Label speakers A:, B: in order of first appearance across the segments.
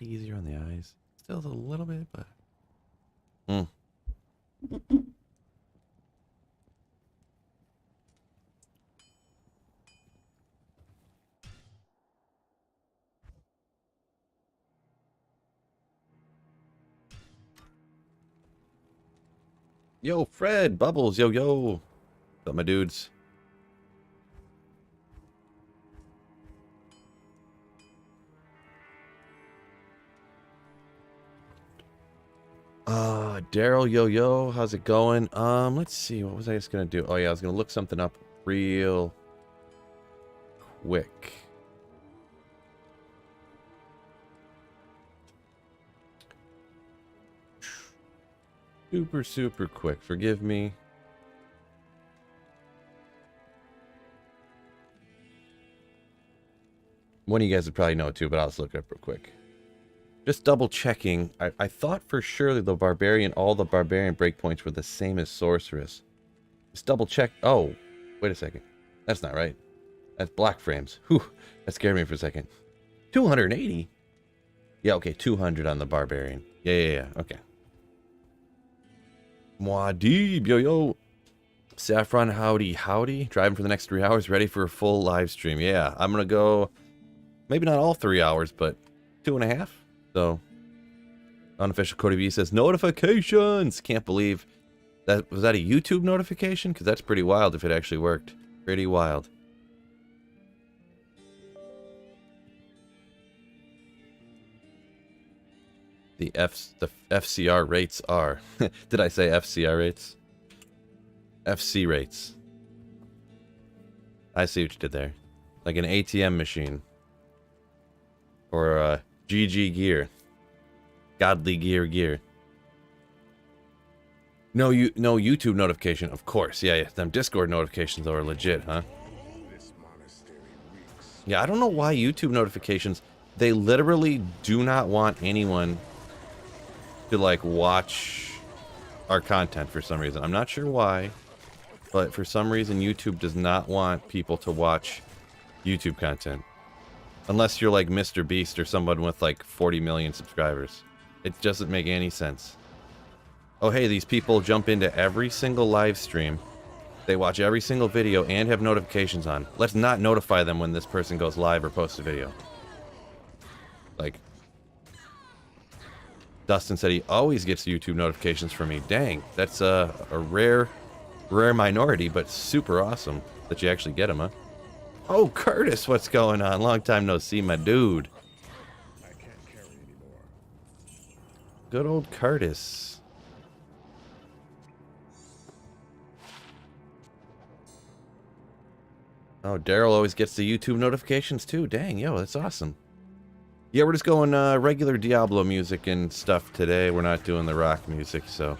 A: easier on the eyes. Still a little bit, but... Mm. Yo, Fred, Bubbles, yo, yo. What's up, my dudes? Daryl, yo, yo, how's it going? Let's see, what was I just gonna do? Oh, yeah, I was gonna look something up real quick. Super, super quick. Forgive me. One of you guys would probably know it too, but I'll just look it up real quick. Just double checking. I thought for sure that all the barbarian breakpoints were the same as sorceress. Just double check. Oh, wait a second. That's not right. That's black frames. Whew, that scared me for a second. 280? Yeah, okay, 200 on the barbarian. Yeah, okay. Muad'Dib, yo, yo. Saffron, howdy, howdy. Driving for the next 3 hours, ready for a full live stream. Yeah, I'm going to go, maybe not all 3 hours, but 2.5. So, unofficial Cody B says, notifications! Can't believe that. Was that a YouTube notification? Because that's pretty wild if it actually worked. Pretty wild. The FCR rates are. Did I say FCR rates? FC rates. I see what you did there. Like an ATM machine. Or GG gear. Godly gear. No YouTube notification, of course. Yeah, them Discord notifications are legit, huh? Yeah, I don't know why YouTube notifications, they literally do not want anyone to like watch our content for some reason. I'm not sure why, but for some reason YouTube does not want people to watch YouTube content. Unless you're like Mr. Beast or someone with like 40 million subscribers. It doesn't make any sense. Oh hey, these people jump into every single live stream. They watch every single video and have notifications on. Let's not notify them when this person goes live or posts a video. Like, Dustin said he always gets YouTube notifications from me. Dang, that's a rare minority, but super awesome that you actually get them, huh? Oh, Curtis, what's going on? Long time no see, my dude. I can't carry anymore. Good old Curtis. Oh, Daryl always gets the YouTube notifications too. Dang, yo, that's awesome. Yeah, we're just going regular Diablo music and stuff today. We're not doing the rock music, so.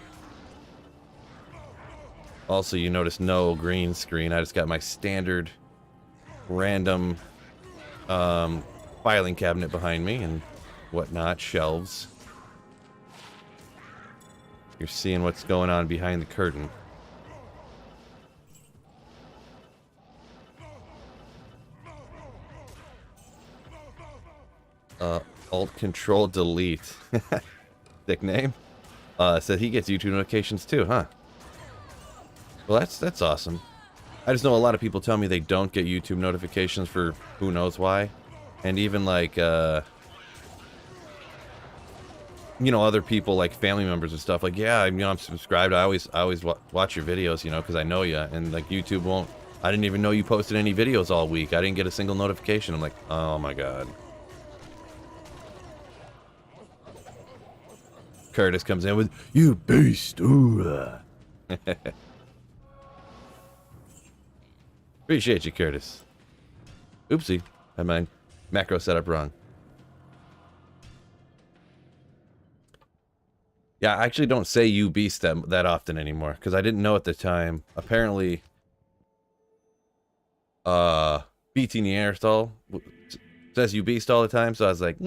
A: Also, you notice no green screen. I just got my standard random filing cabinet behind me and whatnot, shelves. You're seeing what's going on behind the curtain. Alt Control Delete. Thick name. Said he gets YouTube notifications too, huh? Well, that's awesome. I just know a lot of people tell me they don't get YouTube notifications for who knows why. And even like, you know, other people like family members and stuff like, yeah, you know, I'm subscribed. I always watch your videos, you know, because I know you. And like YouTube won't, I didn't even know you posted any videos all week. I didn't get a single notification. I'm like, oh my God. Curtis comes in with, you beast. Ooh. Appreciate you, Curtis. Oopsie. Had my macro set up wrong. Yeah, I actually don't say you beast that often anymore, because I didn't know at the time. Apparently, BT Neanderthal says you beast all the time, so I was like,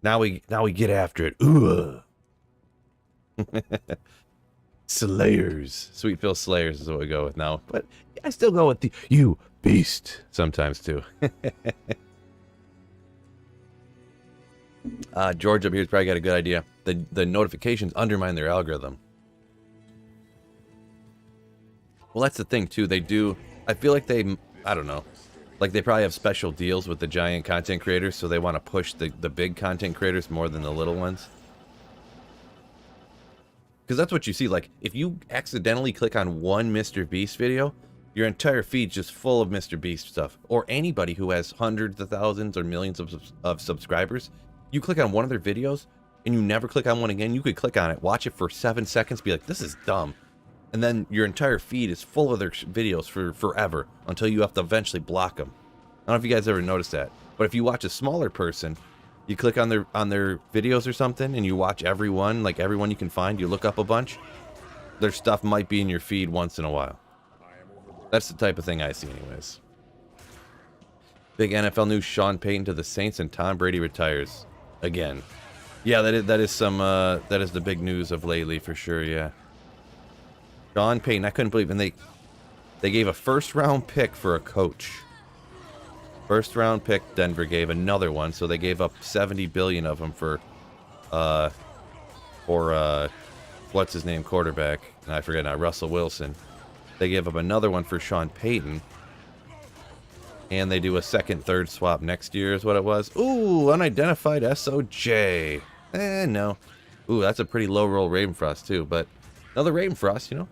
A: now we get after it. Ooh. Slayers. Sweet Phil Slayers is what we go with now. But I still go with the you beast sometimes too. George up here's probably got a good idea. The notifications undermine their algorithm. Well, that's the thing, too. They do... I feel like they... I don't know. Like, they probably have special deals with the giant content creators, so they want to push the big content creators more than the little ones. Because that's what you see. Like, if you accidentally click on one Mr. Beast video, your entire feed's just full of Mr. Beast stuff. Or anybody who has hundreds of thousands or millions of subscribers. You click on one of their videos, and you never click on one again. You could click on it, watch it for 7 seconds, be like, this is dumb. And then your entire feed is full of their videos for forever until you have to eventually block them. I don't know if you guys ever noticed that, but if you watch a smaller person, you click on their videos or something, and you watch everyone, like everyone you can find, you look up a bunch, their stuff might be in your feed once in a while. That's the type of thing I see anyways. Big NFL news, Sean Payton to the Saints and Tom Brady retires. Again. Yeah, that is the big news of lately for sure, yeah. Sean Payton, I couldn't believe it. And they gave a first-round pick for a coach. First-round pick, Denver gave another one, so they gave up $70 billion of them for what's his name, quarterback? I forget now, Russell Wilson. They gave up another one for Sean Payton. And they do a second, third swap next year is what it was. Ooh, unidentified SOJ. No. Ooh, that's a pretty low roll Ravenfrost too, but another Ravenfrost, you know.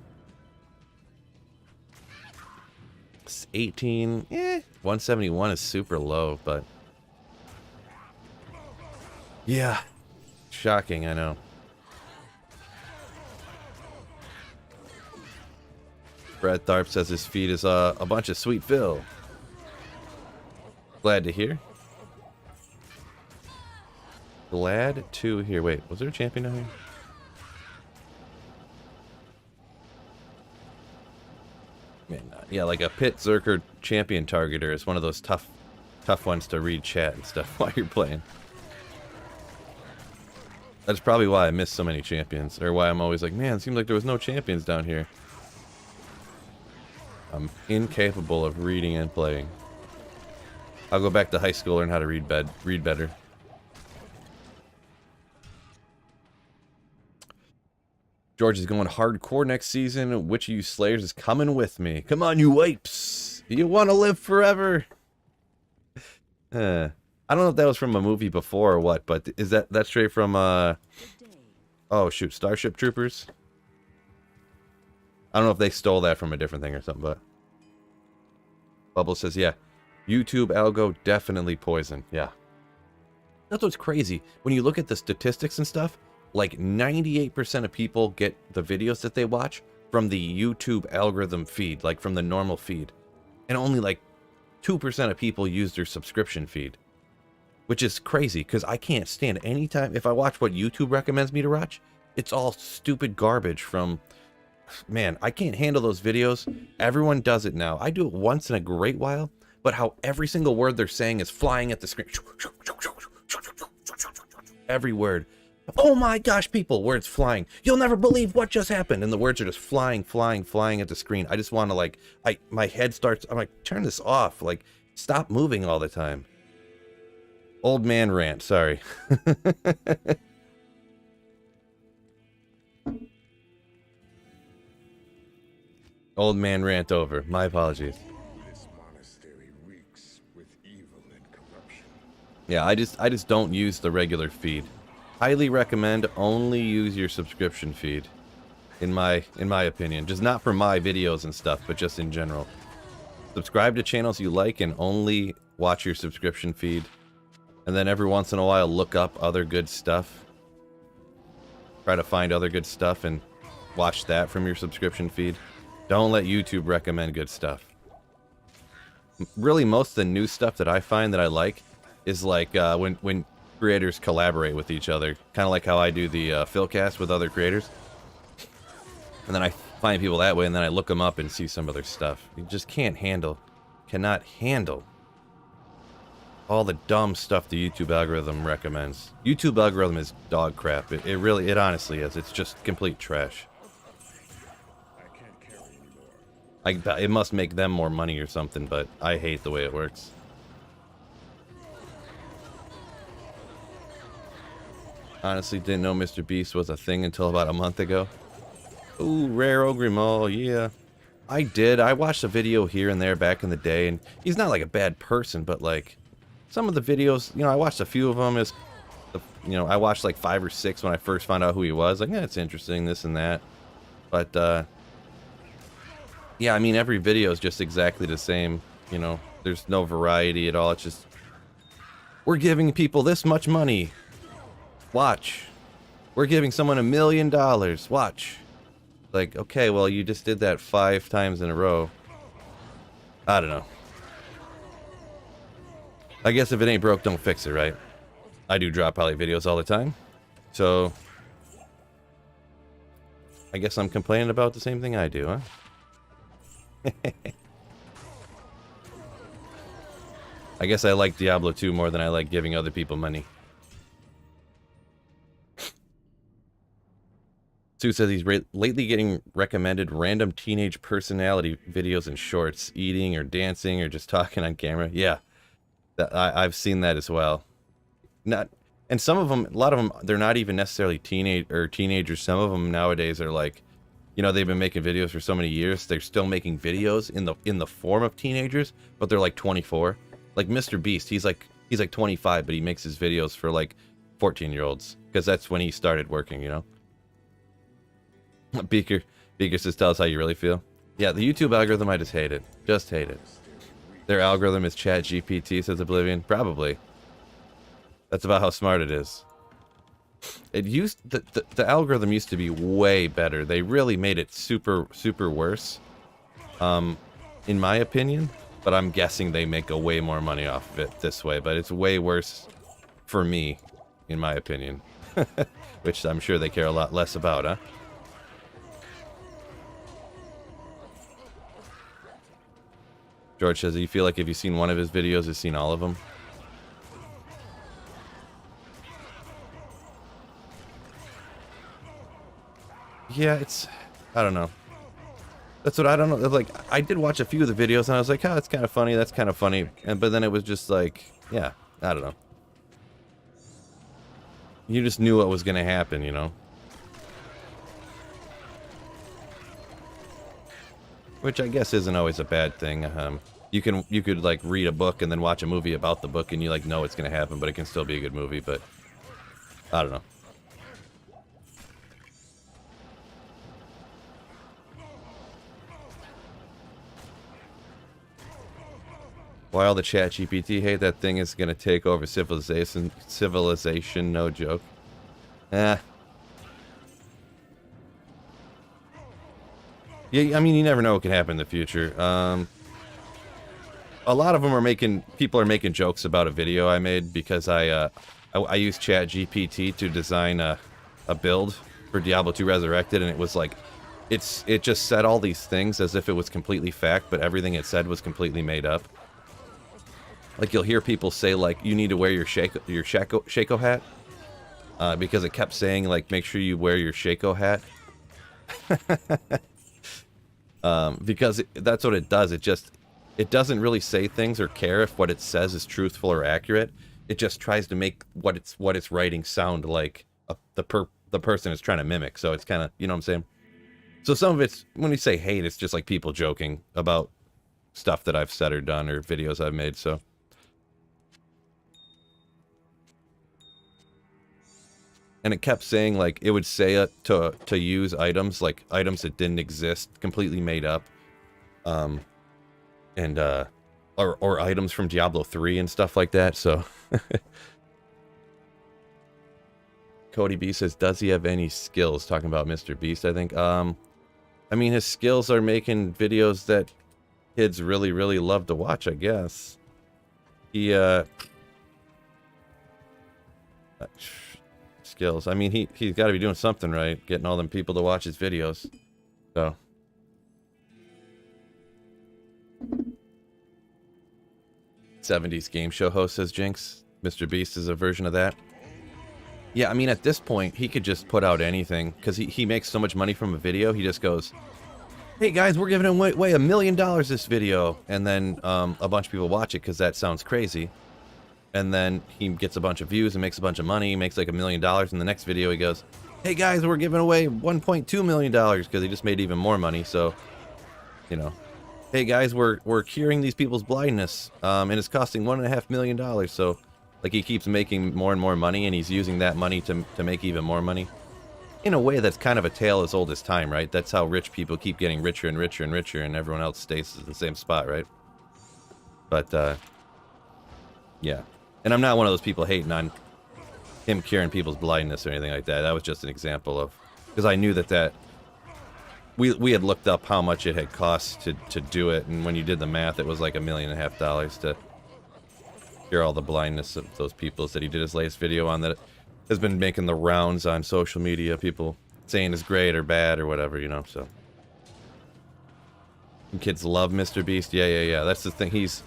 A: 18, 171 is super low, but yeah, shocking, I know. Brad Tharp says his feed is a bunch of sweet fill. Glad to hear. Glad to hear. Wait, was there a champion down here? Yeah, like a Pit Zerker champion targeter is one of those tough ones to read chat and stuff while you're playing. That's probably why I miss so many champions, or why I'm always like, man, it seems like there was no champions down here. I'm incapable of reading and playing. I'll go back to high school, learn how to read better. George is going hardcore next season. Which of you Slayers is coming with me? Come on, you apes! You want to live forever? I don't know if that was from a movie before or what, but is that straight from oh shoot, Starship Troopers? I don't know if they stole that from a different thing or something, but Bubble says, yeah, YouTube algo definitely poison. Yeah, that's what's crazy when you look at the statistics and stuff. Like 98% of people get the videos that they watch from the YouTube algorithm feed, like from the normal feed. And only like 2% of people use their subscription feed. Which is crazy, because I can't stand anytime, if I watch what YouTube recommends me to watch, it's all stupid garbage from, man, I can't handle those videos. Everyone does it now. I do it once in a great while, but how every single word they're saying is flying at the screen. Every word. Oh my gosh, people, words flying. You'll never believe what just happened. And the words are just flying at the screen. I just want to, like, my head starts, I'm like, turn this off. Like, stop moving all the time. Old man rant, sorry. Old man rant over. My apologies.
B: This monastery reeks with evil and corruption.
A: Yeah, I just don't use the regular feed. Highly recommend only use your subscription feed, in my opinion. Just not for my videos and stuff, but just in general. Subscribe to channels you like and only watch your subscription feed. And then every once in a while look up other good stuff. Try to find other good stuff and watch that from your subscription feed. Don't let YouTube recommend good stuff. Really, most of the new stuff that I find that I like is like when creators collaborate with each other, kind of like how I do the Philcast with other creators, and then I find people that way, and then I look them up and see some of their stuff. You just cannot handle all the dumb stuff the YouTube algorithm recommends. YouTube algorithm is dog crap. It honestly is. It's just complete trash.
B: I can't carry anymore.
A: It must make them more money or something, but I hate the way it works. Honestly, didn't know Mr. Beast was a thing until about a month ago. Ooh, rare Ogrimal, yeah. I did. I watched a video here and there back in the day, and he's not like a bad person, but like some of the videos, you know, I watched a few of them. You know, I watched like 5 or 6 when I first found out who he was. Like, yeah, it's interesting, this and that. But yeah, I mean, every video is just exactly the same. You know, there's no variety at all. It's just, we're giving people this much money. Watch. We're giving someone $1 million. Watch. Like, okay, well, you just did that 5 times in a row. I don't know. I guess if it ain't broke, don't fix it, right? I do drop poly videos all the time. So, I guess I'm complaining about the same thing I do, huh? I guess I like Diablo 2 more than I like giving other people money. Sue says he's lately getting recommended random teenage personality videos and shorts, eating or dancing or just talking on camera. Yeah, I've seen that as well. And some of them, a lot of them, they're not even necessarily teenagers. Some of them nowadays are like, you know, they've been making videos for so many years. They're still making videos in the form of teenagers, but they're like 24. Like Mr. Beast, he's like 25, but he makes his videos for like 14-year-olds because that's when he started working, you know. Beaker says, tell us how you really feel. Yeah, the YouTube algorithm, I just hate it. Just hate it. Their algorithm is Chat GPT, says Oblivion. Probably. That's about how smart it is. The algorithm used to be way better. They really made it super worse. In my opinion. But I'm guessing they make a way more money off of it this way. But it's way worse for me, in my opinion. Which I'm sure they care a lot less about, huh? George says, do you feel like if you've seen one of his videos, you've seen all of them? Yeah, I don't know. That's what I don't know. Like, I did watch a few of the videos, and I was like, oh, that's kind of funny, that's kind of funny. But then it was just like, yeah, I don't know. You just knew what was going to happen, you know? Which I guess isn't always a bad thing. You could like read a book and then watch a movie about the book and you like know it's gonna happen, but it can still be a good movie. But I don't know. Why all the Chat GPT hate that thing is gonna take over civilization? No joke. Yeah, I mean, you never know what can happen in the future. A lot of them are people are making jokes about a video I made because I used Chat GPT to design a build for Diablo 2 Resurrected, and it was like, it just said all these things as if it was completely fact, but everything it said was completely made up. Like, you'll hear people say, like, you need to wear your Shaco hat, because it kept saying, like, make sure you wear your Shaco hat. Because that's what it does. It doesn't really say things or care if what it says is truthful or accurate. It just tries to make what it's writing sound like the person is trying to mimic. So it's kind of, you know what I'm saying? So some of it's, when we say hate, it's just like people joking about stuff that I've said or done or videos I've made. So and it kept saying, like, it would say it to use items, like items that didn't exist, completely made up, or items from Diablo 3 and stuff like that. So Cody B says, does he have any skills? Talking about Mr. Beast, I think. I mean, his skills are making videos that kids really love to watch, I guess. He skills. I mean, he's got to be doing something right, getting all them people to watch his videos. So '70s game show host, says Jinx. Mr. Beast is a version of that. Yeah, I mean, at this point, he could just put out anything because he makes so much money from a video. He just goes, "Hey guys, we're giving away $1 million this video," and then a bunch of people watch it because that sounds crazy. And then he gets a bunch of views and makes a bunch of money, makes like $1 million. In the next video, he goes, "Hey guys, we're giving away $1.2 million," because he just made even more money. So, you know, hey guys, we're curing these people's blindness, and it's costing $1.5 million. So, like, he keeps making more and more money, and he's using that money to make even more money. In a way, that's kind of a tale as old as time, right? That's how rich people keep getting richer and richer and richer, and everyone else stays in the same spot, right? But yeah. And I'm not one of those people hating on him curing people's blindness or anything like that. That was just an example of, because I knew that we had looked up how much it had cost to do it, and when you did the math, it was like $1.5 million to cure all the blindness of those people that he did his latest video on, that has been making the rounds on social media. People saying is great or bad or whatever, you know. So and kids love Mr. Beast. Yeah. That's the thing. He's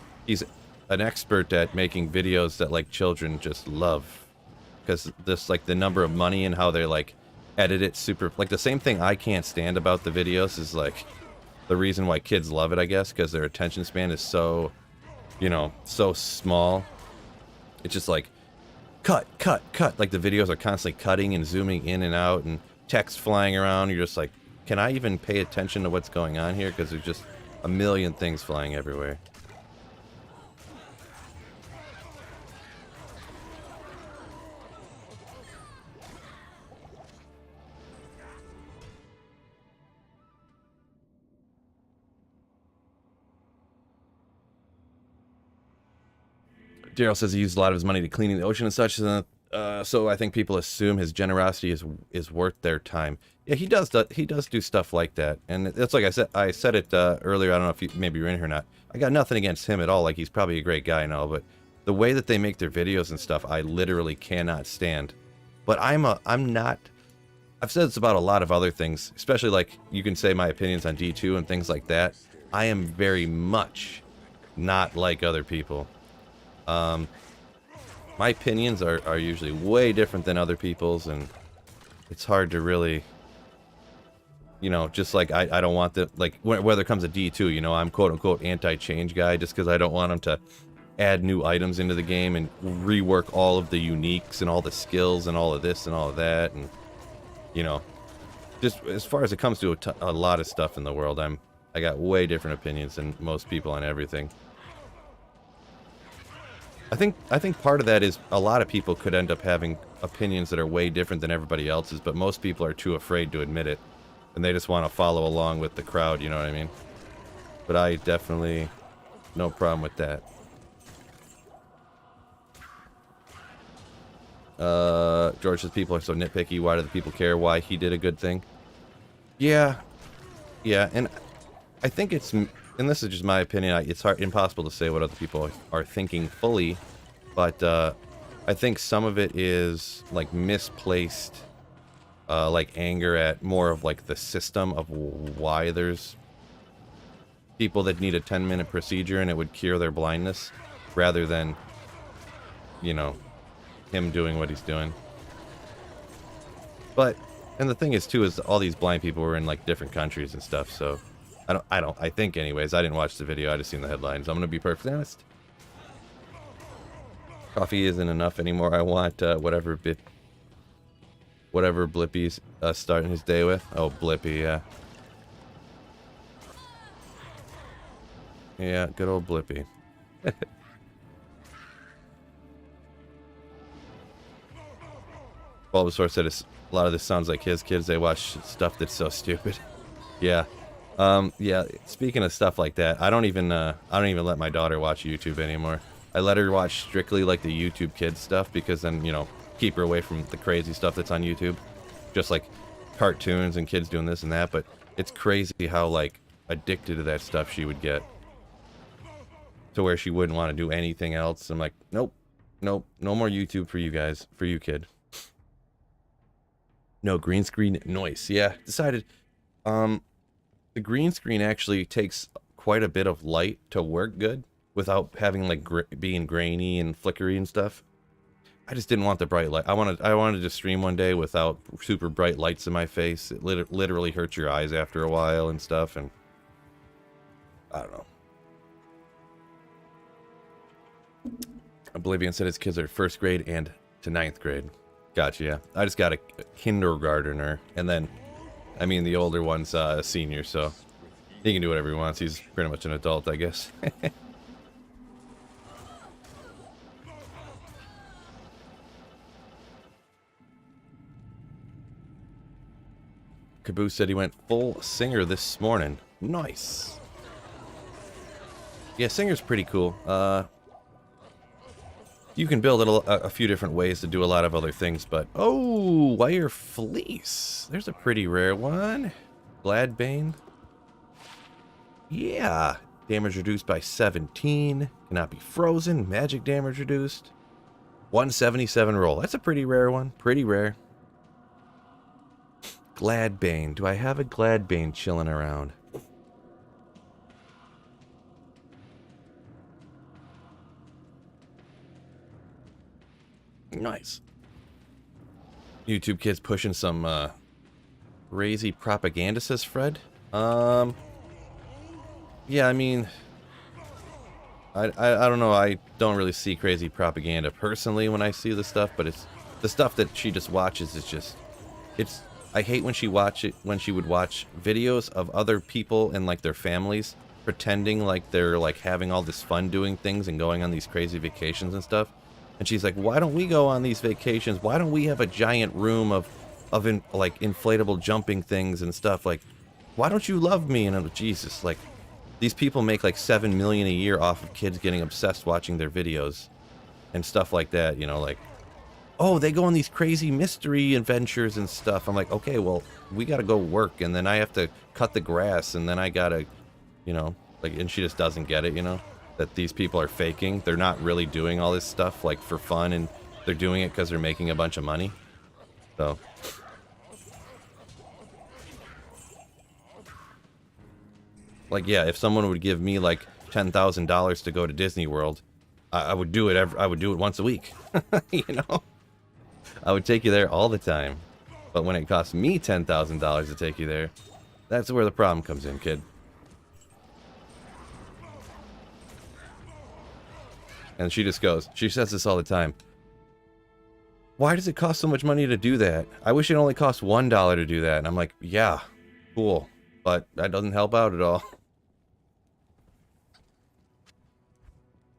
A: an expert at making videos that like children just love, because this, like, the number of money and how they like edit it super, like, the same thing I can't stand about the videos is like the reason why kids love it, I guess, because their attention span is so, you know, so small. It's just like cut, like the videos are constantly cutting and zooming in and out and text flying around. You're just like, can I even pay attention to what's going on here? Because there's just a million things flying everywhere. Daryl says he used a lot of his money to cleaning the ocean and such, so I think people assume his generosity is worth their time. Yeah, he does do stuff like that, and that's like I said it earlier. I don't know if you maybe you're in here or not. I got nothing against him at all. Like, he's probably a great guy and all, but the way that they make their videos and stuff, I literally cannot stand. But I'm not. I've said this about a lot of other things, especially like you can say my opinions on D2 and things like that. I am very much not like other people. My opinions are usually way different than other people's, and it's hard to really, you know, just like I don't want the, like, whether it comes to D2, you know, I'm quote-unquote anti-change guy, just because I don't want them to add new items into the game and rework all of the uniques and all the skills and all of this and all of that, and, you know, just as far as it comes to a lot of stuff in the world, I got way different opinions than most people on everything. I think part of that is a lot of people could end up having opinions that are way different than everybody else's, but most people are too afraid to admit it, and they just want to follow along with the crowd, you know what I mean? But I definitely, no problem with that. George says people are so nitpicky. Why do the people care why he did a good thing? Yeah, and I think it's, and this is just my opinion, it's impossible to say what other people are thinking fully, but I think some of it is like misplaced, like anger at more of like the system of why there's people that need a 10-minute procedure and it would cure their blindness, rather than, you know, him doing what he's doing. But, and the thing is too, is all these blind people were in like different countries and stuff, so I think anyways, I didn't watch the video, I just seen the headlines. I'm gonna be perfectly honest. Coffee isn't enough anymore. I want whatever Blippi's starting his day with. Oh, Blippy, yeah. Yeah, good old Blippy. Bulbasaur said a lot of this sounds like his kids. They watch stuff that's so stupid. Yeah. Yeah, speaking of stuff like that, I don't even let my daughter watch YouTube anymore. I let her watch strictly like the YouTube Kids stuff, because then, you know, keep her away from the crazy stuff that's on YouTube. Just like cartoons and kids doing this and that, but it's crazy how like addicted to that stuff she would get. To where she wouldn't want to do anything else. I'm like, nope, no more YouTube for you guys, for you, kid. No green screen noise. Yeah, decided, the green screen actually takes quite a bit of light to work good without having like being grainy and flickery and stuff. I just didn't want the bright light. I wanted to stream one day without super bright lights in my face. It literally hurts your eyes after a while and stuff, and I don't know. Oblivion said his kids are first grade and to ninth grade. Gotcha, yeah. I just got a kindergartner, and then, I mean, the older one's a senior, so he can do whatever he wants. He's pretty much an adult, I guess. Caboose said he went full singer this morning. Nice. Yeah, singer's pretty cool. You can build it a few different ways to do a lot of other things, but... Oh, wire fleece. There's a pretty rare one. Gladbane. Yeah. Damage reduced by 17. Cannot be frozen. Magic damage reduced. 177 roll. That's a pretty rare one. Pretty rare. Gladbane. Do I have a Gladbane chilling around? Nice. YouTube kids pushing some crazy propaganda, says Fred. Yeah, I mean, I don't know. I don't really see crazy propaganda personally when I see the stuff, but it's the stuff that she just watches is just, it's, I hate when she would watch videos of other people and like their families pretending like they're like having all this fun doing things and going on these crazy vacations and stuff. And she's like, why don't we go on these vacations? Why don't we have a giant room of like inflatable jumping things and stuff? Like, why don't you love me? And I'm like, Jesus, like, these people make like $7 million a year off of kids getting obsessed watching their videos and stuff like that, you know, like, oh, they go on these crazy mystery adventures and stuff. I'm like, okay, well, we got to go work, and then I have to cut the grass, and then I got to, you know, like, and she just doesn't get it, you know, that these people are faking. They're not really doing all this stuff, like, for fun, and they're doing it because they're making a bunch of money. So, like, yeah, if someone would give me, like, $10,000 to go to Disney World, I would do it I would do it once a week, you know? I would take you there all the time. But when it costs me $10,000 to take you there, that's where the problem comes in, kid. And she just goes, she says this all the time. Why does it cost so much money to do that? I wish it only cost $1 to do that. And I'm like, yeah, cool. But that doesn't help out at all.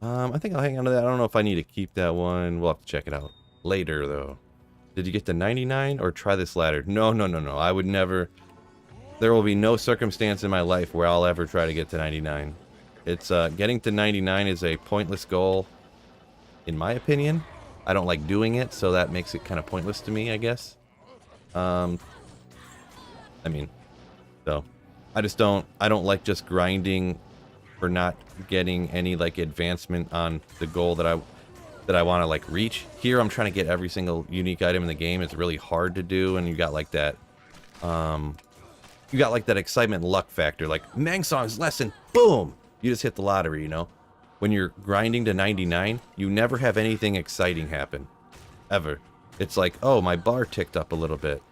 A: I think I'll hang on to that. I don't know if I need to keep that one. We'll have to check it out later, though. Did you get to 99 or try this ladder? No, no, no, no. I would never. There will be no circumstance in my life where I'll ever try to get to 99. It's getting to 99 is a pointless goal, in my opinion. I don't like doing it, so that makes it kind of pointless to me, I guess. I mean, so I don't like just grinding for not getting any like advancement on the goal that I want to like reach. Here I'm trying to get every single unique item in the game. It's really hard to do, and you got like that excitement and luck factor, like Mangsong's lesson, boom, you just hit the lottery, you know. When you're grinding to 99, you never have anything exciting happen ever. It's like, oh, my bar ticked up a little bit.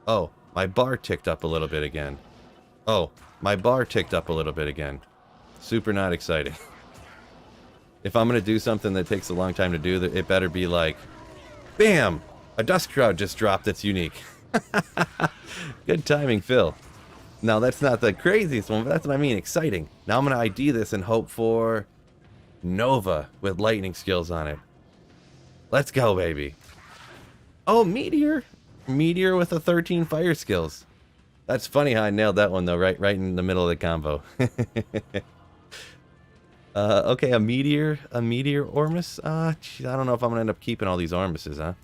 A: Oh, my bar ticked up a little bit again. Oh, my bar ticked up a little bit again. Super not exciting. If I'm going to do something that takes a long time to do, it better be like, bam! A dust cloud just dropped that's unique. Good timing, Phil. Now, that's not the craziest one, but that's what I mean, exciting. Now I'm going to ID this and hope for Nova with lightning skills on it. Let's go, baby. Oh, Meteor! Meteor with the 13 fire skills. That's funny how I nailed that one, though, right in the middle of the combo. Okay, a meteor Ormus? Geez, I don't know if I'm gonna end up keeping all these Ormuses, huh?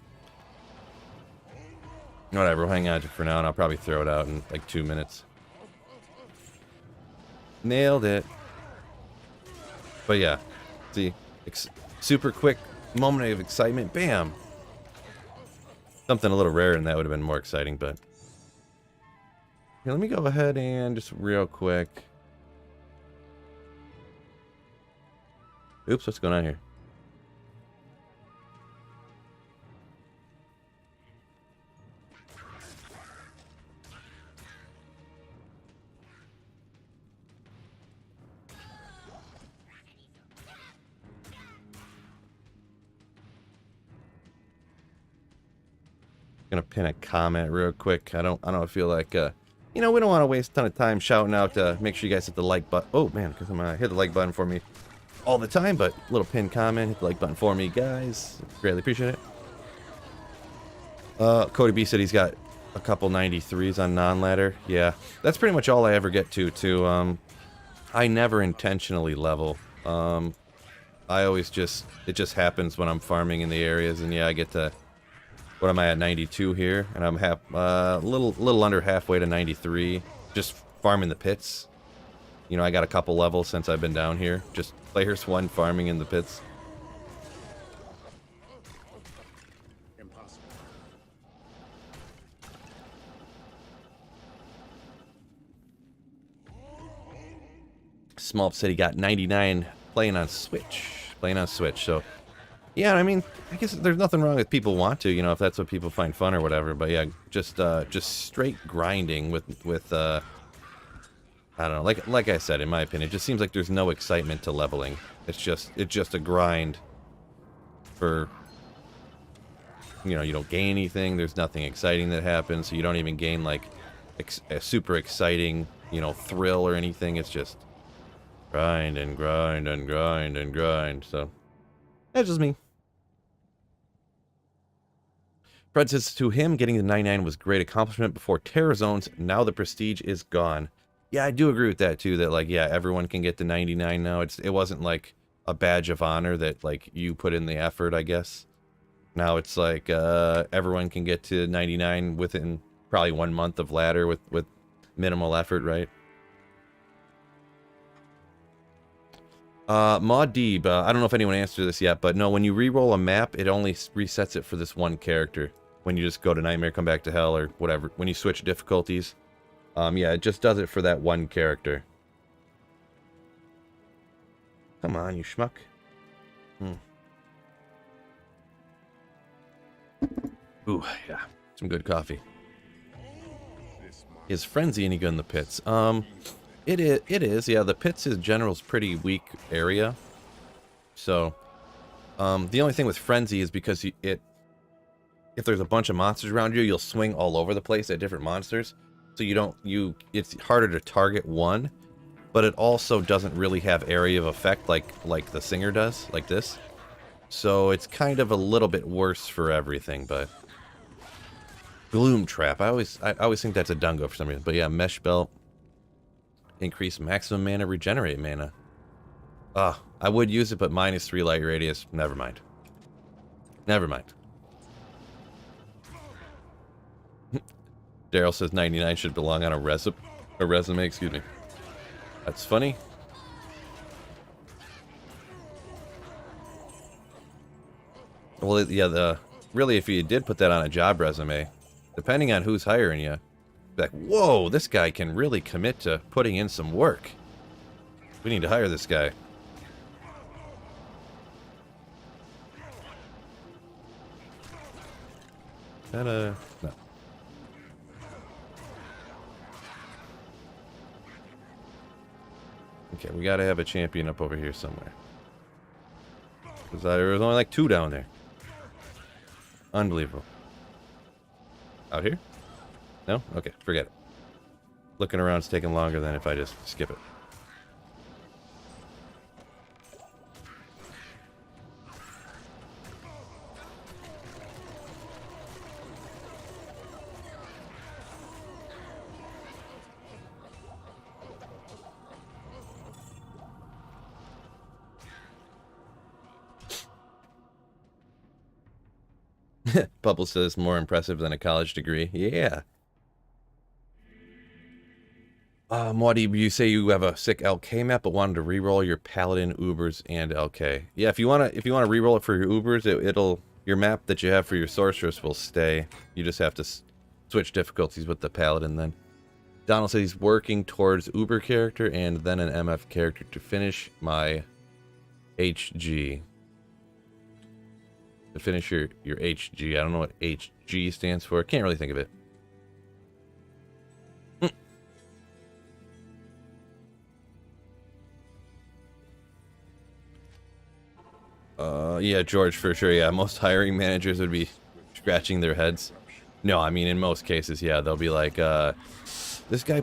A: Whatever, we'll hang on to it for now, and I'll probably throw it out in like 2 minutes. Nailed it. But yeah, see, super quick moment of excitement, bam! Something a little rare, and that would have been more exciting, but... Here, let me go ahead and just real quick... Oops, what's going on here? Gonna pin a comment real quick. I don't feel like you know, we don't want to waste a ton of time shouting out. Make sure you guys hit the like button. Oh man, because I'm gonna hit the like button for me all the time. But little pin comment, hit the like button for me, guys. Greatly appreciate it. Cody B said he's got a couple 93s on non-ladder. Yeah, that's pretty much all I ever get to. I never intentionally level. I always it just happens when I'm farming in the areas, and yeah, I get to, what am I at, 92 here, and I'm little under halfway to 93, just farming the pits. You know, I got a couple levels since I've been down here, just players 1 farming in the pits.
B: Impossible.
A: Small said he got 99 playing on Switch. So yeah, I mean, I guess there's nothing wrong with people want to, you know, if that's what people find fun or whatever. But yeah, just straight grinding with I don't know, like I said, in my opinion, it just seems like there's no excitement to leveling. It's just a grind for, you know, you don't gain anything. There's nothing exciting that happens, so you don't even gain like a super exciting, you know, thrill or anything. It's just grind and grind and grind and grind. So that's just me. Fred says, to him, getting the 99 was a great accomplishment before Terror Zones. Now the prestige is gone. Yeah, I do agree with that too, that like, yeah, everyone can get the 99 now. It wasn't like a badge of honor that like you put in the effort, I guess. Now it's like everyone can get to 99 within probably 1 month of ladder with minimal effort, right? Maud Deeb, I don't know if anyone answered this yet, but no, when you re-roll a map, it only resets it for this one character. When you just go to Nightmare, come back to Hell, or whatever. When you switch difficulties. Yeah, it just does it for that one character. Come on, you schmuck. Ooh, yeah. Some good coffee. Is Frenzy any good in the pits? It is. Yeah, the pits in general is pretty weak area. So, the only thing with Frenzy is because if there's a bunch of monsters around you, you'll swing all over the place at different monsters. So it's harder to target one, but it also doesn't really have area of effect like the Singer does, like this. So it's kind of a little bit worse for everything, but Gloom Trap. I always think that's a dungo for some reason. But yeah, Mesh Belt. Increase maximum mana, regenerate mana. I would use it, but -3 light radius. Never mind. Never mind. Daryl says 99 should belong on a resume, excuse me. That's funny. Well, yeah, really, if you did put that on a job resume, depending on who's hiring you, like, whoa, this guy can really commit to putting in some work. We need to hire this guy. No. Okay, we gotta have a champion up over here somewhere. Because there was only like 2 down there. Unbelievable. Out here? No? Okay, forget it. Looking around's taking longer than if I just skip it. Bubble says more impressive than a college degree. Yeah. Mwadi, you say you have a sick LK map, but wanted to reroll your Paladin, Ubers, and LK. Yeah, if you wanna reroll it for your Ubers, your map that you have for your Sorceress will stay. You just have to switch difficulties with the Paladin then. Donald says he's working towards Uber character and then an MF character to finish my HG. To finish your HG. I don't know what HG stands for. Can't really think of it. Yeah, George, for sure. Yeah, most hiring managers would be scratching their heads. No, I mean, in most cases, yeah, they'll be like, this guy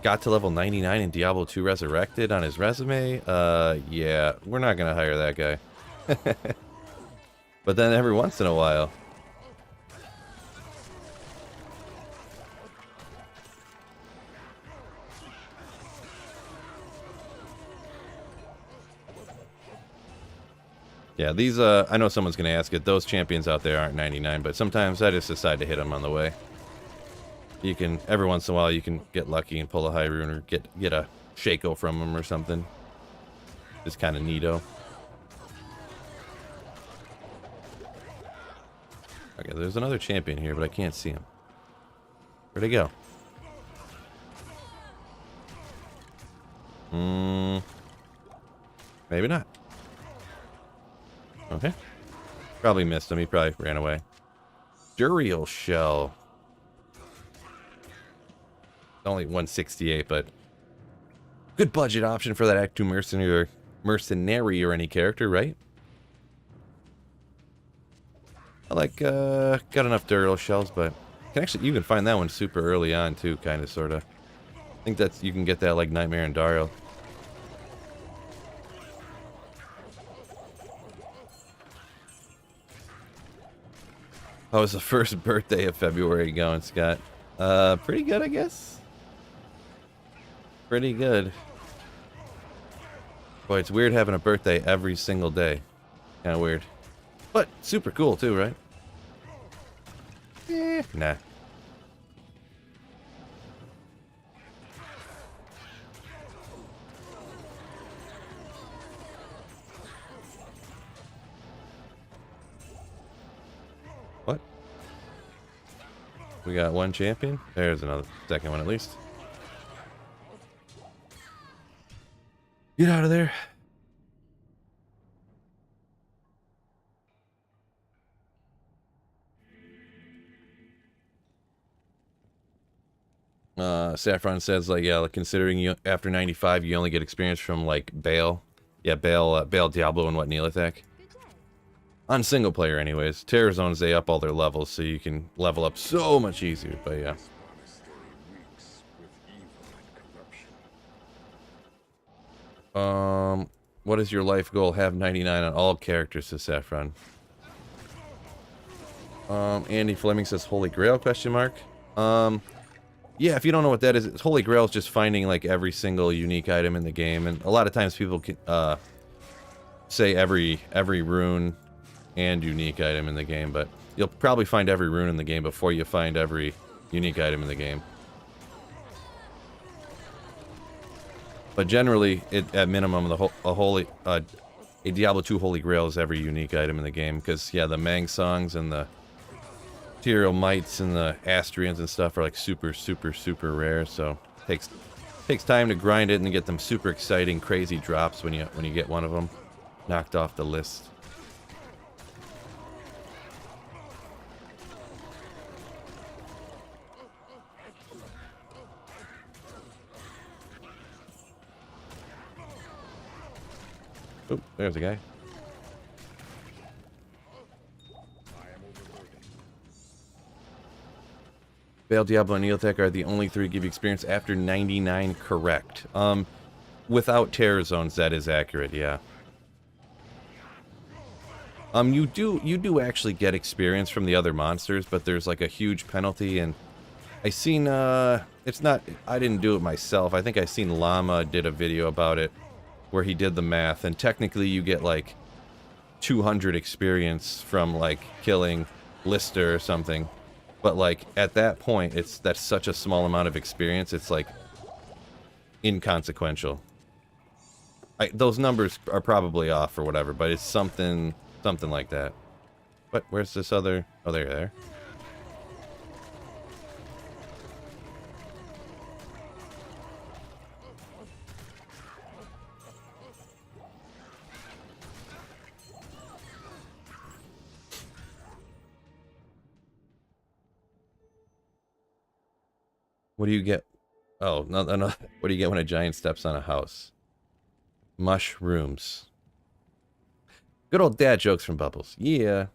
A: got to level 99 in Diablo 2 Resurrected on his resume. Yeah, we're not gonna hire that guy. But then every once in a while, yeah, these, I know someone's gonna ask it, those champions out there aren't 99, but sometimes I just decide to hit them on the way. You can, every once in a while, you can get lucky and pull a high rune or get a Shaco from them or something. It's kind of neato. Okay, there's another champion here, but I can't see him. Where'd he go? Maybe not. Okay. Probably missed him. He probably ran away. Duriel shell. Only 168, but good budget option for that Act 2 mercenary or any character, right? I like, got enough Duriel shells, but you can find that one super early on too, kind of, sort of. I think you can get that like Nightmare and Dariel. How was the first birthday of February going, Scott? Pretty good, I guess. Pretty good. Boy, it's weird having a birthday every single day. Kind of weird. But super cool too, right? Nah. What? We got one champion? There's another second one at least. Get out of there. Saffron says, like, yeah, like, considering you after 95 you only get experience from like Bale. Yeah, Bale, Diablo, and what, Neolithic? On single player anyways. Terror zones, they up all their levels so you can level up so much easier, but yeah. What is your life goal? Have 99 on all characters, says Saffron. Andy Fleming says Holy Grail, question mark. Yeah, if you don't know what that is, Holy Grail is just finding like every single unique item in the game, and a lot of times people can, say every rune and unique item in the game, but you'll probably find every rune in the game before you find every unique item in the game. But generally, at minimum, a Diablo 2 Holy Grail is every unique item in the game, because yeah, the Mang songs and the Ethereal Mites and the Astrians and stuff are like super rare, so takes time to grind it and get them super exciting, crazy drops when you get one of them knocked off the list. Oh, there's a guy. Bale, Diablo, and Neolithic are the only three give you experience after 99, correct. Without terror zones, that is accurate, yeah. You do actually get experience from the other monsters, but there's like a huge penalty, and I seen, it's not, I didn't do it myself. I think I seen Llama did a video about it, where he did the math, and technically you get like 200 experience from like killing Lister or something. But like at that point, that's such a small amount of experience, it's like inconsequential. Those numbers are probably off or whatever, but it's something like that. But where's this other? Oh, there. What do you get? Oh, no. What do you get when a giant steps on a house? Mushrooms. Good old dad jokes from Bubbles. Yeah.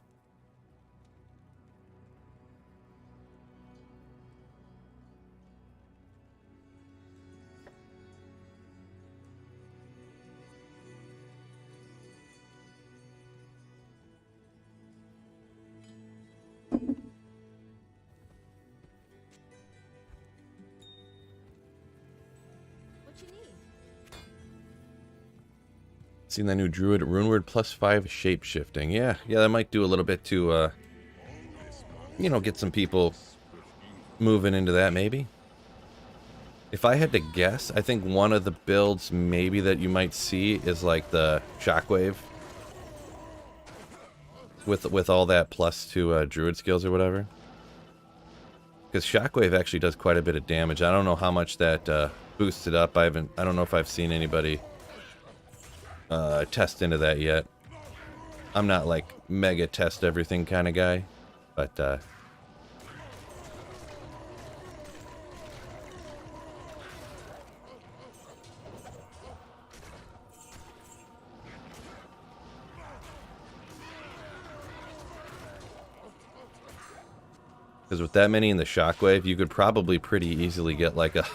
A: Seen that new druid runeward +5 shape shifting. Yeah, that might do a little bit to, you know, get some people moving into that maybe. If I had to guess, I think one of the builds maybe that you might see is like the shockwave with all that plus to druid skills or whatever. Because shockwave actually does quite a bit of damage. I don't know how much that boosts it up. I don't know if I've seen anybody test into that yet. I'm not like mega test everything kind of guy, but because with that many in the shockwave, you could probably pretty easily get like a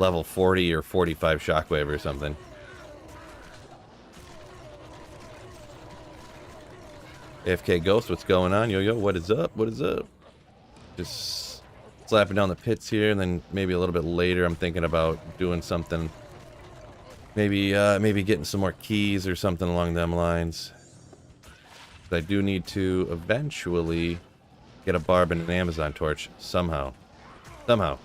A: level 40 or 45 shockwave or something. AFK Ghost, what's going on? Yo, what is up? What is up? Just slapping down the pits here, and then maybe a little bit later I'm thinking about doing something. Maybe getting some more keys or something along them lines. But I do need to eventually get a barb and an Amazon torch somehow. Somehow.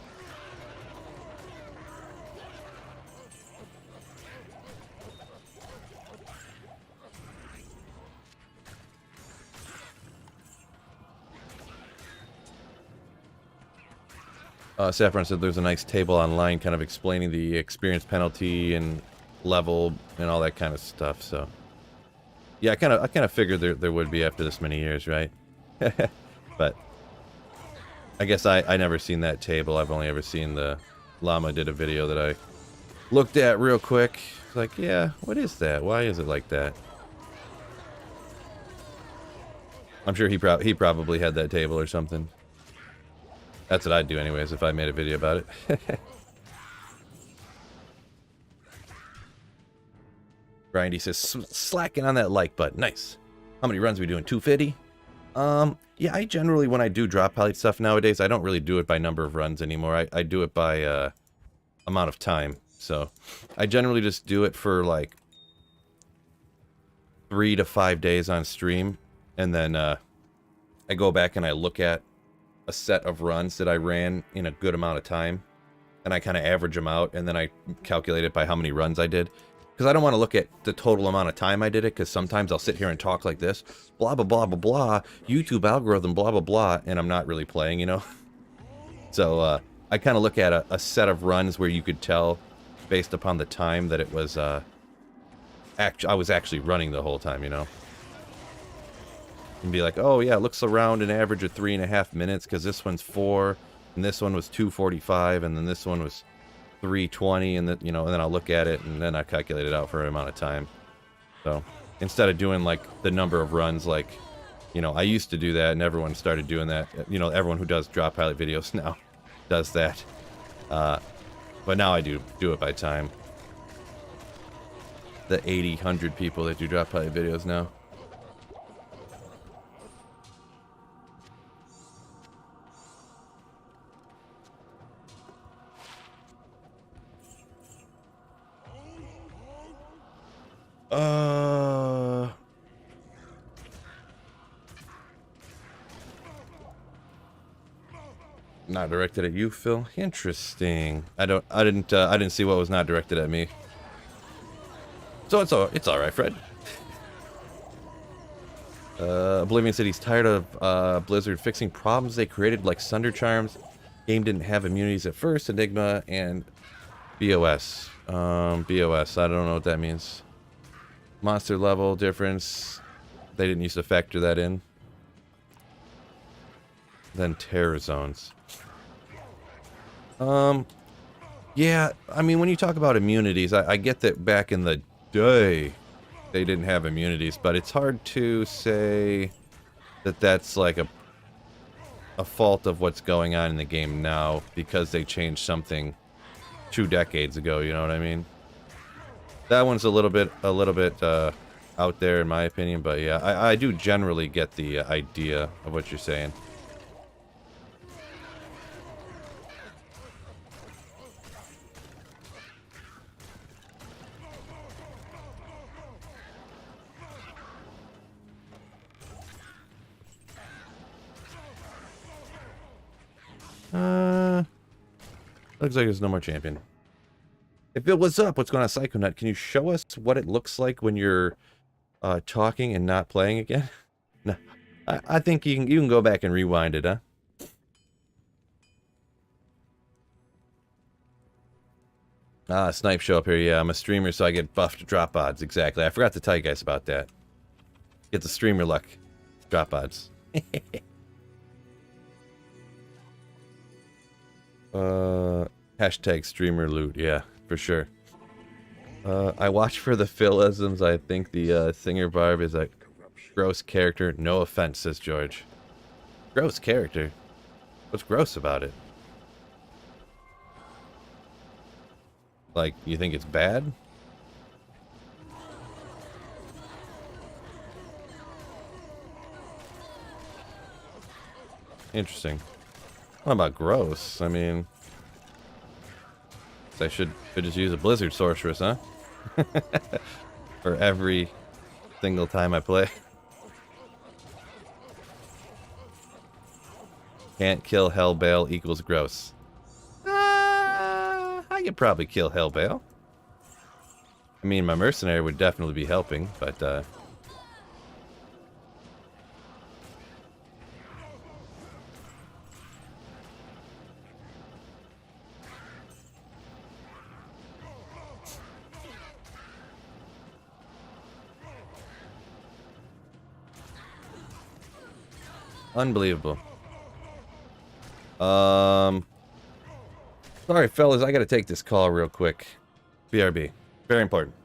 A: Saffron said there's a nice table online kind of explaining the experience penalty and level and all that kind of stuff, so yeah, I kind of figured there would be after this many years, right? But I guess I never seen that table. I've only ever seen the Llama did a video that I looked at real quick. It's like, yeah, what is that? Why is it like that? I'm sure he probably had that table or something. That's what I'd do anyways if I made a video about it. Grindy says, slacking on that like button. Nice. How many runs are we doing? 250? Yeah, I generally, when I do drop pilot stuff nowadays, I don't really do it by number of runs anymore. I do it by amount of time. So I generally just do it for like 3 to 5 days on stream. And then I go back and I look at a set of runs that I ran in a good amount of time, and I kind of average them out, and then I calculate it by how many runs I did, because I don't want to look at the total amount of time I did it, because sometimes I'll sit here and talk like this, blah blah blah blah blah, YouTube algorithm blah blah blah, and I'm not really playing, you know. So I kind of look at a set of runs where you could tell based upon the time that it was I was actually running the whole time, you know. And be like, oh yeah, it looks around an average of 3.5 minutes because this one's 4, and this one was 2:45, and then this one was 3:20, and then, you know, and then I'll look at it and then I calculate it out for an amount of time. So instead of doing like the number of runs, like, you know, I used to do that, and everyone started doing that. You know, everyone who does drop pilot videos now does that. But now I do it by time. The 80, 100 people that do drop pilot videos now. Not directed at you, Phil. Interesting. I didn't see what was not directed at me. So it's all right, Fred. Oblivion said he's tired of Blizzard fixing problems they created, like Sunder Charms. Game didn't have immunities at first. Enigma and BOS. BOS. I don't know what that means. Monster level difference. They didn't used to factor that in. Then terror zones. Yeah, I mean, when you talk about immunities, I get that back in the day they didn't have immunities, but it's hard to say that that's like a fault of what's going on in the game now because they changed something 2 decades ago, you know what I mean? That one's a little bit out there in my opinion, but yeah, I do generally get the idea of what you're saying. Looks like there's no more champion. If it was up, what's going on, Psychonut? Can you show us what it looks like when you're talking and not playing again? No, I think you can go back and rewind it, huh? Ah, Snipe show up here. Yeah, I'm a streamer, so I get buffed drop odds. Exactly. I forgot to tell you guys about that. Get the streamer luck. Drop odds. Hashtag streamer loot. Yeah, for sure. I watch for the philisms. I think the singer Barb is a gross character. No offense, says George. Gross character? What's gross about it? Like, you think it's bad? Interesting. What about gross? I mean, I should just use a Blizzard Sorceress, huh? For every single time I play. Can't kill Hellbale equals gross. I could probably kill Hellbale. I mean, my mercenary would definitely be helping, but unbelievable. Sorry, fellas, I gotta take this call real quick. BRB. Very important.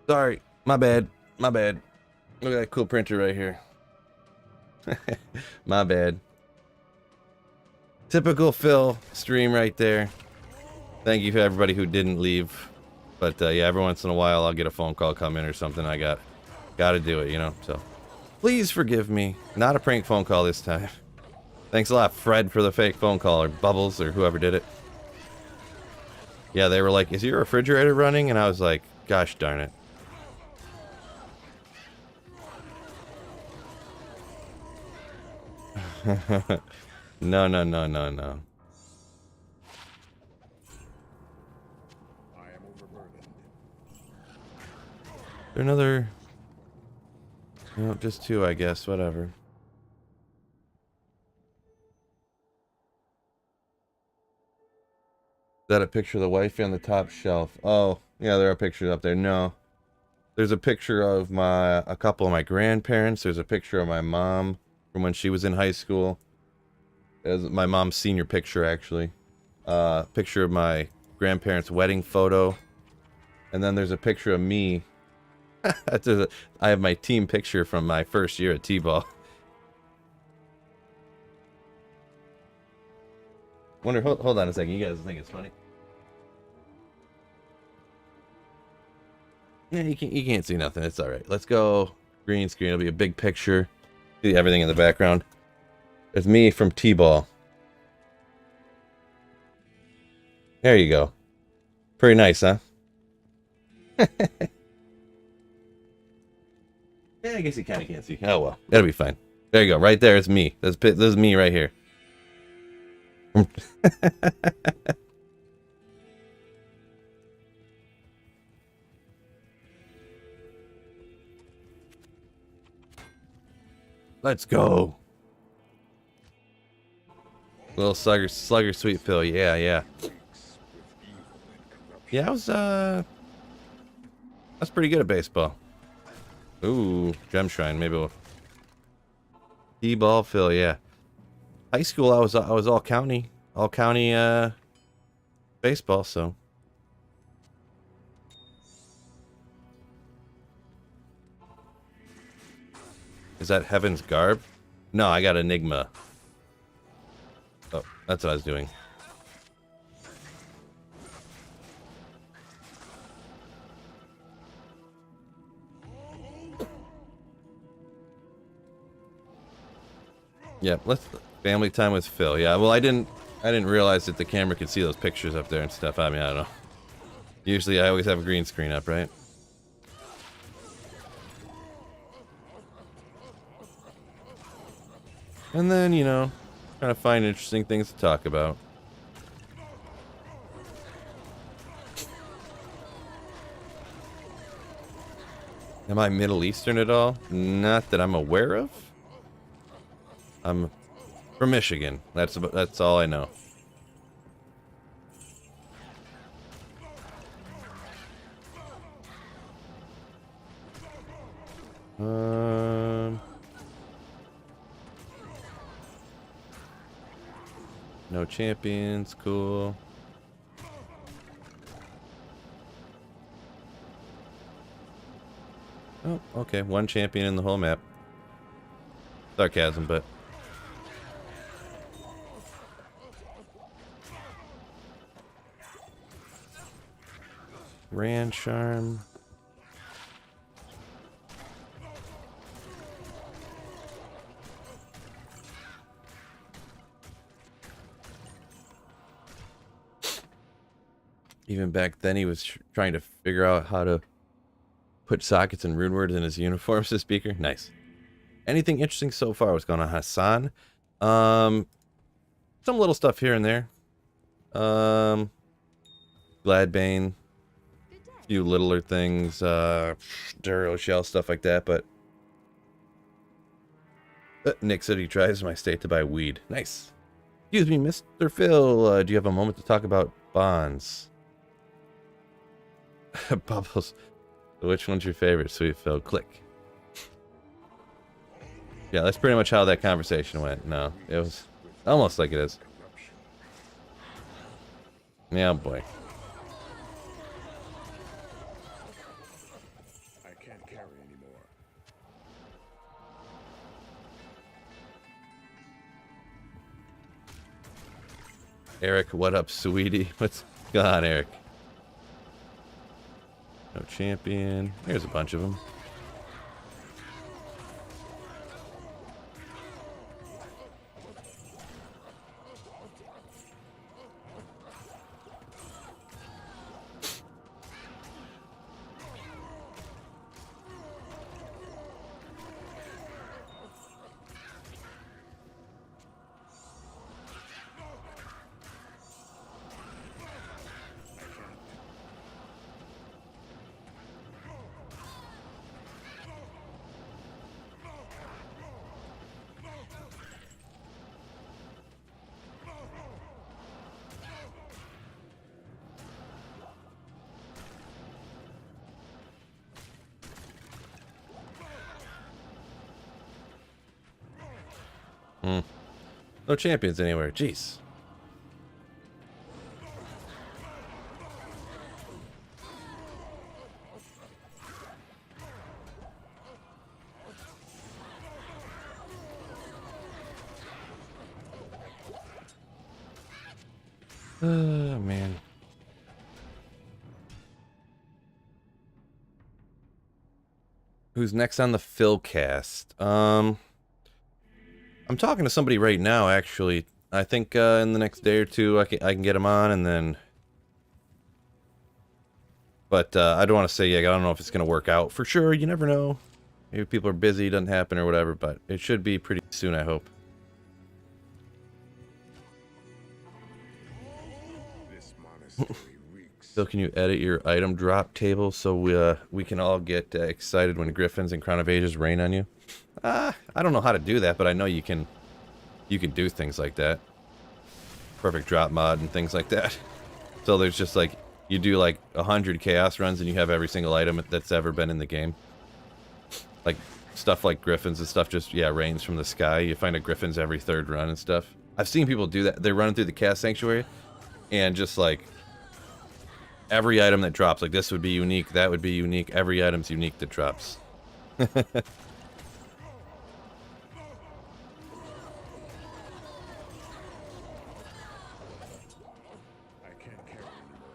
A: Sorry, my bad. My bad. Look at that cool printer right here. My bad. Typical Phil stream right there. Thank you to everybody who didn't leave. But yeah, every once in a while I'll get a phone call come in or something. I gotta do it, you know. So please forgive me. Not a prank phone call this time. Thanks a lot, Fred, for the fake phone call, or Bubbles, or whoever did it. Yeah, they were like, "Is your refrigerator running?" And I was like, "Gosh darn it." No, no, no, no, no.
B: I am overburdened.
A: There another... No, just two, I guess. Whatever. Is that a picture of the wifey on the top shelf? Oh, yeah, there are pictures up there. No. There's a picture of a couple of my grandparents. There's a picture of my mom from when she was in high school. As my mom's senior picture, actually. Picture of my grandparents' wedding photo. And then there's a picture of me. I have my team picture from my first year at T-Ball. Wonder, hold on a second. You guys think it's funny? Yeah, you can't see nothing. It's all right. Let's go green screen. It'll be a big picture. See everything in the background. It's me from T-Ball. There you go. Pretty nice, huh? Yeah, I guess you kind of can't see. Oh well, that'll be fine. There you go. Right there. It's me. This is me right here. Let's go. Little slugger sweet pill. Yeah, yeah. Yeah, I was that's pretty good at baseball. Ooh, gem shrine. Maybe we'll T-ball Phil, yeah. High school I was all county baseball, so is that Heaven's Garb? No, I got Enigma. Oh, that's what I was doing. Yeah, let's family time with Phil. Yeah, well I didn't realize that the camera could see those pictures up there and stuff. I mean, I don't know. Usually I always have a green screen up, right? And then, you know, trying to find interesting things to talk about. Am I Middle Eastern at all? Not that I'm aware of. I'm from Michigan. That's all I know. No champions, cool. Oh, okay, one champion in the whole map. Sarcasm, but Rand Charm. Even back then, he was trying to figure out how to put sockets and rune words in his uniform, says Speaker. Nice. Anything interesting so far? What's going on, Hassan? Some little stuff here and there. Gladbane. A few littler things. Duro Shell, stuff like that, but... Nick said he tries my state to buy weed. Nice. Excuse me, Mr. Phil. Do you have a moment to talk about bonds? Bubbles. Which one's your favorite, Sweet Phil? Click. Yeah, that's pretty much how that conversation went. No, it was almost like it is. Yeah, boy.
B: I can't carry anymore.
A: Eric, what up, sweetie? What's going on, Eric? No champion. There's a bunch of them. No champions anywhere. Jeez. Oh, man. Who's next on the Philcast? I'm talking to somebody right now, actually. I think in the next day or two I can get him on, and then... But I don't want to say, yeah, I don't know if it's going to work out. For sure, you never know. Maybe people are busy, doesn't happen or whatever, but it should be pretty soon, I hope.
B: This monastery reeks.
A: Still, can you edit your item drop table so we can all get excited when Griffins and Crown of Ages rain on you? I don't know how to do that, but I know you can do things like that. Perfect drop mod and things like that. So there's just like, you do like 100 chaos runs and you have every single item that's ever been in the game. Like stuff like Griffins and stuff just, yeah, rains from the sky. You find a Griffins every third run and stuff. I've seen people do that. They're running through the Chaos Sanctuary and just like every item that drops, like this would be unique, that would be unique. Every item's unique that drops.
B: I can't carry anymore.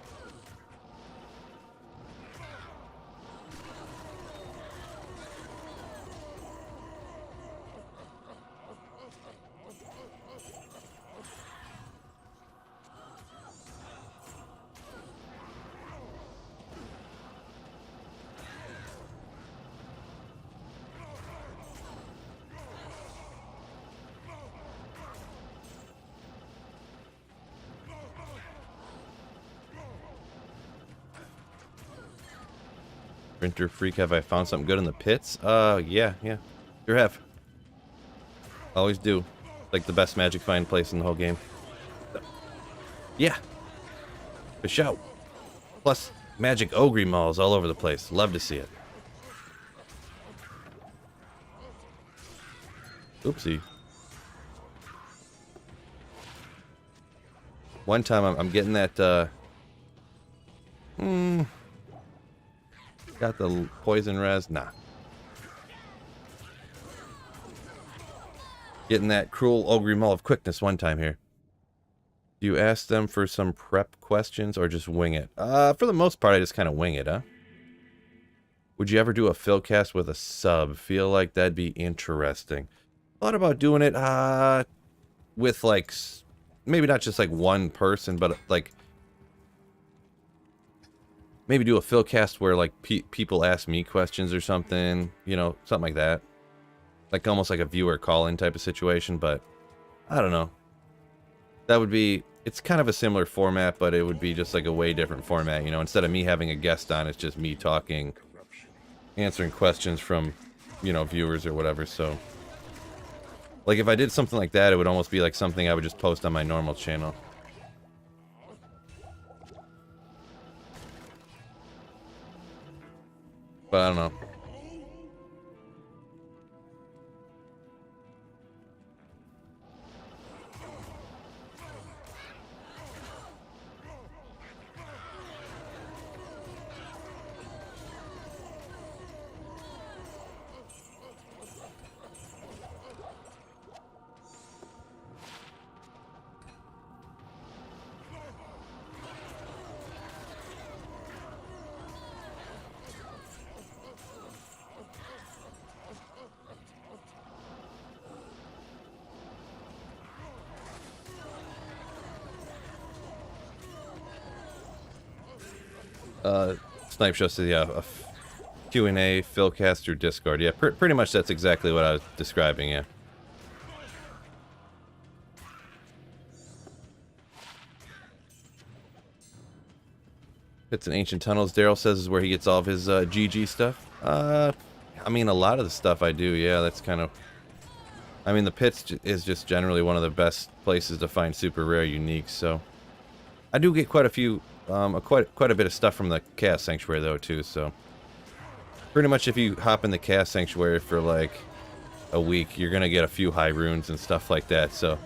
A: Printer freak, have I found something good in the pits? Yeah. Sure have. Always do. Like the best magic find place in the whole game. Yeah. For shout. Plus, magic ogre malls all over the place. Love to see it. Oopsie. One time I'm getting that, got the poison res? Nah. Getting that cruel ogre maul of quickness one time here. Do you ask them for some prep questions or just wing it? For the most part, I just kind of wing it, huh? Would you ever do a fill cast with a sub? Feel like that'd be interesting. Thought about doing it, with like, maybe not just like one person, but like, maybe do a fill cast where like people ask me questions or something, you know, something like that. Like almost like a viewer call-in type of situation, but I don't know. That would be, it's kind of a similar format, but it would be just like a way different format, you know. Instead of me having a guest on, it's just me talking, answering questions from, you know, viewers or whatever, so. Like if I did something like that, it would almost be like something I would just post on my normal channel. But I don't know. Snipe Show says, yeah, a Q&A, Philcast, or Discord. Yeah, pretty much that's exactly what I was describing, yeah. It's an Ancient Tunnels, Daryl says, is where he gets all of his GG stuff. I mean, a lot of the stuff I do, yeah, that's kind of... I mean, the pits is just generally one of the best places to find super rare uniques, so... I do get quite a few, quite a bit of stuff from the Chaos Sanctuary, though, too, so... Pretty much if you hop in the Chaos Sanctuary for, like, a week, you're gonna get a few high runes and stuff like that, so...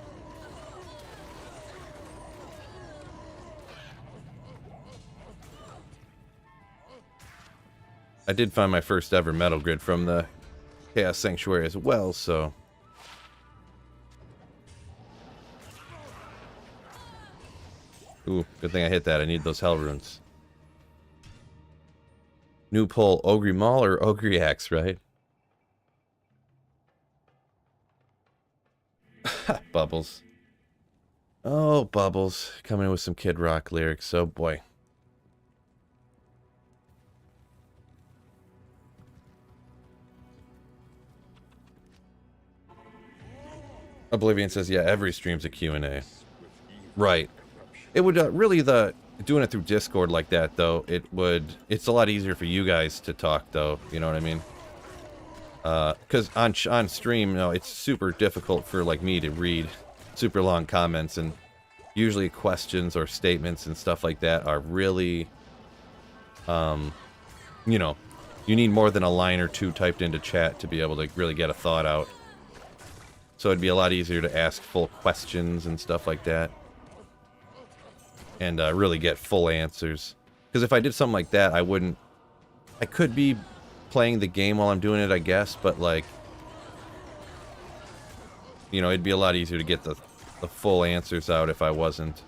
A: I did find my first ever metal grid from the Chaos Sanctuary as well, so... Ooh, good thing I hit that. I need those hell runes. New poll, Ogre Maul or Ogre Axe, right? Bubbles. Oh, Bubbles. Coming in with some Kid Rock lyrics. Oh, boy. Oblivion says, yeah, every stream's a Q&A.
B: with evil
A: Right.
B: corruption.
A: It would really doing it through Discord like that though. It's a lot easier for you guys to talk though. You know what I mean? Because on stream, you know, it's super difficult for like me to read super long comments, and usually questions or statements and stuff like that are really, you know, you need more than a line or two typed into chat to be able to really get a thought out. So it'd be a lot easier to ask full questions and stuff like that. And really get full answers. Because if I did something like that, I could be playing the game while I'm doing it, I guess, but like, you know, it'd be a lot easier to get the full answers out if I wasn't.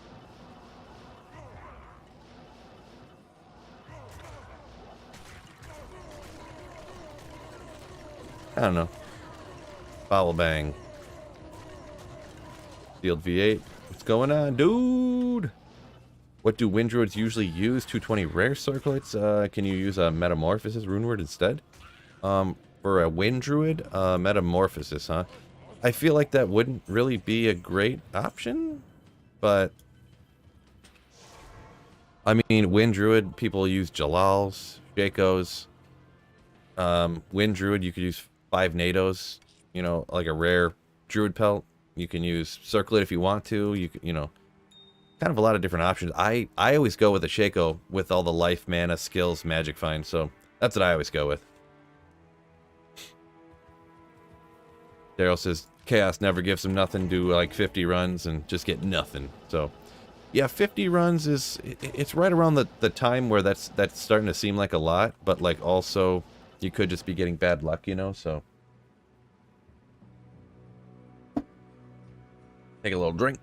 A: I don't know. Foul bang. Field V8. What's going on, dude? What do wind druids usually use? 220 rare circlets? Can you use a metamorphosis runeward instead? For a wind druid, metamorphosis, huh? I feel like that wouldn't really be a great option, but I mean, wind druid, people use Jalals, Jakos. Wind druid, you could use 5 NATOs, you know, like a rare druid pelt. You can use circlet if you want to. You know, kind of a lot of different options. I always go with a Shaco with all the life, mana, skills, magic find. So that's what I always go with. Daryl says Chaos never gives him nothing. Do like 50 runs and just get nothing. So yeah, 50 runs it's right around the time where that's starting to seem like a lot, but like also you could just be getting bad luck, you know. So take a little drink.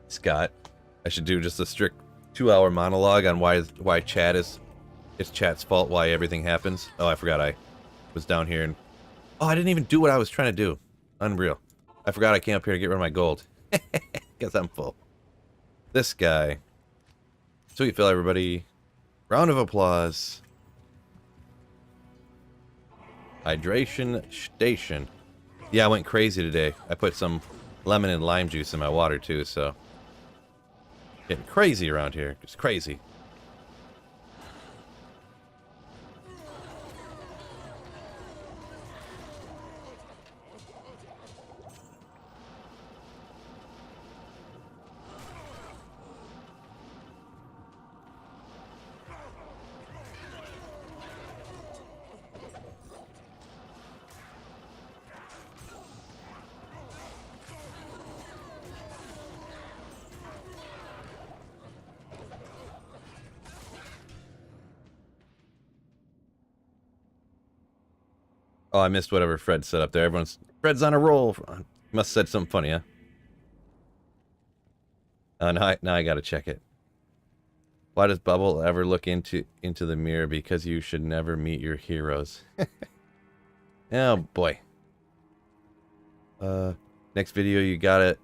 A: Scott, I should do just a strict 2-hour monologue on why chat is, it's chat's fault, why everything happens. Oh, I forgot I was down here and oh, I didn't even do what I was trying to do. Unreal. I forgot I came up here to get rid of my gold. Guess I'm full. This guy. Sweet Phil, everybody. Round of applause. Hydration station. Yeah, I went crazy today. I put some lemon and lime juice in my water too, so getting crazy around here. Just crazy. Oh, I missed whatever Fred said up there. Fred's on a roll. Must have said something funny, huh? Now I gotta check it. Why does Bubble ever look into the mirror? Because you should never meet your heroes. Oh boy. Next video you gotta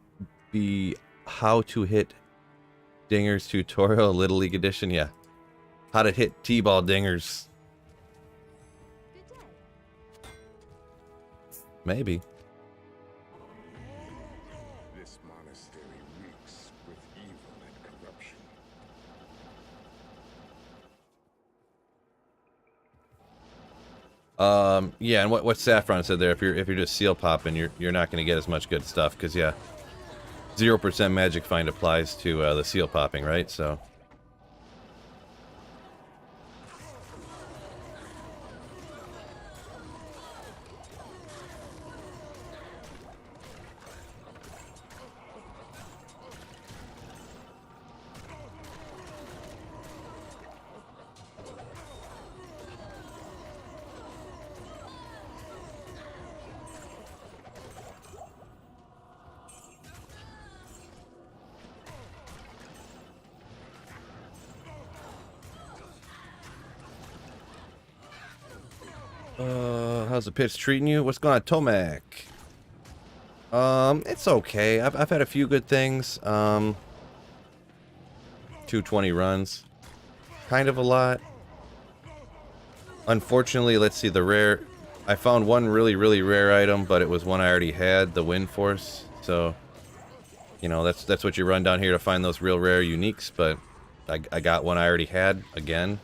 A: be how to hit dingers tutorial, Little League edition. Yeah, how to hit T-ball dingers. Maybe.
B: This monastery reeks with evil and corruption.
A: Yeah, and what Saffron said there, if you're just seal popping, you're not going to get as much good stuff, because yeah, 0% magic find applies to the seal popping, right? So how's the pitch treating you? What's going on, Tomac? It's okay. I've had a few good things. 220 runs. Kind of a lot. unfortunately, let's see, the rare... I found one really, really rare item, but it was one I already had, the Wind Force. So, you know, that's what you run down here to find those real rare uniques, but I got one I already had, again.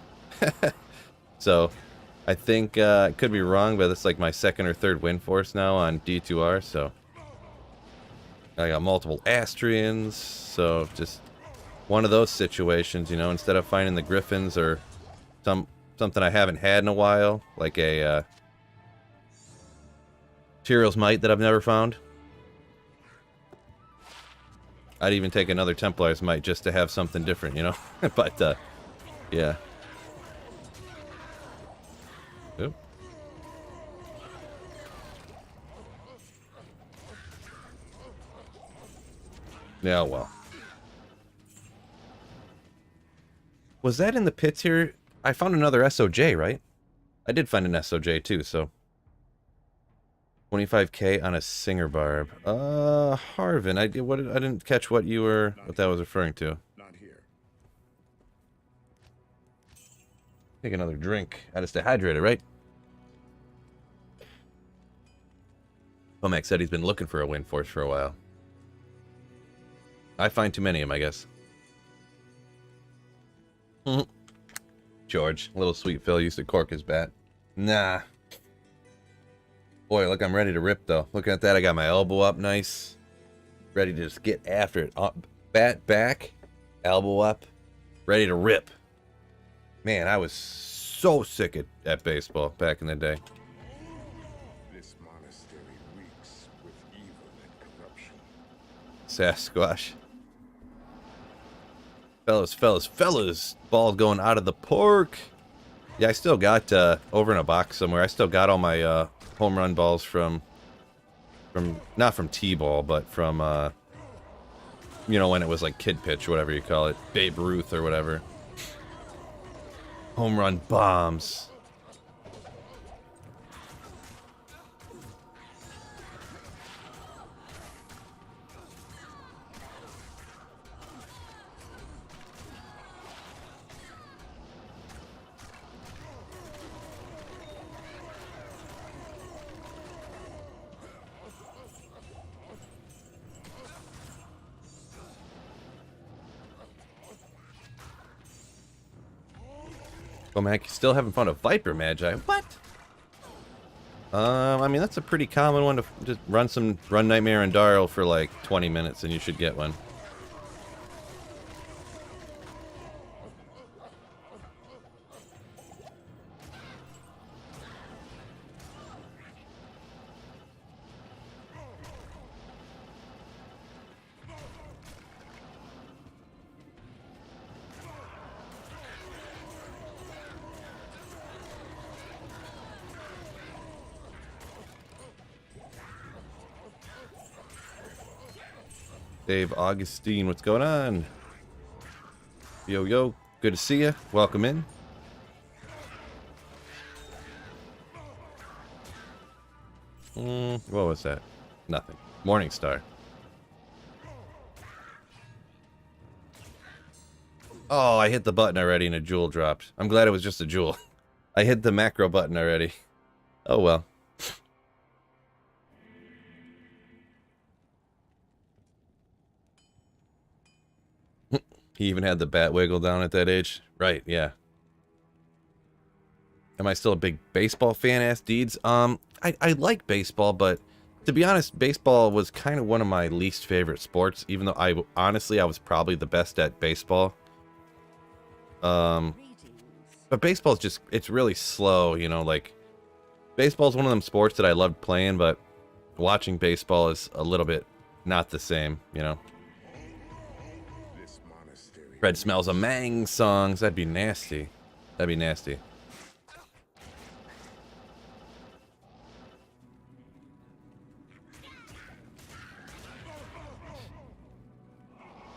A: So, I think, I could be wrong, but it's like my second or third Wind Force now on D2R, so... I got multiple Astrians, so just one of those situations, you know, instead of finding the Griffins or something I haven't had in a while, like a Tyrell's Might that I've never found. I'd even take another Templar's Might just to have something different, you know? But, yeah. Oop. Yeah, well. Was that in the pits here? I found another SOJ, right? I did find an SOJ too, so. 25k on a Singer Barb. Harvin, I didn't catch what that was referring to.
B: Not here.
A: Take another drink. Gotta stay hydrated, right? Tomac said he's been looking for a Wind Force for a while. I find too many of them, I guess. George, little sweet Phil used to cork his bat. Nah. Boy, look, I'm ready to rip, though. Looking at that, I got my elbow up nice. Ready to just get after it. Bat back, elbow up, ready to rip. Man, I was so sick at baseball back in the day.
B: This monastery reeks with evil and corruption.
A: Sasquatch. Fellas. Ball going out of the park. Yeah, I still got, over in a box somewhere, I still got all my, home run balls from not from T-ball, but from, you know, when it was like kid pitch, whatever you call it. Babe Ruth or whatever. Home run bombs. Oh man, you still haven't found a Viper Magi. What? I mean, that's a pretty common one to just run Nightmare and Darl for like 20 minutes and you should get one. Dave Augustine, what's going on? Yo, good to see you. Welcome in. What was that? Nothing. Morningstar. Oh, I hit the button already and a jewel dropped. I'm glad it was just a jewel. I hit the macro button already. Oh well. He even had the bat wiggle down at that age. Right, yeah. Am I still a big baseball fan, ass deeds? I like baseball, but to be honest, baseball was kind of one of my least favorite sports, even though honestly I was probably the best at baseball. But baseball's just, it's really slow, you know, like, baseball's one of them sports that I loved playing, but watching baseball is a little bit not the same, you know. Fred smells a Mang songs. That'd be nasty. That'd be nasty.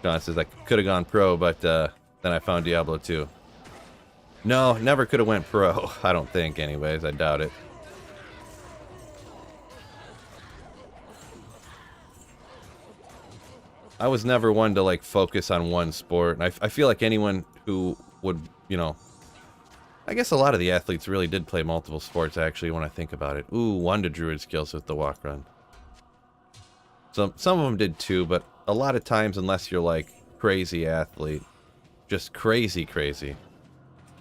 A: John says I could have gone pro, but then I found Diablo 2. No, never could have went pro. I don't think, anyways. I doubt it. I was never one to, like, focus on one sport. And I feel like anyone who would, you know, I guess a lot of the athletes really did play multiple sports, actually, when I think about it. Ooh, one to druid skills with the walk run. Some of them did too, but a lot of times, unless you're like crazy athlete, just crazy, you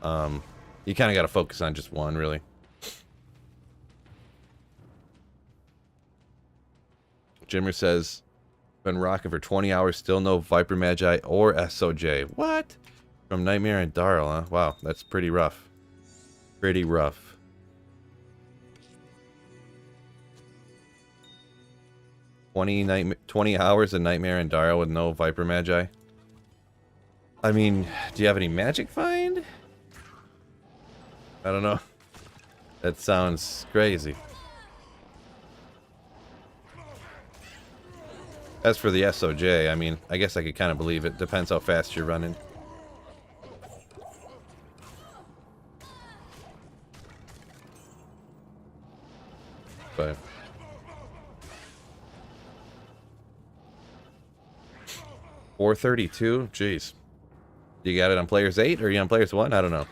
A: kind of got to focus on just one, really. Jimmer says, been rocking for 20 hours, still no Viper Magi or SOJ. What? From Nightmare and Darl, huh? Wow, that's pretty rough. Pretty rough. $20 hours of Nightmare and Darl with no Viper Magi? I mean, do you have any magic find? I don't know. That sounds crazy. As for the SOJ, I mean, I guess I could kind of believe it. Depends how fast you're running. But 432? Jeez. You got it on players 8 or are you on players 1? I don't know.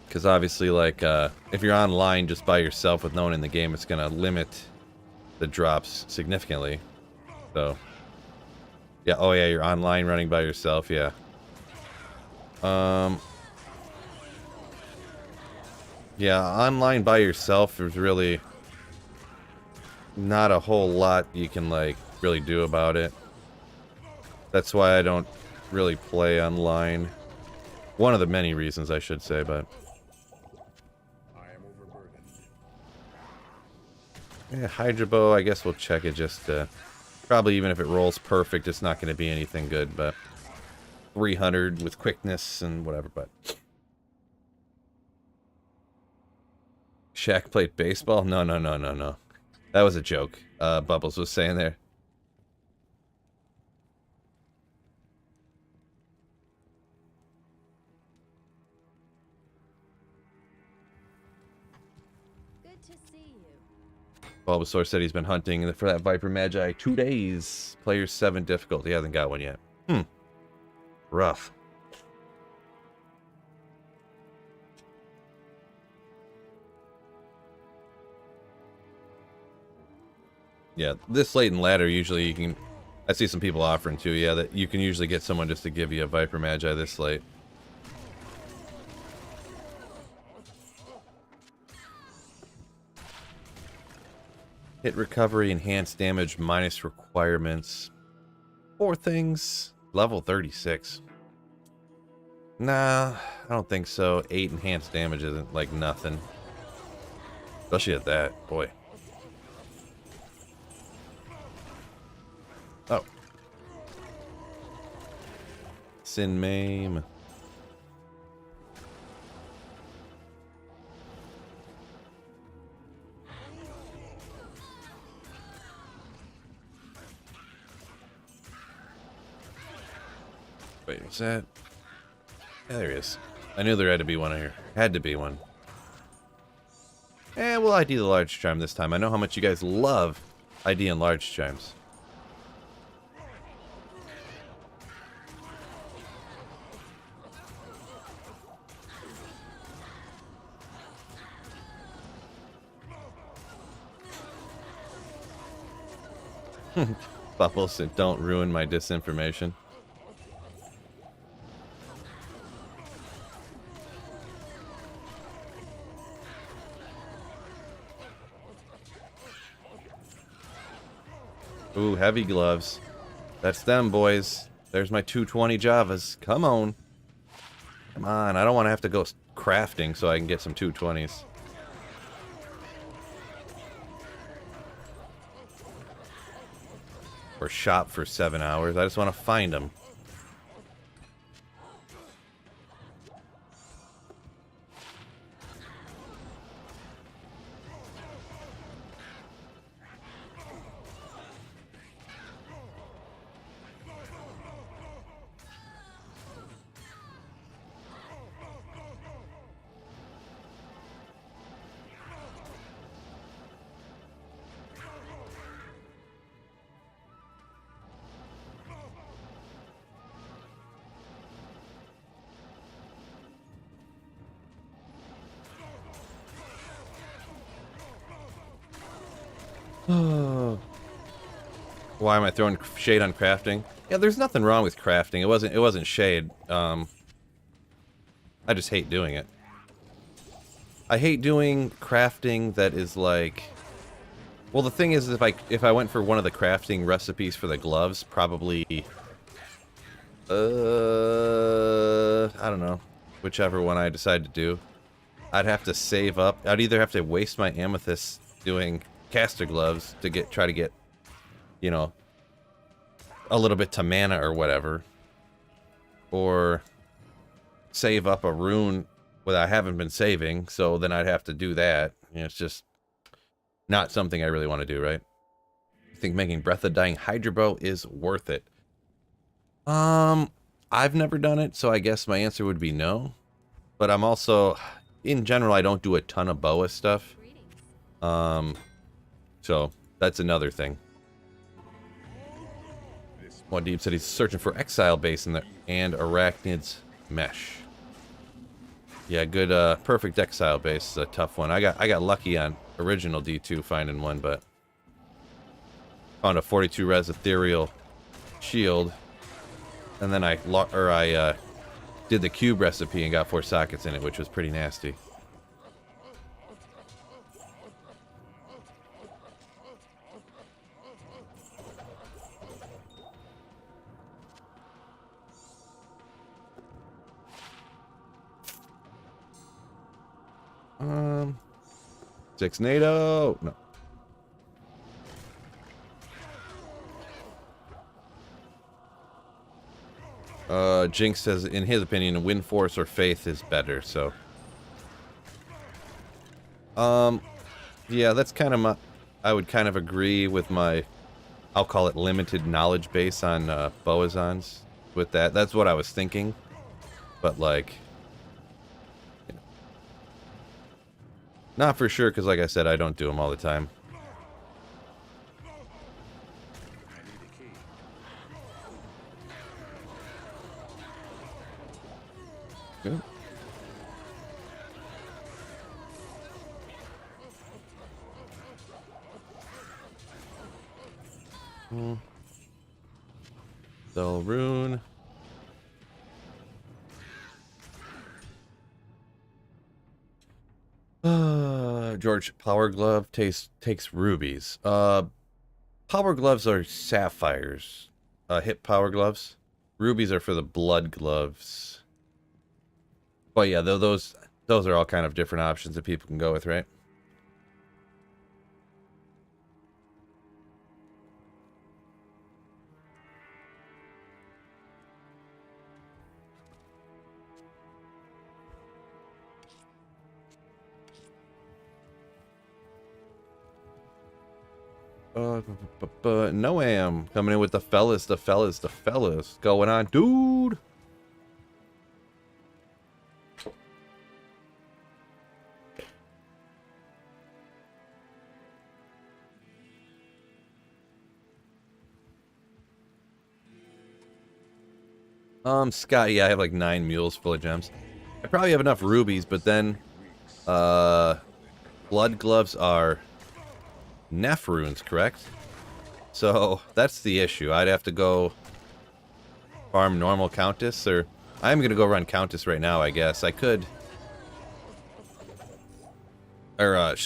A: Because obviously, like, if you're online just by yourself with no one in the game, it's going to limit the drops significantly. So, yeah, oh yeah, you're online running by yourself, yeah. Yeah, online by yourself, there's really not a whole lot you can, like, really do about it. That's why I don't really play online. One of the many reasons, I should say, but... Yeah, Hydra Bow, I guess we'll check it just to... Probably even if it rolls perfect, it's not going to be anything good, but... 300 with quickness and whatever, but... Shaq played baseball? No. That was a joke. Bubbles was saying there.
C: Good to see you.
A: Bulbasaur said he's been hunting for that Viper Magi 2 days. Player 7 difficult. He hasn't got one yet. Rough. Yeah, this late in ladder, usually you can... I see some people offering too, yeah, that you can usually get someone just to give you a Viper Magi this late. Hit recovery, enhanced damage, minus requirements. 4 things. Level 36. Nah, I don't think so. 8 enhanced damage isn't like nothing. Especially at that, boy. Oh. Sin Maim. Wait, what's that? Yeah, there he is. I knew there had to be one here. Had to be one. We'll ID the large chime this time. I know how much you guys love ID and large chimes. Bubbles, don't ruin my disinformation. Ooh, heavy gloves. That's them, boys. There's my 220 Javas. Come on. Come on, I don't want to have to go crafting so I can get some 220s. Or shop for 7 hours. I just want to find them. Why am I throwing shade on crafting? Yeah, there's nothing wrong with crafting. It wasn't shade. I just hate doing it. I hate doing crafting that is like... Well, the thing is, if I went for one of the crafting recipes for the gloves, probably... I don't know. Whichever one I decide to do. I'd have to save up. I'd either have to waste my amethyst doing caster gloves to try to get, you know, a little bit to mana or whatever. Or save up a rune that I haven't been saving, so then I'd have to do that. You know, it's just not something I really want to do, right? I think making Breath of Dying Hydra Bow is worth it. I've never done it, so I guess my answer would be no. But I'm also, in general, I don't do a ton of boa stuff. So that's another thing. One Deep said he's searching for Exile Base and Arachnid's Mesh. Yeah, good, perfect Exile Base is a tough one. I got lucky on original D2 finding one, but found a 42 res ethereal shield, and then I did the cube recipe and got 4 sockets in it, which was pretty nasty. Six NATO. No. Jinx says, in his opinion, Wind Force or Faith is better, so. Yeah, that's kind of I would kind of agree with my, I'll call it limited knowledge base on Boazons with that. That's what I was thinking. But, like, you know, not for sure, because like I said, I don't do them all the time. Good. Dull rune. George, Power Glove takes rubies. Power Gloves are sapphires. Hit Power Gloves. Rubies are for the blood gloves. But yeah, those are all kind of different options that people can go with, right? Noam coming in with the fellas going on, dude. Scott, yeah, I have like 9 mules full of gems. I probably have enough rubies, but then, blood gloves are Neph runes, correct? So, that's the issue. I'd have to go farm normal Countess, or I'm gonna go run Countess right now, I guess. I could, or, a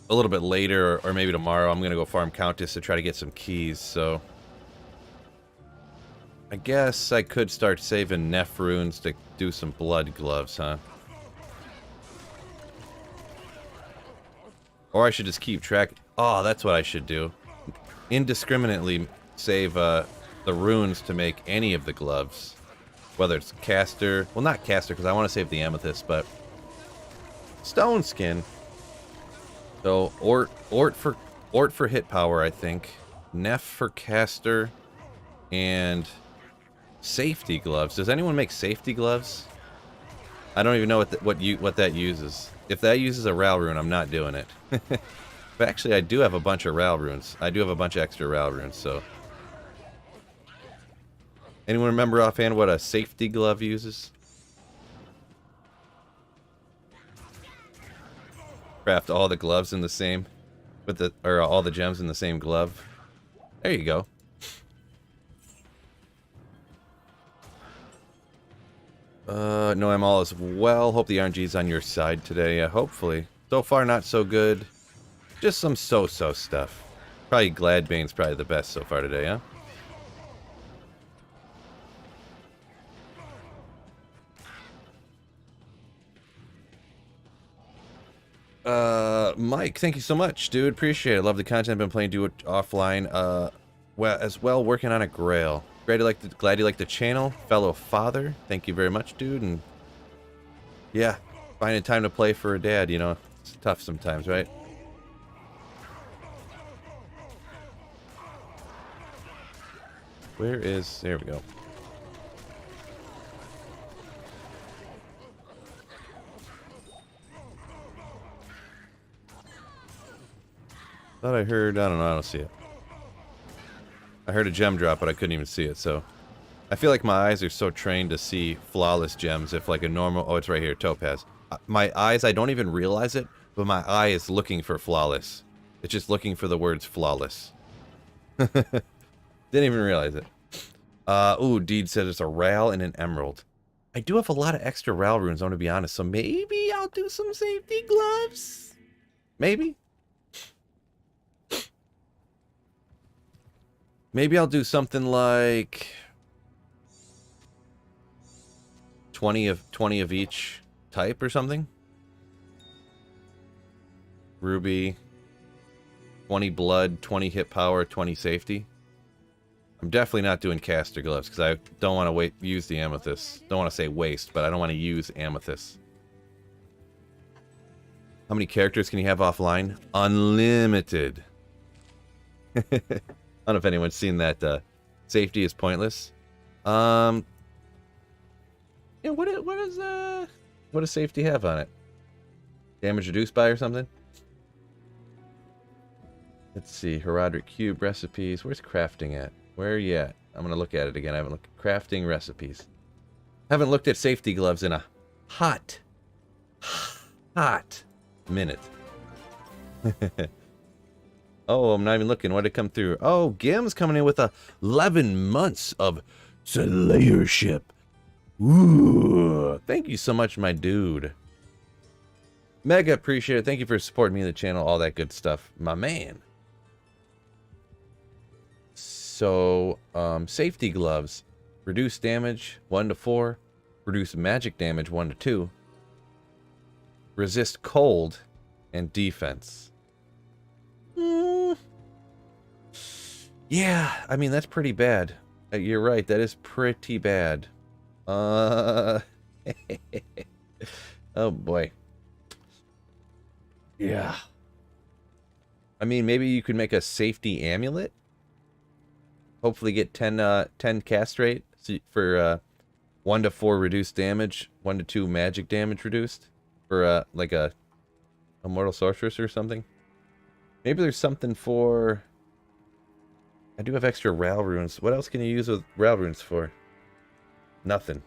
A: little bit later, or maybe tomorrow, I'm gonna go farm Countess to try to get some keys, so I guess I could start saving Neph runes to do some blood gloves, huh? Or I should just keep track. Oh, that's what I should do. Indiscriminately save the runes to make any of the gloves. Whether it's caster. Well, not caster, because I want to save the amethyst, but stone skin. So, Ort for hit power, I think. Neph for caster. And safety gloves. Does anyone make safety gloves? I don't even know what that uses. If that uses a Ral rune, I'm not doing it. But actually, I do have a bunch of Ral runes. I do have a bunch of extra Ral runes, so. Anyone remember offhand what a safety glove uses? Craft all the gloves in the same with the or all the gems in the same glove. There you go. No, I'm all as well. Hope the RNG's on your side today. Hopefully. So far, not so good. Just some so-so stuff. Probably Gladbane's probably the best so far today, huh? Mike, thank you so much, dude. Appreciate it. Love the content. Been playing Do It offline. Well, as well, working on a Grail. Glad you like the channel, fellow father. Thank you very much, dude. And yeah, finding time to play for a dad, you know, it's tough sometimes, right? Where is... There we go. Thought I heard... I don't know. I don't see it. I heard a gem drop, but I couldn't even see it, so... I feel like my eyes are so trained to see flawless gems if like a normal... Oh, it's right here. Topaz. My eyes, I don't even realize it, but my eye is looking for flawless. It's just looking for the words flawless. Didn't even realize it. Ooh, Deed said it's a Ral and an Emerald. I do have a lot of extra Ral runes, I'm gonna be honest, so maybe I'll do some safety gloves? Maybe? Maybe I'll do something like 20 of each type or something. Ruby, 20 blood, 20 hit power, 20 safety. I'm definitely not doing caster gloves because I don't want to use the amethyst. Don't want to say waste, but I don't want to use amethyst. How many characters can you have offline? Unlimited. I don't know if anyone's seen that. Safety is pointless. Yeah, what does safety have on it? Damage reduced by or something? Let's see. Herodic cube recipes. Where's crafting at? Where are you at? I'm gonna look at it again. I haven't looked at crafting recipes. Haven't looked at safety gloves in a hot minute. Oh, I'm not even looking. What did it come through? Oh, Gim's coming in with 11 months of Slayership. Ooh, thank you so much, my dude. Mega appreciate it. Thank you for supporting me in the channel. All that good stuff, my man. So, safety gloves. Reduce damage 1 to 4. Reduce magic damage 1 to 2. Resist cold and defense. Yeah, I mean, that's pretty bad. You're right, that is pretty bad. Oh boy. Yeah. I mean, maybe you could make a safety amulet. Hopefully get 10 cast rate for 1 to 4 reduced damage, 1 to 2 magic damage reduced for like a Immortal Sorceress or something. Maybe there's something for... I do have extra Ral runes. What else can you use with Ral runes for? Nothing.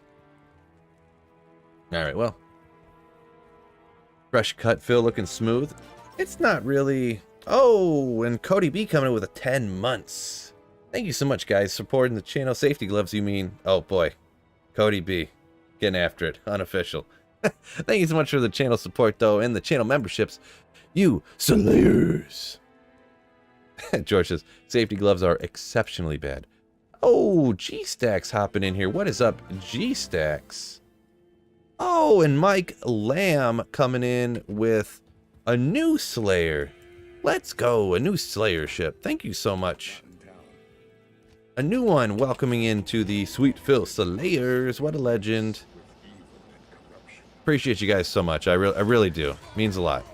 A: Alright, well. Fresh cut, Phil, looking smooth. It's not really... Oh, and Cody B coming in with 10 months. Thank you so much, guys. Supporting the channel. Safety gloves, you mean? Oh, boy. Cody B. Getting after it. Unofficial. Thank you so much for the channel support, though, and the channel memberships. You Slayers. George says, safety gloves are exceptionally bad. Oh, G-Stacks hopping in here. What is up, G-Stacks? Oh, and Mike Lamb coming in with a new Slayer. Let's go. A new Slayer ship. Thank you so much. A new one welcoming into the Sweet Phil Slayers. What a legend. Appreciate you guys so much. I really do. Means a lot.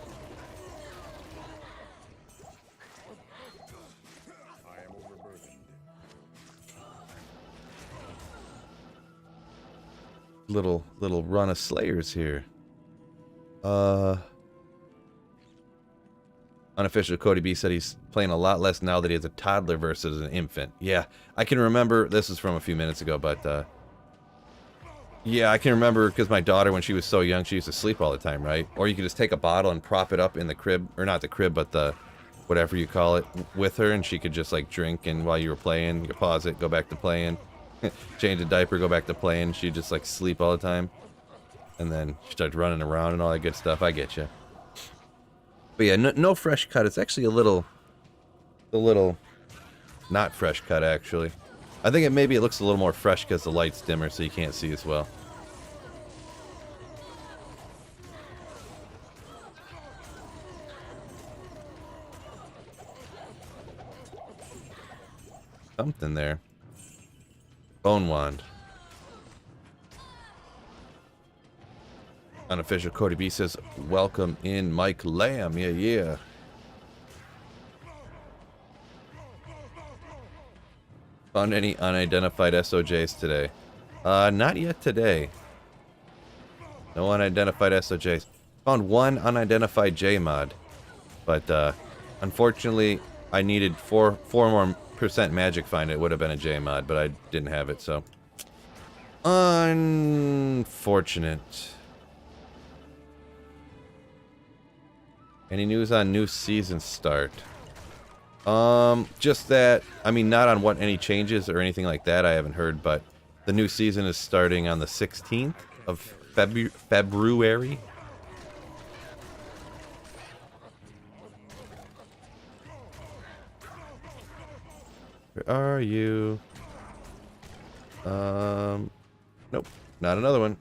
A: Little run of Slayers here. Unofficial Cody B said he's playing a lot less now that he has a toddler versus an infant. Yeah, I can remember. This is from a few minutes ago, but yeah, I can remember because my daughter, when she was so young, she used to sleep all the time, right? Or you could just take a bottle and prop it up in the crib, or not the crib, but the whatever you call it, with her, and she could just like drink, and while you were playing, you pause it, go back to playing, change a diaper, go back to playing. She'd just like sleep all the time, and then she started running around and all that good stuff. I get you. But yeah, no fresh cut. It's actually a little not fresh cut actually. I think maybe it looks a little more fresh because the light's dimmer, so you can't see as well. Something there. Bone wand. Unofficial Cody B says, welcome in Mike Lamb. Yeah, yeah. Found any unidentified SOJs today? Not yet today. No unidentified SOJs. Found one unidentified J mod. But unfortunately, I needed 4 more % magic find. It would have been a J mod, but I didn't have it, so. Unfortunate. Any news on new season start? Just that, I mean, not on what any changes or anything like that, I haven't heard, but the new season is starting on the 16th of February. Where are you? Nope, not another one.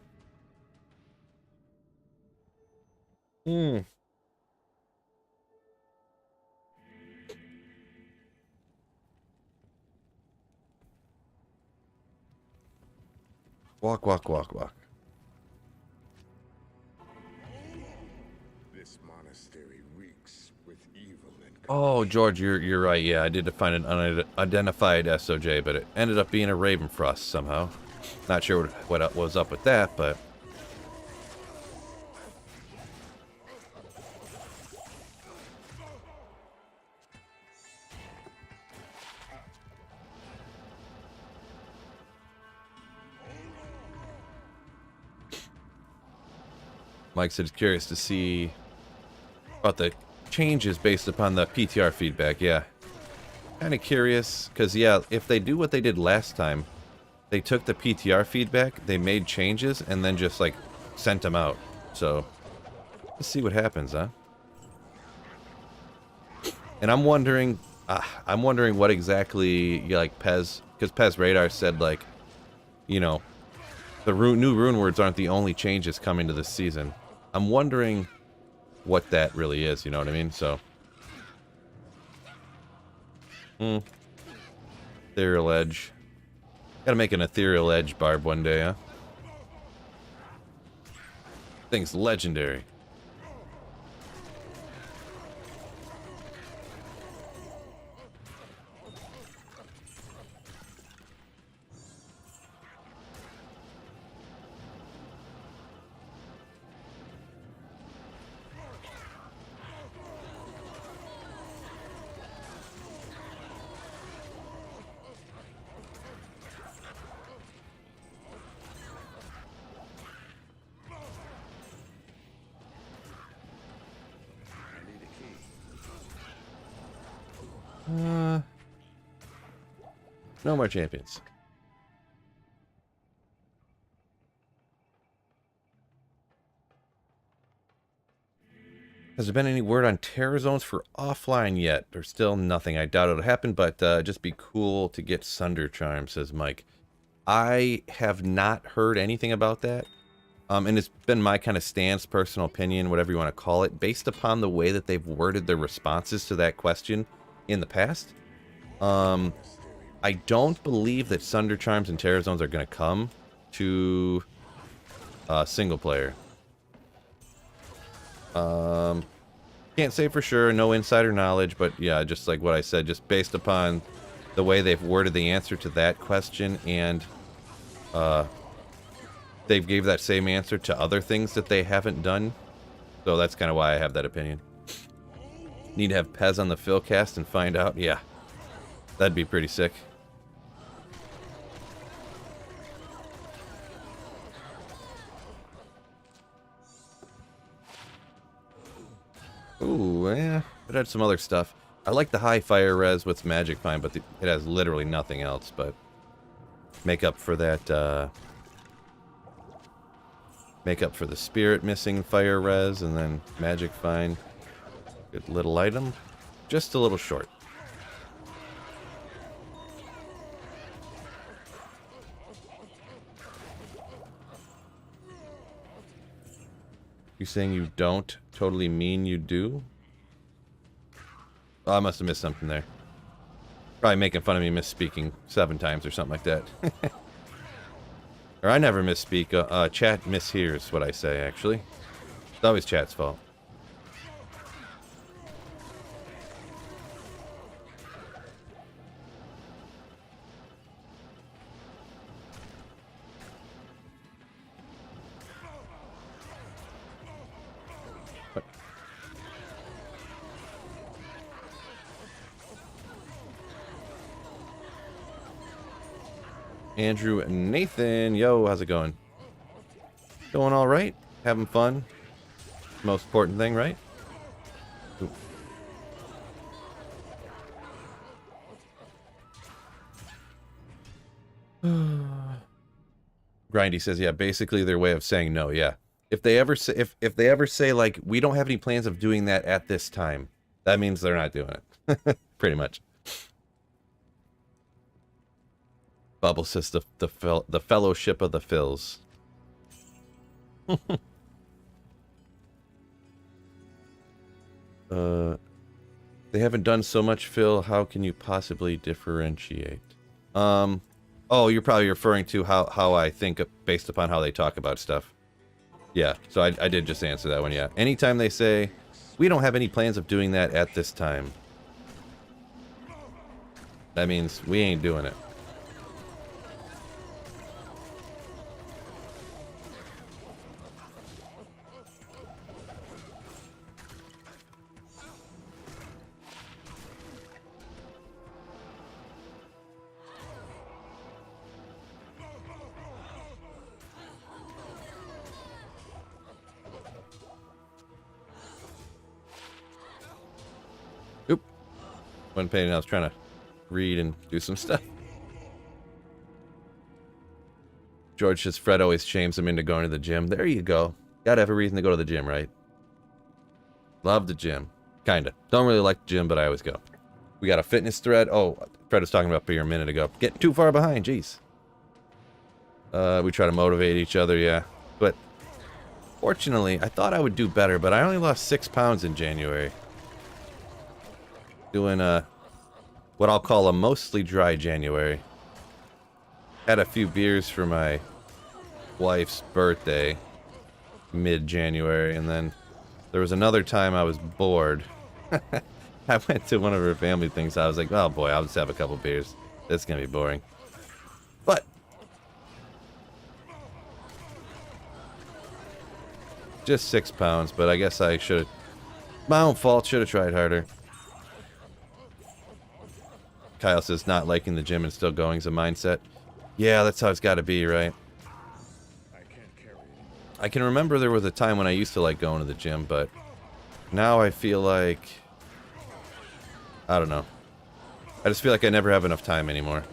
A: Walk, walk, walk, walk.
B: This monastery reeks with evil and
A: Oh, George, you're right. Yeah, I did find an unidentified SOJ, but it ended up being a Ravenfrost somehow. Not sure what was up with that, but Mike said he's curious to see about the changes based upon the PTR feedback. Yeah, kind of curious because yeah, if they do what they did last time, they took the PTR feedback, they made changes, and then just like sent them out. So let's see what happens, huh? And I'm wondering what exactly like Pez, because Pez Radar said like, you know, the new rune words aren't the only changes coming to this season. I'm wondering what that really is, you know what I mean? So, Ethereal Edge. Gotta make an Ethereal Edge barb one day, huh? Thing's legendary. No more champions. Has there been any word on terror zones for offline yet? There's still nothing. I doubt it'll happen, but just be cool to get Sunder Charm, says Mike. I have not heard anything about that. And it's been my kind of stance, personal opinion, whatever you want to call it, based upon the way that they've worded their responses to that question in the past. I don't believe that Sunder Charms and Terror Zones are going to come to single player. Can't say for sure, no insider knowledge, but yeah, just like what I said, just based upon the way they've worded the answer to that question, and they've gave that same answer to other things that they haven't done. So that's kind of why I have that opinion. Need to have Pez on the Philcast and find out. Yeah, that'd be pretty sick. Ooh, yeah. It had some other stuff. I like the high fire res with magic fine, but it has literally nothing else. But make up for that. Make up for the spirit missing fire res, and then magic fine. Good little item. Just a little short. You saying you don't totally mean you do? Oh, I must have missed something there. Probably making fun of me misspeaking 7 times or something like that. Or I never misspeak. Chat mishears what I say, actually. It's always chat's fault. Andrew and Nathan, yo, how's it going? Going all right? Having fun? Most important thing, right? Grindy says, yeah, basically their way of saying no, yeah. If they ever say, if they ever say like, we don't have any plans of doing that at this time, that means they're not doing it. Pretty much. Bubble says the fellowship of the fills. They haven't done so much, Phil. How can you possibly differentiate? Oh, you're probably referring to how I think based upon how they talk about stuff. Yeah, so I did just answer that one, yeah. Anytime they say, we don't have any plans of doing that at this time, that means we ain't doing it. Wasn't paying. I was trying to read and do some stuff. George says Fred always shames him into going to the gym. There you go. Gotta have a reason to go to the gym, right? Love the gym. Kinda. Don't really like the gym, but I always go. We got a fitness thread. Oh, Fred was talking about here a minute ago. Getting too far behind, jeez. We try to motivate each other, yeah. But fortunately, I thought I would do better, but I only lost 6 pounds in January. Doing what I'll call a mostly dry January. Had a few beers for my wife's birthday, mid-January, and then there was another time I was bored. I went to one of her family things. I was like, oh boy, I'll just have a couple beers. It's gonna be boring. But just 6 pounds, but I guess I should have, my own fault, should have tried harder. Kyle says not liking the gym and still going is a mindset. Yeah, that's how it's got to be, right? I can remember there was a time when I used to like going to the gym, but now I feel like, I don't know. I just feel like I never have enough time anymore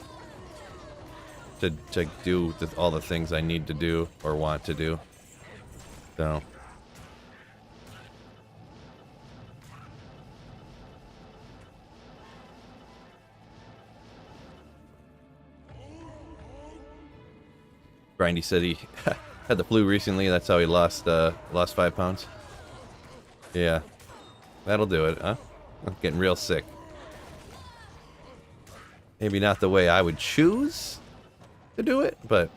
A: to do all the things I need to do or want to do. So. Grindy said he had the flu recently. That's how he lost 5 pounds. Yeah, that'll do it, huh? I'm getting real sick. Maybe not the way I would choose to do it, but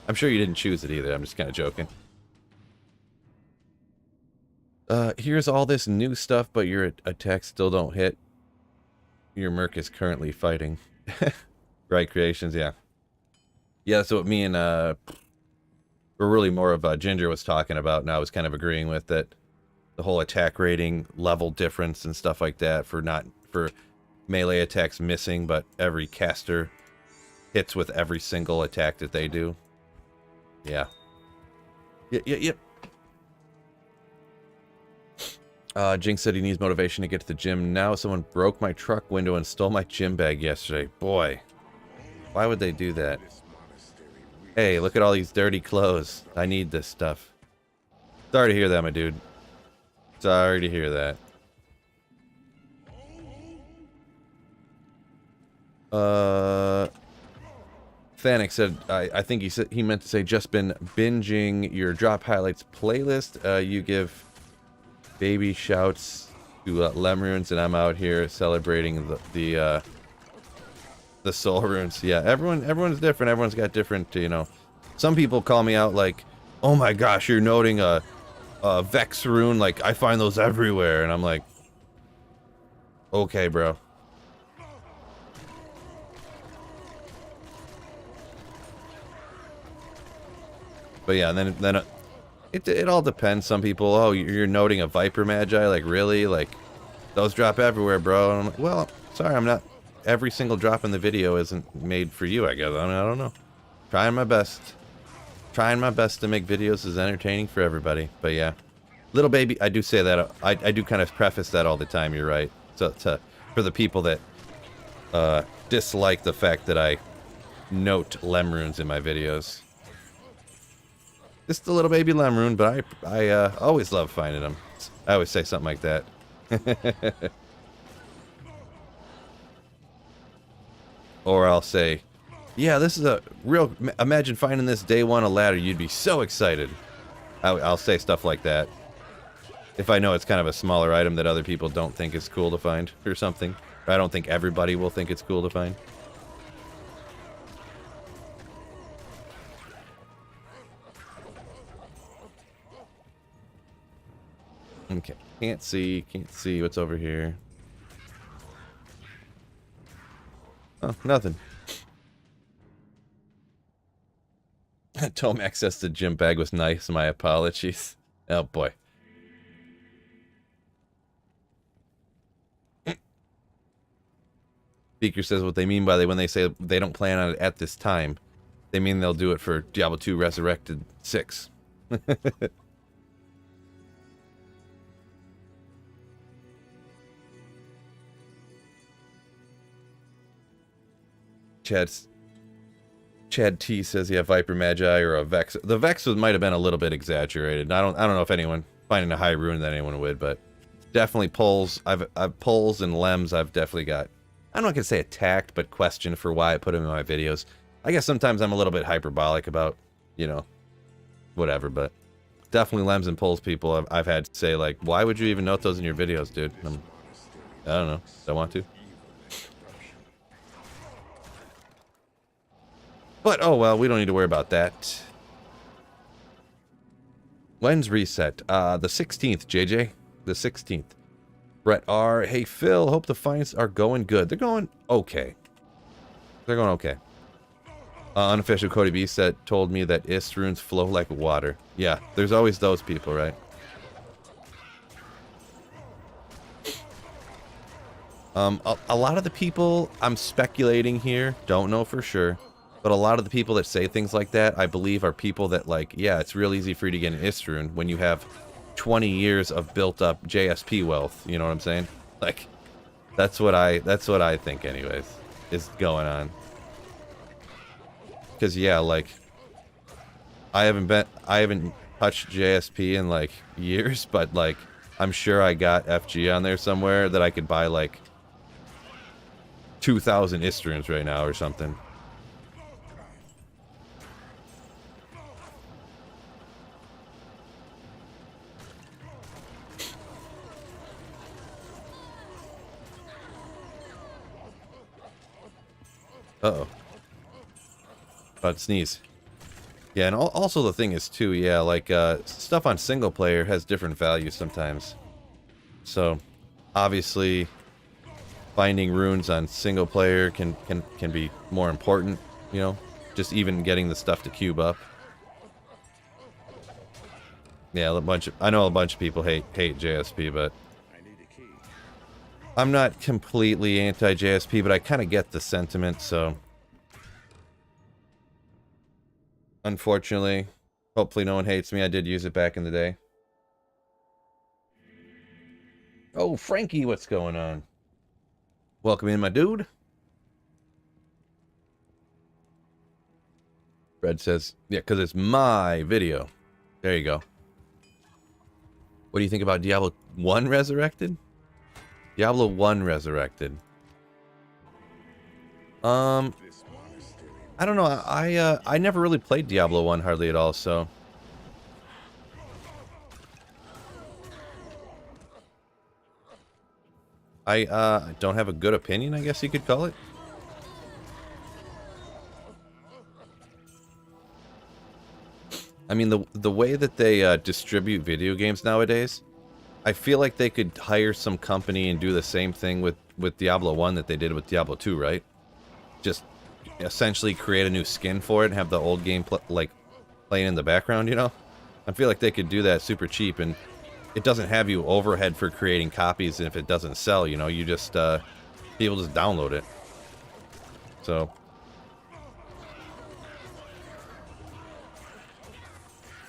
A: I'm sure you didn't choose it either. I'm just kind of joking. Here's all this new stuff, but your attacks still don't hit. Your Merc is currently fighting. Right, Creations, yeah. Yeah, that's what me and, we're really more of Ginger was talking about, and I was kind of agreeing with that. The whole attack rating level difference and stuff like that for melee attacks missing, but every caster hits with every single attack that they do. Yeah. Yep. Jinx said he needs motivation to get to the gym. Now someone broke my truck window and stole my gym bag yesterday. Boy, why would they do that? Hey, look at all these dirty clothes. I need this stuff. Sorry to hear that, my dude. Sorry to hear that. Thanik said, I think he meant to say just been binging your drop highlights playlist. You give baby shouts to Lemrunes, and I'm out here celebrating the soul runes. Yeah, everyone's different. Everyone's got different, you know. Some people call me out like, oh my gosh, you're noting a Vex rune. Like, I find those everywhere, and I'm like, okay, bro. But yeah, and then it all depends. Some people, oh, you're noting a Viper Magi, like really, like those drop everywhere, bro. And I'm like, well, sorry, I'm not. Every single drop in the video isn't made for you, I guess. I mean, I don't know. Trying my best to make videos as entertaining for everybody. But yeah, little baby, I do say that. I do kind of preface that all the time. You're right. So for the people that dislike the fact that I note Lemrunes in my videos. Just a little baby Lemrune, but I always love finding them. I always say something like that. Or I'll say, yeah, this is a real... Imagine finding this day one a ladder. You'd be so excited. I'll say stuff like that. If I know it's kind of a smaller item that other people don't think is cool to find or something. I don't think everybody will think it's cool to find. Okay, can't see what's over here. Oh, nothing. Tome access to gym bag was nice, my apologies. Oh boy. Speaker says what they mean by when they say they don't plan on it at this time. They mean they'll do it for Diablo 2 Resurrected 6. Chad T says, yeah, Viper Magi or a Vex. The Vex might have been a little bit exaggerated. I don't know if anyone finding a high rune that anyone would, but definitely pulls. I've pulls and lems. I've definitely got. I'm not gonna say attacked, but questioned for why I put them in my videos. I guess sometimes I'm a little bit hyperbolic about, you know, whatever, but definitely lems and pulls people. I've had to say like, why would you even note those in your videos, dude? I don't know. Don't want to. But, oh well, we don't need to worry about that. When's reset? The 16th, JJ. The 16th. Brett R. Hey, Phil, hope the finds are going good. They're going okay. They're going okay. Unofficial Cody B told me that Ist runes flow like water. Yeah, there's always those people, right? A lot of the people, I'm speculating here, don't know for sure. But a lot of the people that say things like that, I believe, are people that, like, yeah, it's real easy for you to get an Istrune when you have 20 years of built-up JSP wealth. You know what I'm saying? Like, that's what I think, anyways, is going on. Because yeah, like, I haven't touched JSP in like years, but like, I'm sure I got FG on there somewhere that I could buy like 2,000 Istrunes right now or something. Uh-oh. About to sneeze. Yeah, and also the thing is, too, yeah, like, stuff on single player has different values sometimes. So, obviously, finding runes on single player can be more important, you know? Just even getting the stuff to cube up. Yeah, I know a bunch of people hate JSP, but I'm not completely anti-JSP, but I kind of get the sentiment, so... Unfortunately, hopefully no one hates me. I did use it back in the day. Oh, Frankie, what's going on? Welcome in, my dude. Fred says, yeah, because it's my video. There you go. What do you think about Diablo 1 Resurrected? Diablo 1 Resurrected. I don't know. I never really played Diablo 1 hardly at all, so I don't have a good opinion, I guess you could call it. I mean, the way that they distribute video games nowadays, I feel like they could hire some company and do the same thing with Diablo 1 that they did with Diablo 2, right? Just essentially create a new skin for it and have the old game playing in the background, you know? I feel like they could do that super cheap, and it doesn't have you overhead for creating copies, and if it doesn't sell, you know, you just people just download it. So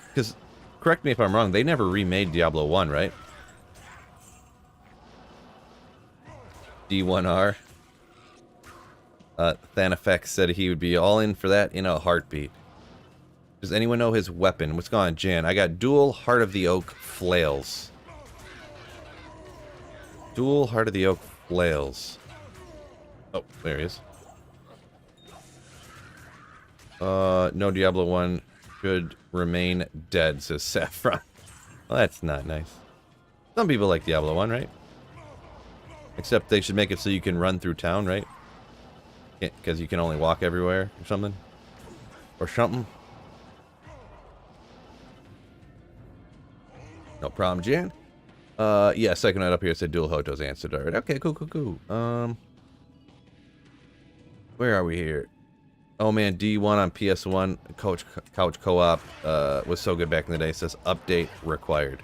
A: because correct me if I'm wrong, they never remade Diablo 1, right? D1R. Thanafex said he would be all in for that in a heartbeat. Does anyone know his weapon? What's going on, Jan? I got dual Heart of the Oak flails. Dual Heart of the Oak flails. Oh, there he is. No Diablo 1 should remain dead, says Saffron. Well, that's not nice. Some people like Diablo 1, right? Except they should make it so you can run through town, right? Because you can only walk everywhere or something. Or something. No problem, Jan. Yeah, second night up here said Dual Hotos answered already. Okay, cool. Where are we here? Oh man, D1 on PS1 couch co-op was so good back in the day. It says update required.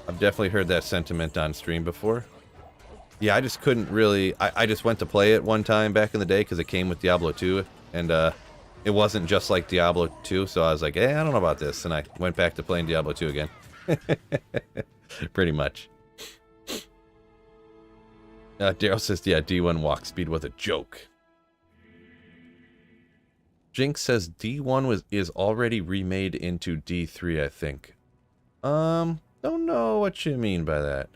A: I've definitely heard that sentiment on stream before. Yeah, I just couldn't really... I just went to play it one time back in the day because it came with Diablo 2, and it wasn't just like Diablo 2, so I was like, hey, I don't know about this, and I went back to playing Diablo 2 again. Pretty much. Daryl says, yeah, D1 walk speed was a joke. Jinx says D1 is already remade into D3, I think. Don't know what you mean by that.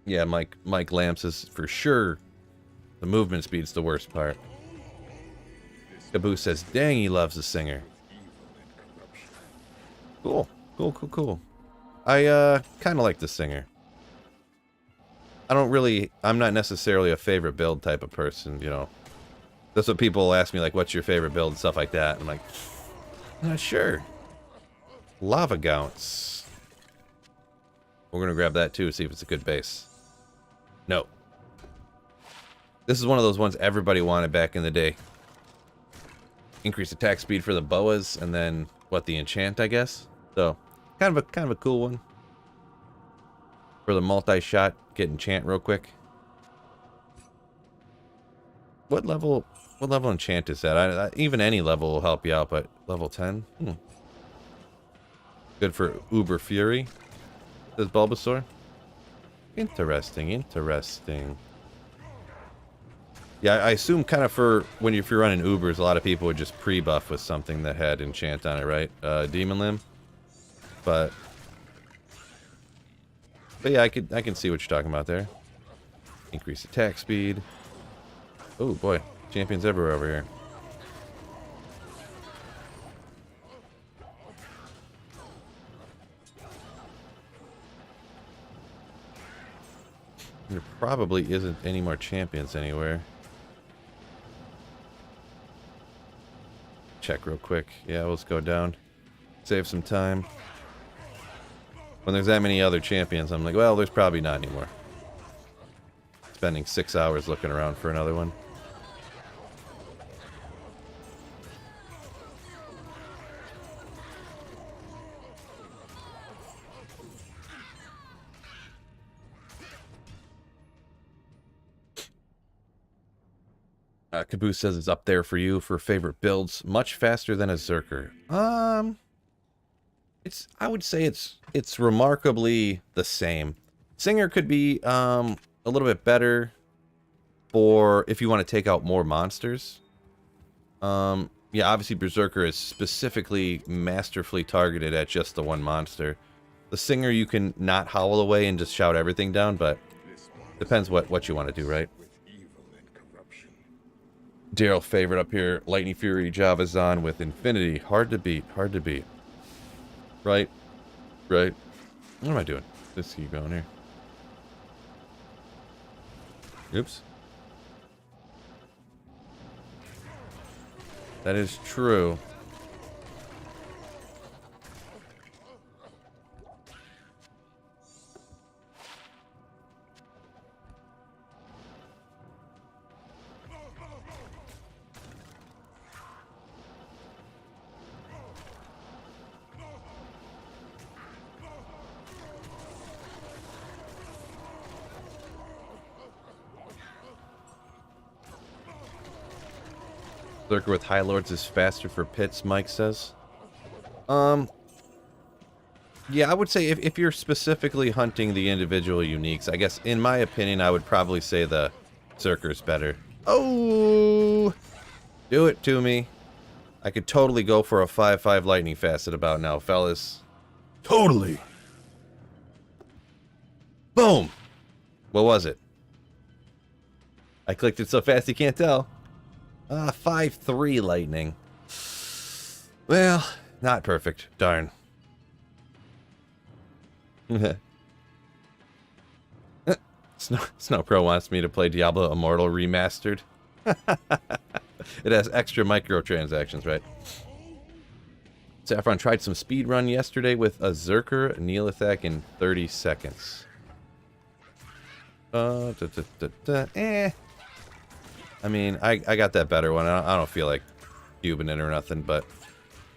A: Yeah, Mike Lamb says for sure the movement speed's the worst part. Caboose says, dang, he loves the singer. Cool. I kind of like the singer. I'm not necessarily a favorite build type of person, you know. That's what people ask me, like, what's your favorite build and stuff like that. And I'm like, not sure. Lava Gounts. We're going to grab that too, see if it's a good base. No. This is one of those ones everybody wanted back in the day. Increased attack speed for the boas, and then, what, the enchant, I guess? So, kind of a cool one. For the multi-shot, get enchant real quick. What level enchant is that? Even any level will help you out, but level 10? Good for Uber Fury, says Bulbasaur. Interesting. Yeah, I assume kind of for if you're running Ubers, a lot of people would just pre-buff with something that had enchant on it, right? Demon Limb. But yeah, I can see what you're talking about there. Increase attack speed. Oh boy, champions everywhere over here. There probably isn't any more champions anywhere. Check real quick. Yeah, let's go down. Save some time. When there's that many other champions, I'm like, well, there's probably not anymore. Spending 6 hours looking around for another one. Caboose says it's up there for you for favorite builds. Much faster than a Zerker. I would say it's remarkably the same. Singer could be a little bit better for if you want to take out more monsters. Yeah, obviously Berserker is specifically masterfully targeted at just the one monster. The Singer you can not howl away and just shout everything down, but depends what you want to do, right?
B: with evil and corruption.
A: Daryl favorite up here, Lightning Fury Javazon with Infinity. Hard to beat, hard to beat. Right? Right? What am I doing? Let's keep going here. Oops. That is true. Lurker with High Lords is faster for pits, Mike says. Yeah, I would say if you're specifically hunting the individual uniques, I guess, in my opinion, I would probably say the Berserker's better. Oh! Do it to me. I could totally go for a 5-5 lightning facet about now, fellas. Totally! Boom! What was it? I clicked it so fast you can't tell. 5-3 lightning. Well, not perfect. Darn. Snow Pro wants me to play Diablo Immortal Remastered. It has extra microtransactions, right? Saffron tried some speed run yesterday with a Berserker Neolithic in 30 seconds. I mean, I got that better one. I don't feel like cubing it or nothing, but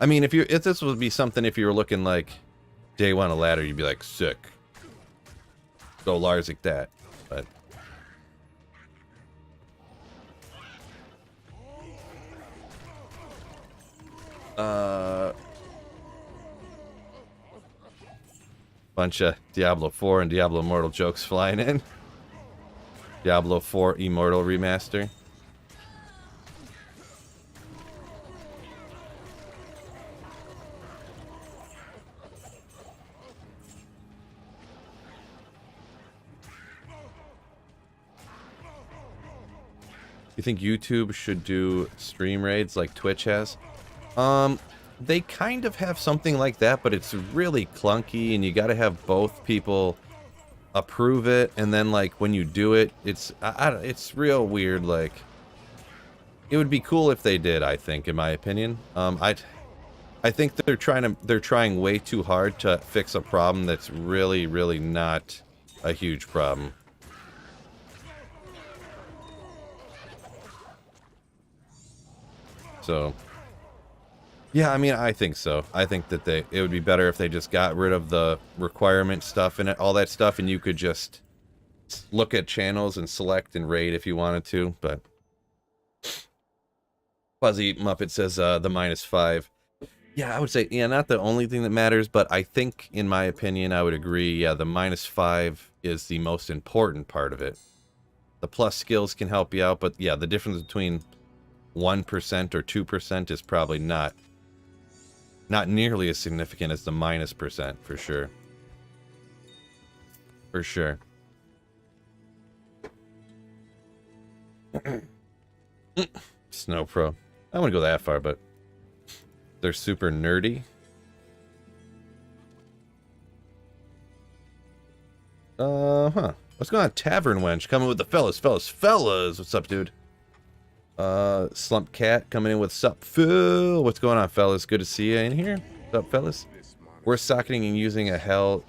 A: I mean, if this would be something, if you were looking like day one of ladder, you'd be like, sick. Go Larzik that, but bunch of Diablo 4 and Diablo Immortal jokes flying in. Diablo 4 Immortal Remaster. You think YouTube should do stream raids like Twitch has? They kind of have something like that, but it's really clunky, and you got to have both people approve it, and then like when you do it, it's real weird. Like, it would be cool if they did, I think, in my opinion. I think they're trying way too hard to fix a problem that's really, really not a huge problem. So, yeah, I mean, I think so. I think that it would be better if they just got rid of the requirement stuff and all that stuff, and you could just look at channels and select and raid if you wanted to. But Fuzzy Muppet says the -5. Yeah, I would say, yeah, not the only thing that matters, but I think, in my opinion, I would agree, yeah, the -5 is the most important part of it. The plus skills can help you out, but yeah, the difference between 1% or 2% is probably not nearly as significant as the -%, for sure. For sure. Snow Pro. I don't want to go that far, but they're super nerdy. What's going on, Tavern Wench? Coming with the fellas. What's up, dude? Slump Cat coming in with sup, Phil. What's going on, fellas? Good to see you in here. What's up, fellas? We're socketing and using a hell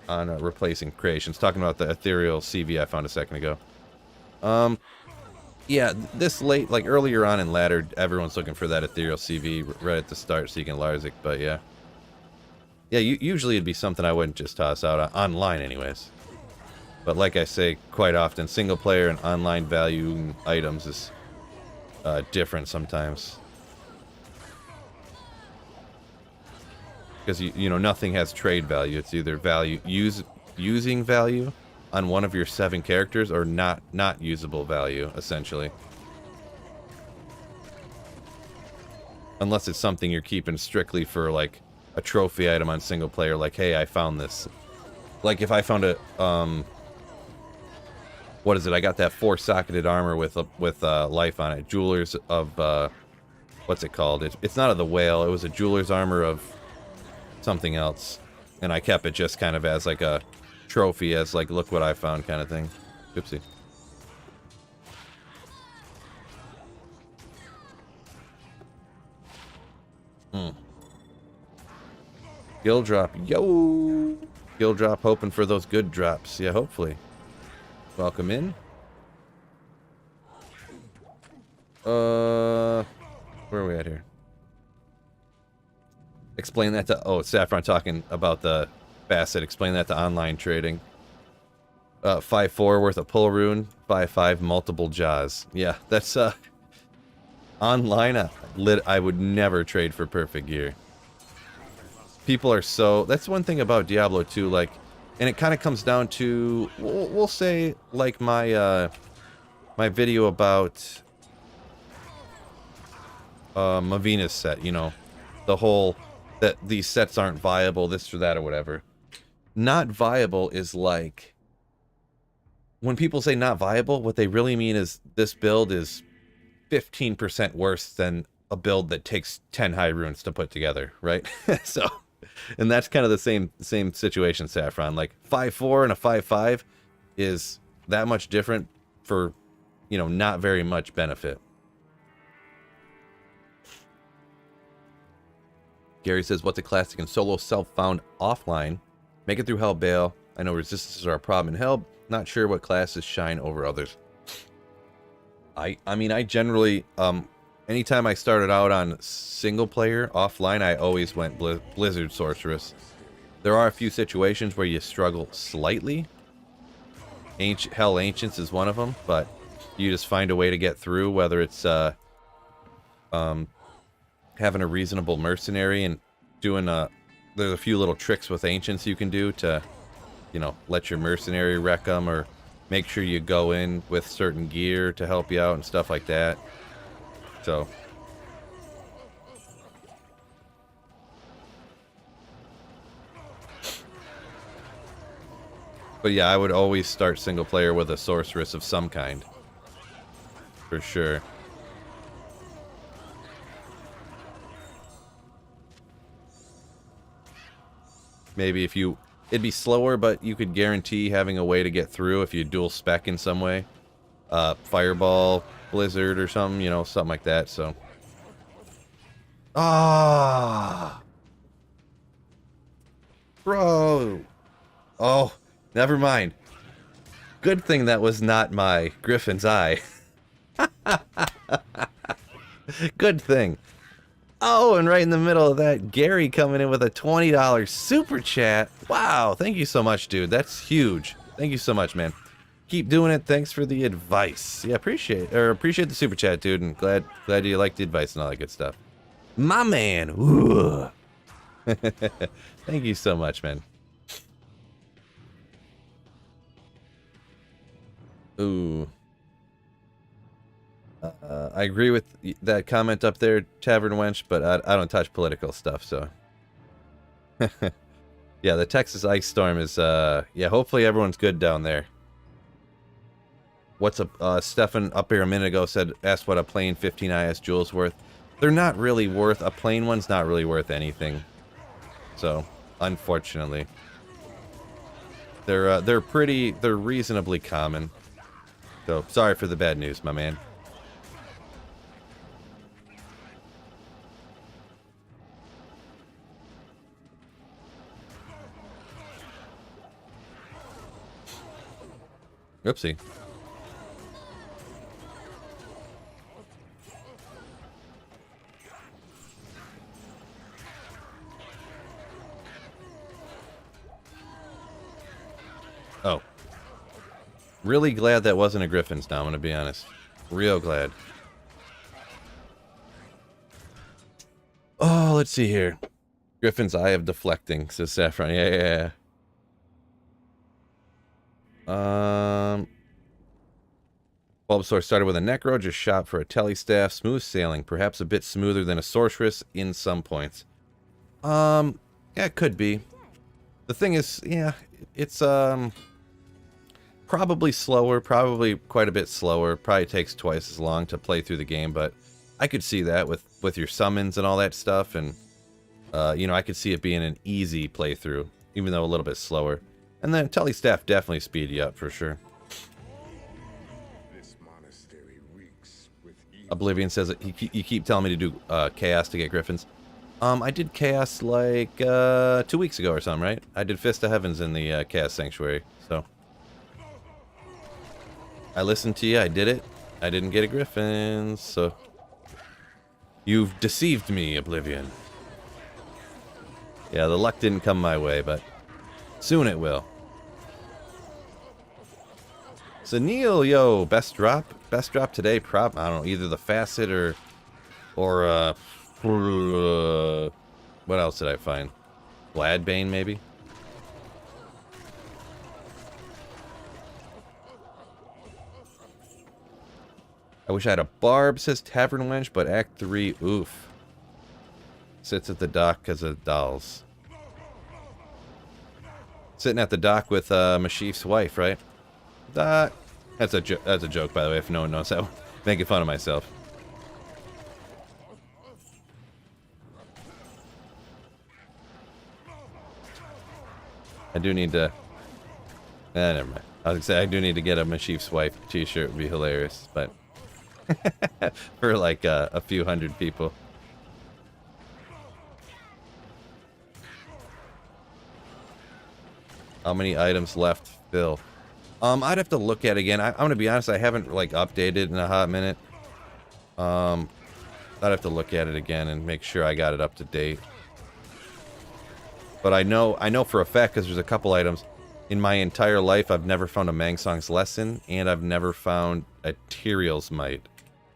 A: on replacing creations. Talking about the ethereal CV I found a second ago. Yeah, this late, like earlier on in ladder, everyone's looking for that ethereal CV right at the start so you can Larzik, but yeah. Yeah, usually it'd be something I wouldn't just toss out online anyways. But like I say quite often, single player and online value items is different sometimes. because you know nothing has trade value. It's either using value on one of your 7 characters or not usable value, essentially. Unless it's something you're keeping strictly for like a trophy item on single player, like, hey, I found this. Like if I found a what is it? I got that 4-socketed armor with life on it. Jewelers of what's it called? It's not of the whale. It was a jeweler's armor of something else, and I kept it just kind of as like a trophy, as like look what I found kind of thing. Oopsie. Skill drop, yo! Skill drop, hoping for those good drops. Yeah, hopefully. Welcome in. Where are we at here? Explain that to... Oh, Saffron talking about the Facet. Explain that to online trading. 5-4 worth of pull rune. 5-5 multiple jaws. Yeah, that's... Online, I would never trade for perfect gear. People are so... That's one thing about Diablo 2, like... And it kind of comes down to... We'll say, like, my video about... Mavina's set, you know. The whole... That these sets aren't viable, this or that or whatever. Not viable is like... When people say not viable, what they really mean is this build is 15% worse than a build that takes 10 high runes to put together, right? So, and that's kind of the same situation, Saffron. Like 5-4 and a 5-5 is that much different for, you know, not very much benefit. Gary says, what's a classic and solo self-found offline? Make it through Hell Bale. I know resistances are a problem in Hell. Not sure what classes shine over others. I mean, I generally, anytime I started out on single player offline, I always went Blizzard Sorceress. There are a few situations where you struggle slightly. Hell Ancients is one of them, but you just find a way to get through, whether it's having a reasonable mercenary and doing there's a few little tricks with Ancients you can do to, you know, let your mercenary wreck them, or make sure you go in with certain gear to help you out and stuff like that. So, but yeah, I would always start single player with a sorceress of some kind, for sure. Maybe if you... It'd be slower, but you could guarantee having a way to get through if you dual spec in some way. Fireball, Blizzard, or something, you know, something like that, so... Ah! Bro! Oh, never mind. Good thing that was not my Griffin's Eye. Good thing. Oh, and right in the middle of that, Gary coming in with a $20 super chat. Wow, thank you so much, dude. That's huge. Thank you so much, man. Keep doing it. Thanks for the advice. Yeah, appreciate the super chat, dude, and glad you liked the advice and all that good stuff. My man. Ooh. Thank you so much, man. Ooh. I agree with that comment up there, Tavern Wench, but I don't touch political stuff, so. Yeah, the Texas ice storm is, yeah, hopefully everyone's good down there. What's a, Stefan up here a minute ago asked what a plain 15 IS jewel's worth. They're not really worth, a plain one's not really worth anything. So, unfortunately. They're reasonably common. So, sorry for the bad news, my man. Oopsie. Oh. Really glad that wasn't a Griffin's now, I'm gonna be honest. Real glad. Oh, let's see here. Griffin's Eye of Deflecting, says Saffron. Yeah. Bulbasaur started with a Necro, just shot for a Telestaff. Smooth sailing, perhaps a bit smoother than a Sorceress in some points. Yeah, it could be. The thing is, yeah, it's probably slower, probably quite a bit slower. Probably takes twice as long to play through the game, but I could see that with your summons and all that stuff, and you know, I could see it being an easy playthrough, even though a little bit slower. And then Telestaff definitely speed you up for sure.
B: This monastery reeks with evil.
A: Oblivion says that you keep telling me to do Chaos to get Griffins. I did Chaos like 2 weeks ago or something, right? I did Fist of Heavens in the Chaos Sanctuary, so I listened to you. I did it. I didn't get a Griffin, so you've deceived me, Oblivion. Yeah, the luck didn't come my way, but soon it will. So Neil, yo, best drop today. I don't know, either the Facet or what else did I find? Gladbane, maybe. I wish I had a barb, says Tavern Wench, but Act 3, oof. Sits at the dock because of dolls. Sitting at the dock with Mashif's wife, right? That's a joke, by the way, if no one knows that one. Making fun of myself. I do need to... never mind. I was gonna say, I do need to get a Mashif's wife t-shirt. Would be hilarious, but... for like a few hundred people. How many items left, Phil? I'd have to look at it again. I'm gonna be honest, I haven't like updated in a hot minute. I'd have to look at it again and make sure I got it up to date. But I know for a fact, because there's a couple items in my entire life, I've never found a Mangsong's Lesson, and I've never found a Tyrael's Might.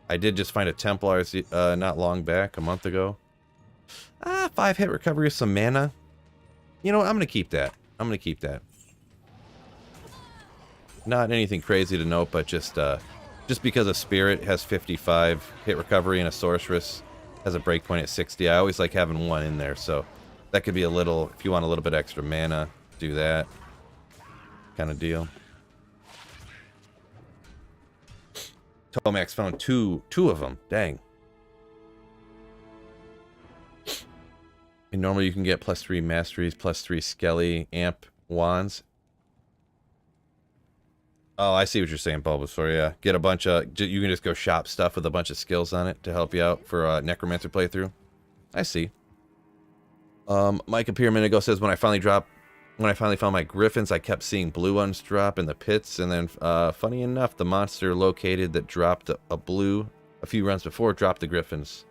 A: I did just find a Templar's not long back, a month ago. 5 hit recovery with some mana. You know what? I'm gonna keep that. Not anything crazy to note, but just because a Spirit has 55 hit recovery and a Sorceress has a breakpoint at 60, I always like having one in there, so that could be a little, if you want a little bit extra mana, do that kind of deal. Tomax found two of them. Dang. And normally you can get +3 masteries, +3 Skelly, amp wands. Oh, I see what you're saying, Bulbasaur. Yeah, get a bunch of... You can just go shop stuff with a bunch of skills on it to help you out for a Necromancer playthrough. I see. Mike up here a minute ago says, when I finally found my Griffins, I kept seeing blue ones drop in the pits, and then, funny enough, the monster located that dropped a blue a few runs before dropped the Griffins.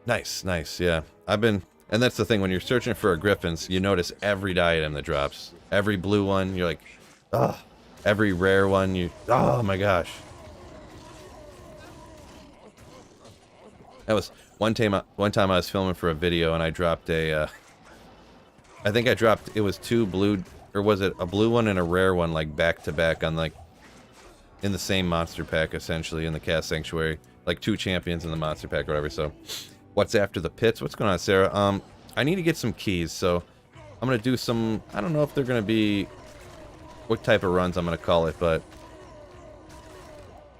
A: Nice, yeah. And that's the thing, when you're searching for a Griffins, you notice every item that drops. Every blue one, you're like, ugh. Every rare one, oh my gosh. That was one time I was filming for a video and I dropped I think I dropped, it was 2 blue, or was it a blue one and a rare one, like back to back on like, in the same monster pack essentially in the Cast Sanctuary. Like 2 champions in the monster pack or whatever, so. What's after the pits? What's going on, Sarah? I need to get some keys, so I'm going to do some, I don't know if they're going to be, what type of runs I'm going to call it, but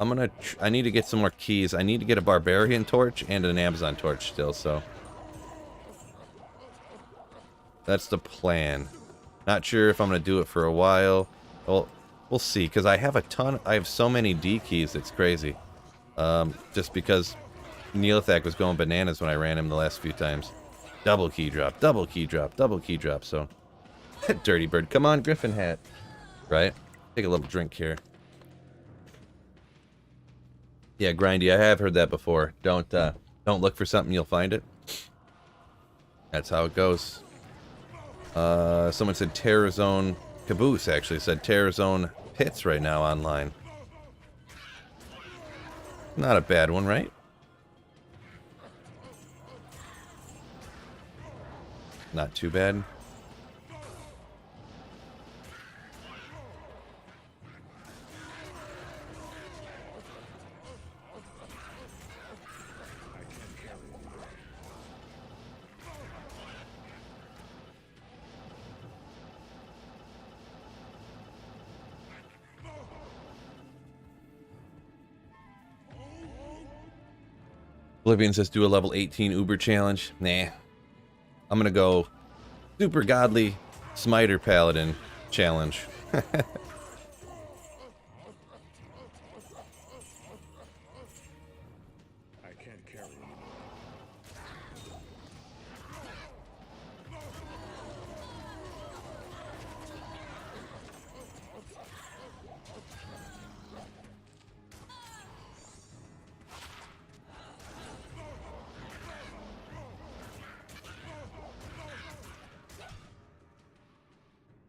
A: I need to get some more keys. I need to get a Barbarian Torch and an Amazon Torch still, so. That's the plan. Not sure if I'm going to do it for a while. Well, we'll see, because I have so many D keys, it's crazy. Just because Neolithak was going bananas when I ran him the last few times. Double key drop, so. Dirty bird. Come on, Griffin hat. Right? Take a little drink here. Yeah, Grindy, I have heard that before. Don't look for something, you'll find it. That's how it goes. Someone said Terror Zone. Caboose actually said Terror Zone Pits right now online. Not a bad one, right? not too bad. Oblivion says do a level 18 Uber challenge. Nah. I'm gonna go super godly smiter paladin challenge.
B: I can't carry anymore.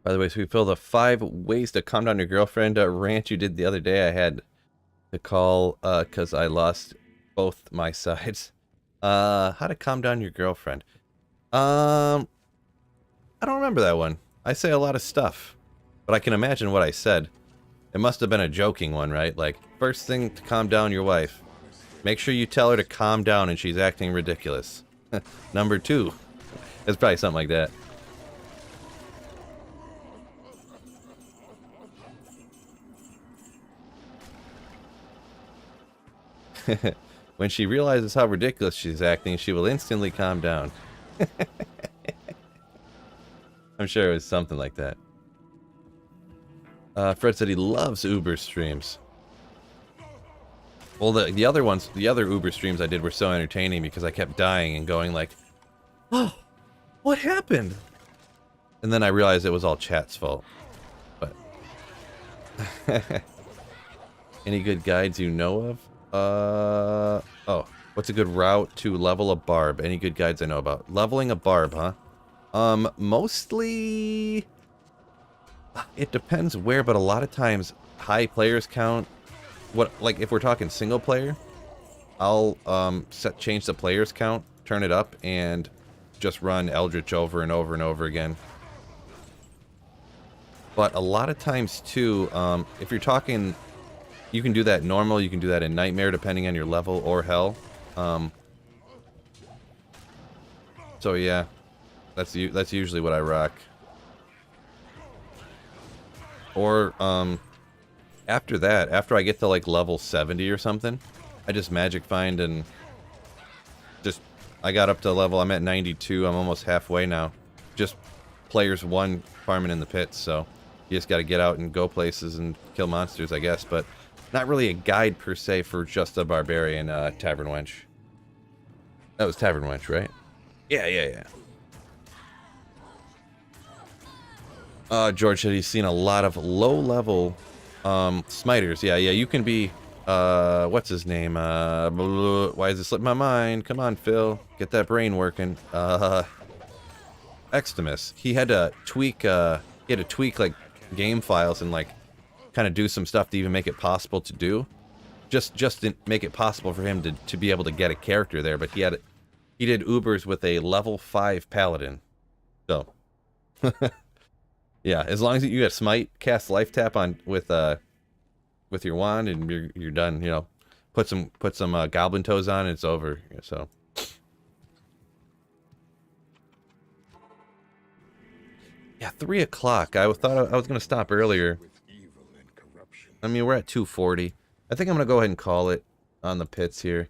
A: By the way, so we fill the 5 ways to calm down your girlfriend rant you did the other day. I had to call because I lost both my sides. How to calm down your girlfriend. I don't remember that one. I say a lot of stuff, but I can imagine what I said. It must have been a joking one, right? Like, first thing to calm down your wife. Make sure you tell her to calm down and she's acting ridiculous. Number 2. It's probably something like that. When she realizes how ridiculous she's acting, she will instantly calm down. I'm sure it was something like that. Fred said he loves Uber streams. Well, the other ones, the other Uber streams I did were so entertaining because I kept dying and going like, "Oh, what happened?" And then I realized it was all chat's fault. But any good guides you know of? Oh, what's a good route to level a barb? Any good guides I know about? Leveling a barb, huh? Mostly it depends where, but a lot of times high players count. Like if we're talking single player, I'll change the players count, turn it up, and just run Eldritch over and over and over again. But a lot of times too, if you're talking, you can do that normal, you can do that in Nightmare depending on your level, or Hell. So yeah, that's usually what I rock. Or after that, after I get to like level 70 or something, I just magic find and just, I got up to level, I'm at 92, I'm almost halfway now. Just players 1 farming in the pits, so you just gotta get out and go places and kill monsters, I guess, but not really a guide per se for just a barbarian Tavern Wench. That was Tavern Wench, right? Yeah. George said he's seen a lot of low-level smiters. Yeah, you can be, what's his name? Why is it slipping my mind? Come on, Phil. Get that brain working. Extimus. He had to tweak, like, game files and, like, kind of do some stuff to even make it possible to do. Just to make it possible for him to be able to get a character there, but he did Ubers with a level 5 paladin. So yeah, as long as you got smite, cast life tap on with your wand, and you're done. You know, put some goblin toes on, and it's over. So yeah, 3 o'clock. I thought I was gonna stop earlier. I mean, we're at 2:40. I think I'm gonna go ahead and call it on the pits here.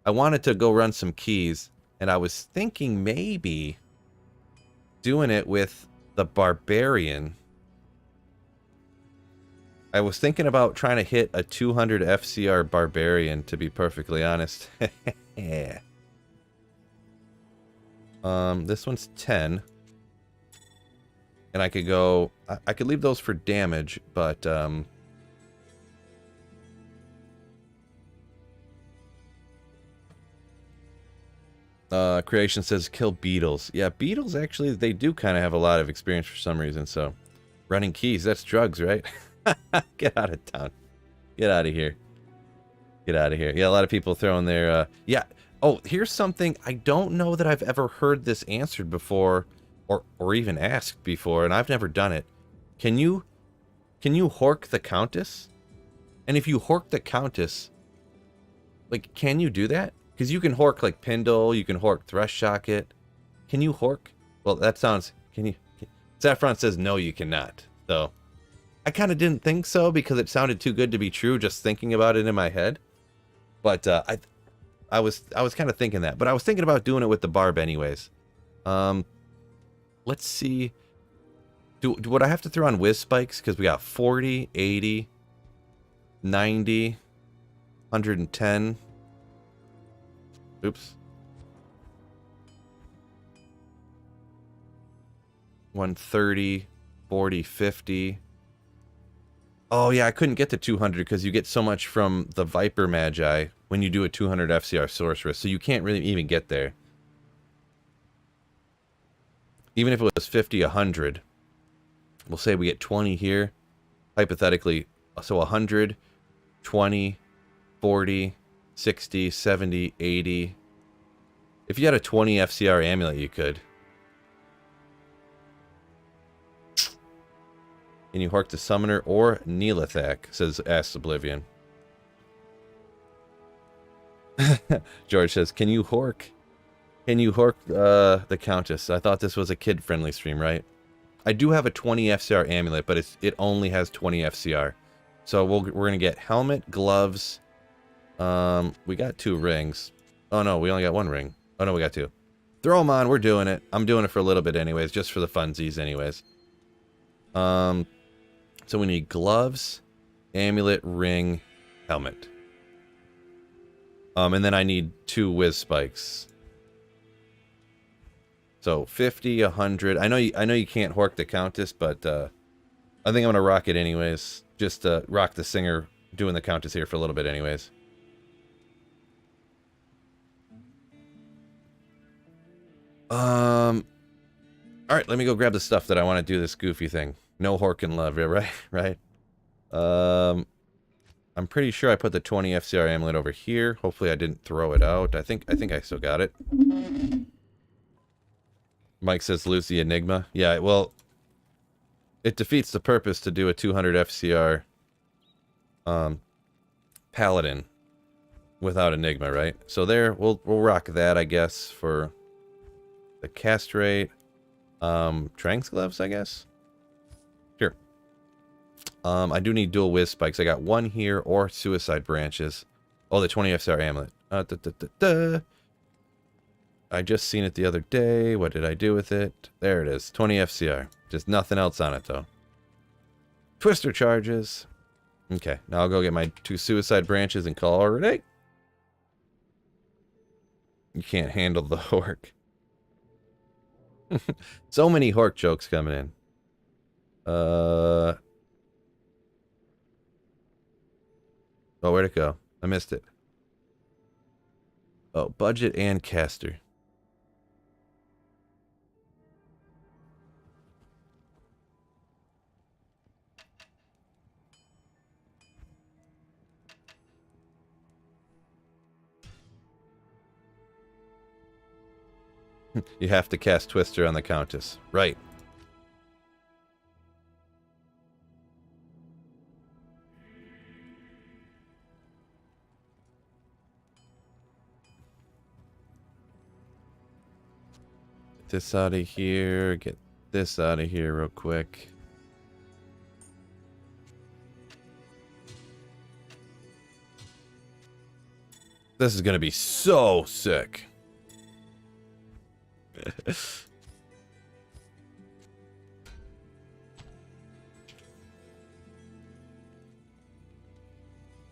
A: I wanted to go run some keys, and I was thinking maybe doing it with the barbarian. I was thinking about trying to hit a 200 FCR barbarian, to be perfectly honest. Yeah. This one's 10. And I could go, I could leave those for damage, but Creation says kill beetles. Yeah, beetles actually, they do kind of have a lot of experience for some reason, so running keys, that's drugs, right? Get out of town. Get out of here. Get out of here. Yeah, a lot of people throwing their yeah, Oh, here's something I don't know that I've ever heard this answered before, or even asked before, and I've never done it. Can you hork the Countess? And if you hork the Countess, like, can you do that? Because you can hork like Pindle, you can hork Thresh Shocket. Can you hork? Well, that sounds. Can you? Saffron says no, you cannot. So I kind of didn't think so because it sounded too good to be true just thinking about it in my head. But I was kind of thinking that, but I was thinking about doing it with the barb anyways. Let's see. Would I have to throw on whiz spikes? Because we got 40, 80, 90, 110. Oops. 130, 40, 50. Oh yeah, I couldn't get to 200 because you get so much from the Viper Magi when you do a 200 FCR Sorceress, so you can't really even get there. Even if it was 50, 100, we'll say we get 20 here, hypothetically, so 100, 20, 40, 60, 70, 80. If you had a 20 FCR amulet, you could. Can you hork the Summoner or Neelathak, says Asks Oblivion. George says, can you hork? Can you hork the Countess? I thought this was a kid-friendly stream, right? I do have a 20 FCR amulet, but it only has 20 FCR. So we're going to get helmet, gloves. We got 2 rings. Oh no, we only got 1 ring. Oh no, we got 2. Throw them on, we're doing it. I'm doing it for a little bit anyways, just for the funsies anyways. So we need gloves, amulet, ring, helmet. And then I need 2 whiz spikes. So 50, 100. I know you can't hork the Countess, but I think I'm gonna rock it anyways. Just rock the singer doing the Countess here for a little bit anyways. Alright, let me go grab the stuff that I want to do this goofy thing. No hork and love, right? Right? I'm pretty sure I put the 20 FCR amulet over here. Hopefully I didn't throw it out. I think I still got it. Mike says Lucy Enigma. Yeah, well, it defeats the purpose to do a 200 FCR Paladin without Enigma, right? So there, we'll rock that, I guess, for the castrate. Tranks gloves, I guess. Here. I do need dual whiz spikes. I got 1 here or suicide branches. Oh, the 20 FCR amulet. I just seen it the other day. What did I do with it? There it is. 20 FCR. Just nothing else on it, though. Twister charges. Okay, now I'll go get my 2 suicide branches and call it a day. You can't handle the hork. So many hork jokes coming in. Oh, where'd it go? I missed it. Oh, budget and caster. You have to cast Twister on the Countess. Right. Get this out of here. Get this out of here real quick. This is going to be so sick.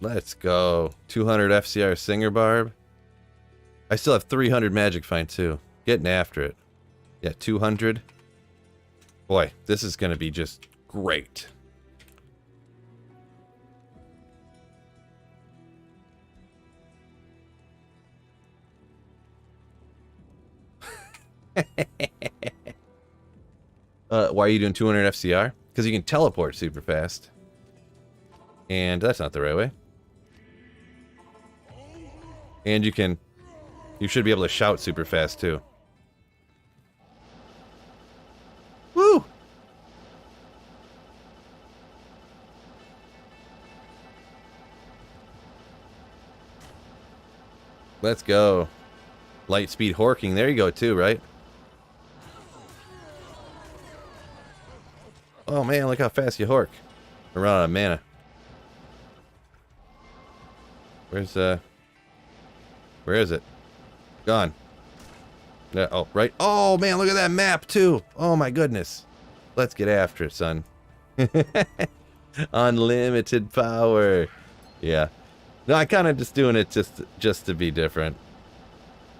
A: Let's go. 200 FCR Singer Barb. I still have 300 Magic Find too. Getting after it. Yeah, 200. Boy, this is going to be just great. Why are you doing 200 FCR? Because you can teleport super fast. And that's not the right way. And you can You should be able to shout super fast, too. Woo! Let's go. Light speed horking. There you go, too, right? Oh, man, look how fast you hork. We're running out of mana. Where is it? Gone. Yeah, oh, right. Oh, man, look at that map, too. Oh, my goodness. Let's get after it, son. Unlimited power. Yeah. No, I kind of just doing it just to be different.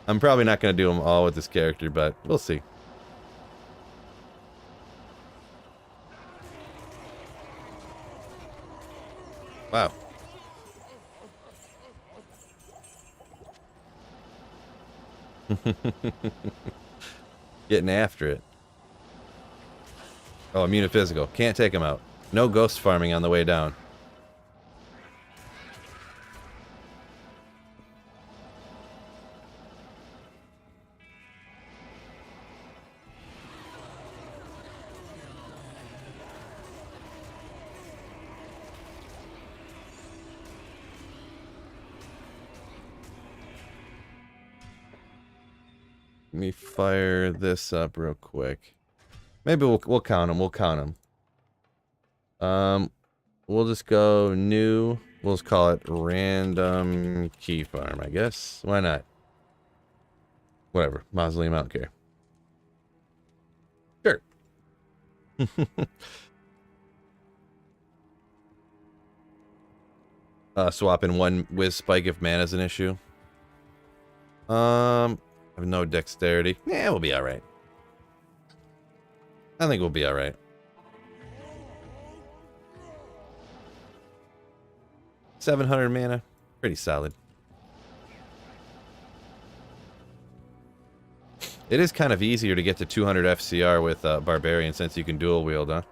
A: I'm probably not going to do them all with this character, but we'll see. Wow. Getting after it. Oh, immune to physical. Can't take him out. No ghost farming on the way down. Let me fire this up real quick. Maybe we'll count them. We'll count them. We'll just go new. We'll just call it random key farm, I guess. Why not? Whatever. Mausoleum, I don't care. Sure. Swapping one whiz spike if mana's an issue. I have no dexterity. Yeah, we'll be alright. I think we'll be alright. 700 mana. Pretty solid. It is kind of easier to get to 200 FCR with Barbarian since you can dual wield, huh?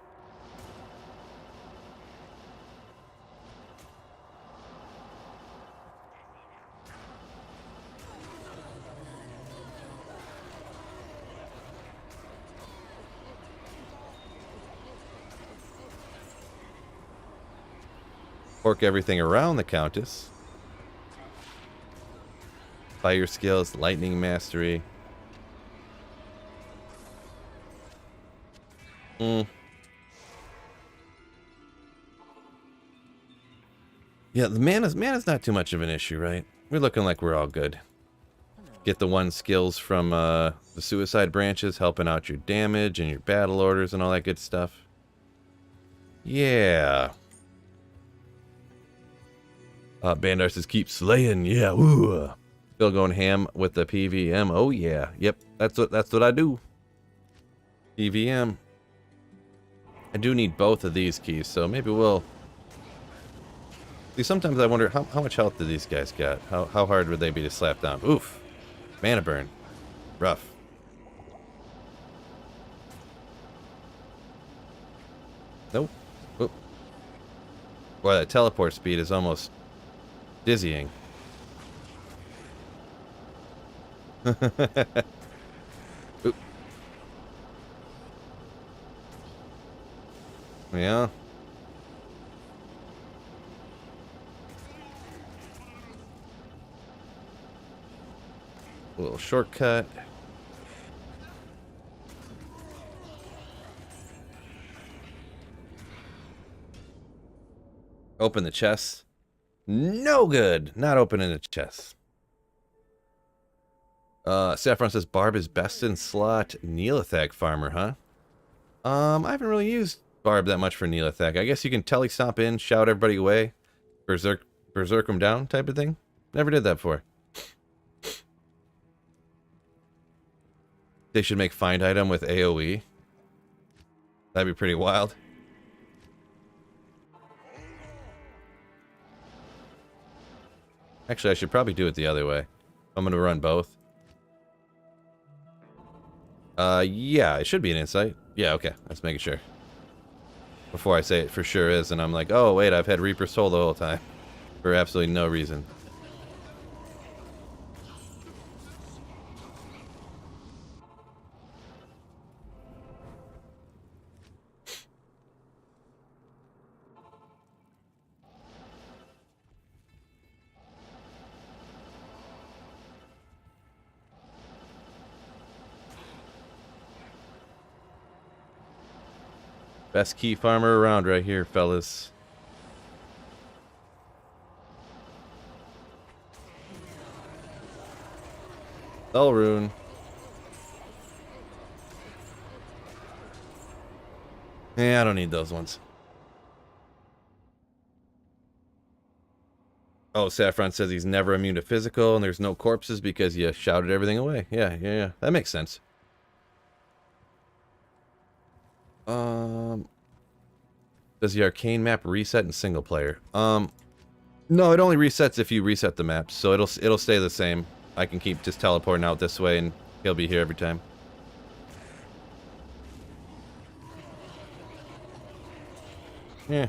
A: Pork everything around the Countess. Fire skills, lightning mastery. Yeah, the mana's not too much of an issue, right? We're looking like we're all good. Get the one skills from the suicide branches, helping out your damage and your battle orders and all that good stuff. Yeah. Bandar says, keep slaying. Yeah, woo. Still going ham with the PVM. Oh, yeah. Yep, that's what I do. PVM. I do need both of these keys, so maybe we'll... See, sometimes I wonder, how much health do these guys got? How hard would they be to slap down? Oof. Mana burn. Rough. Nope. Oop. Boy, that teleport speed is almost... dizzying. Oop. Yeah. A little shortcut. Open the chest. No good. Not opening the chest. Saffron says Barb is best in slot Neolithag farmer, huh? I haven't really used Barb that much for Neolithag. I guess you can telestomp in, shout everybody away, berserk them down type of thing. Never did that before. They should make find item with AoE. That'd be pretty wild. Actually, I should probably do it the other way. I'm gonna run both. Yeah, it should be an insight. Yeah, okay. Let's make it sure. Before I say it for sure is, and I'm like, oh wait, I've had Reaper's Soul the whole time. For absolutely no reason. Best key farmer around right here, fellas. Rune. Yeah, I don't need those ones. Oh, Saffron says he's never immune to physical, and there's no corpses because you shouted everything away. Yeah. That makes sense. Does the arcane map reset in single player? No, it only resets if you reset the map, so it'll stay the same. I can keep just teleporting out this way, and he'll be here every time. Yeah.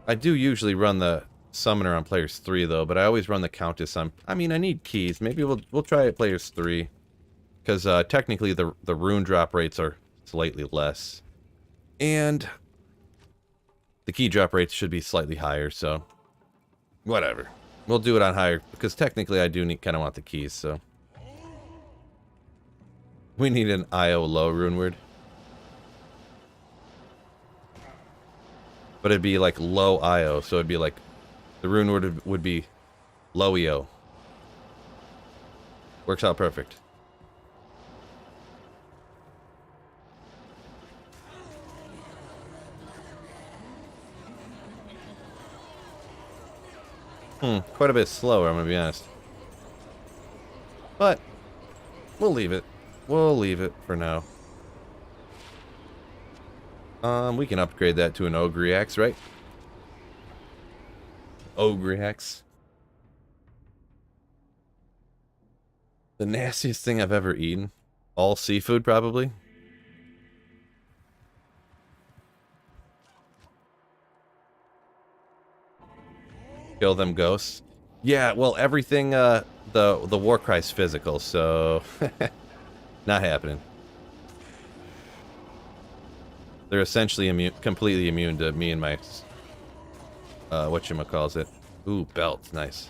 A: I do usually run the summoner on players 3 though, but I always run the countess on. I mean, I need keys. Maybe we'll try it players 3, because technically the rune drop rates are slightly less, and the key drop rates should be slightly higher. So whatever, we'll do it on higher because technically I do kind of want the keys. So we need an IO low rune word. But it'd be like low IO, so it'd be like the rune word would be low EO. Works out perfect. Quite a bit slower, I'm gonna be honest. But we'll leave it. We'll leave it for now. We can upgrade that to an Ogre Axe, right? Ogre Axe. The nastiest thing I've ever eaten. All seafood, probably. Kill them ghosts. Yeah, well, everything, the war cry's physical, so... not happening. They're essentially completely immune to me and my, whatchamacallit. Ooh, belt, nice.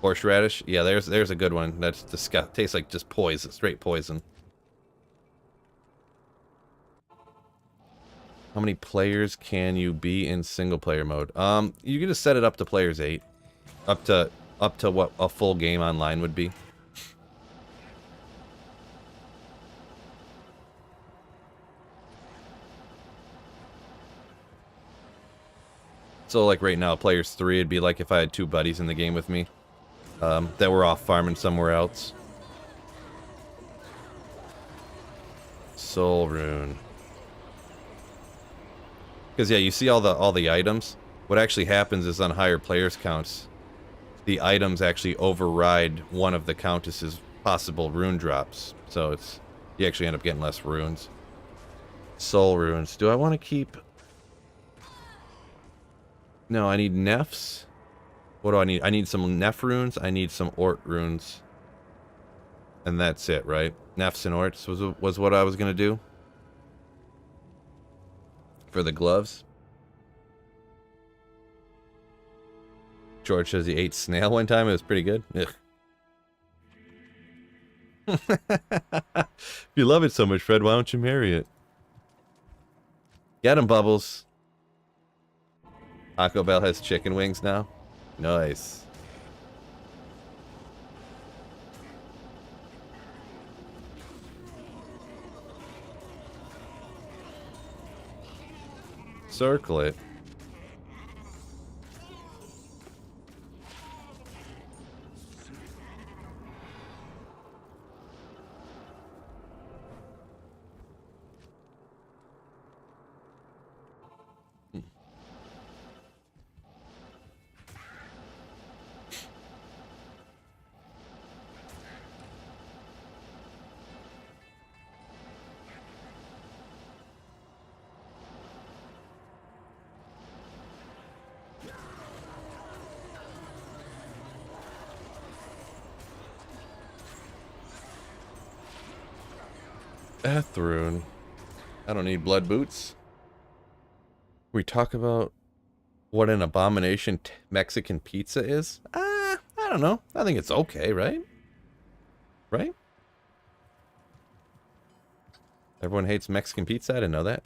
A: Horseradish, yeah, there's a good one. That's disgusting. Tastes like just poison, straight poison. How many players can you be in single player mode? You can just set it up to players 8, up to what a full game online would be. So, like, right now, players 3, it'd be like if I had 2 buddies in the game with me that were off farming somewhere else. Soul Rune. Because, yeah, you see all the items. What actually happens is on higher players counts, the items actually override one of the countess's possible rune drops. So, you actually end up getting less runes. Soul Runes. Do I want to keep... No, I need Nefs. What do I need? I need some Nef runes. I need some Ort runes. And that's it, right? Nefs and Orts was what I was going to do. For the gloves. George says he ate snail one time. It was pretty good. Ugh. If you love it so much, Fred, why don't you marry it? Get him, Bubbles. Taco Bell has chicken wings now. Nice. Circle it. Ethrune. I don't need blood boots. We talk about what an abomination Mexican pizza is? I don't know. I think it's okay, right? Right? Everyone hates Mexican pizza? I didn't know that.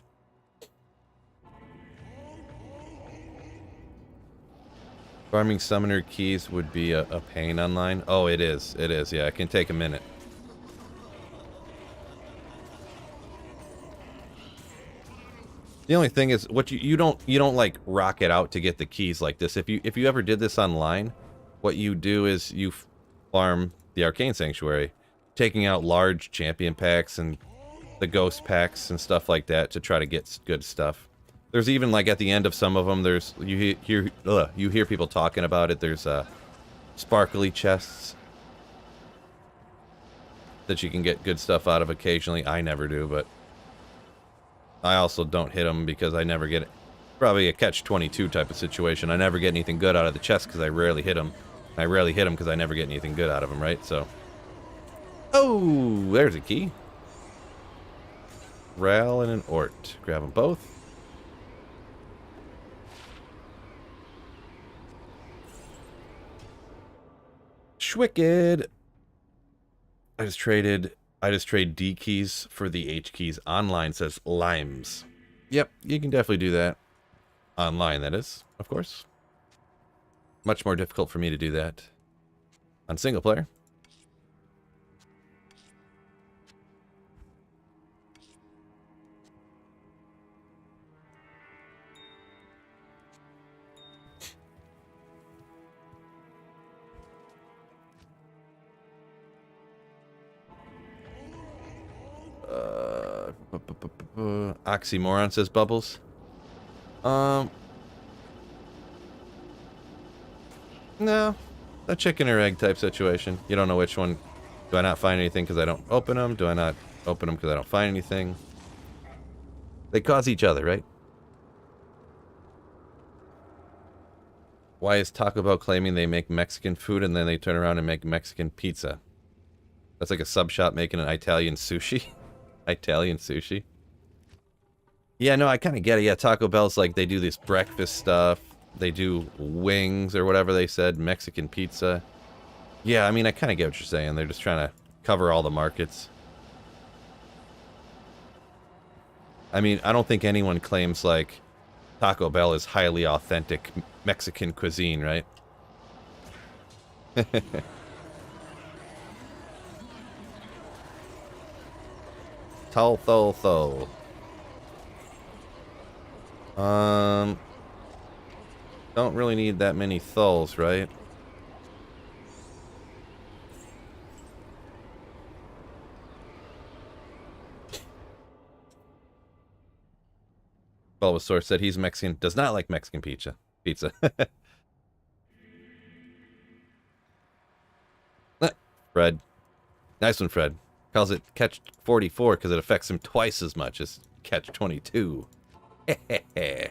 A: Farming summoner keys would be a pain online. Oh, it is. It is. Yeah, it can take a minute. The only thing is, what you don't like rocket out to get the keys like this. If you ever did this online, what you do is you farm the Arcane Sanctuary, taking out large champion packs and the ghost packs and stuff like that to try to get good stuff. There's even like at the end of some of them, there's you hear people talking about it. There's sparkly chests that you can get good stuff out of occasionally. I never do, but I also don't hit them because I never get it. Probably a catch-22 type of situation. I never get anything good out of the chest because I rarely hit them. I rarely hit them because I never get anything good out of them, right? So, oh, there's a key. Ral and an Ort. Grab them both. Schwicked. I just trade D keys for the H keys online, says Limes. Yep, you can definitely do that. Online, that is, of course. Much more difficult for me to do that on single player. Oxymoron, says Bubbles. No, a chicken or egg type situation. You don't know which one. Do I not find anything because I don't open them? Do I not open them because I don't find anything? They cause each other, right? Why is Taco Bell claiming they make Mexican food and then they turn around and make Mexican pizza? That's like a sub shop making an Italian sushi. Italian sushi. Yeah, no, I kind of get it. Yeah, Taco Bell's like they do this breakfast stuff. They do wings or whatever they said, Mexican pizza. Yeah, I mean, I kind of get what you're saying. They're just trying to cover all the markets. I mean, I don't think anyone claims like Taco Bell is highly authentic Mexican cuisine, right? Tol, thol, thol. Don't really need that many thols, right? Bulbasaur said he's Mexican, does not like Mexican pizza. Fred. Nice one, Fred. Calls it catch 44 because it affects him twice as much as catch 22. Heh.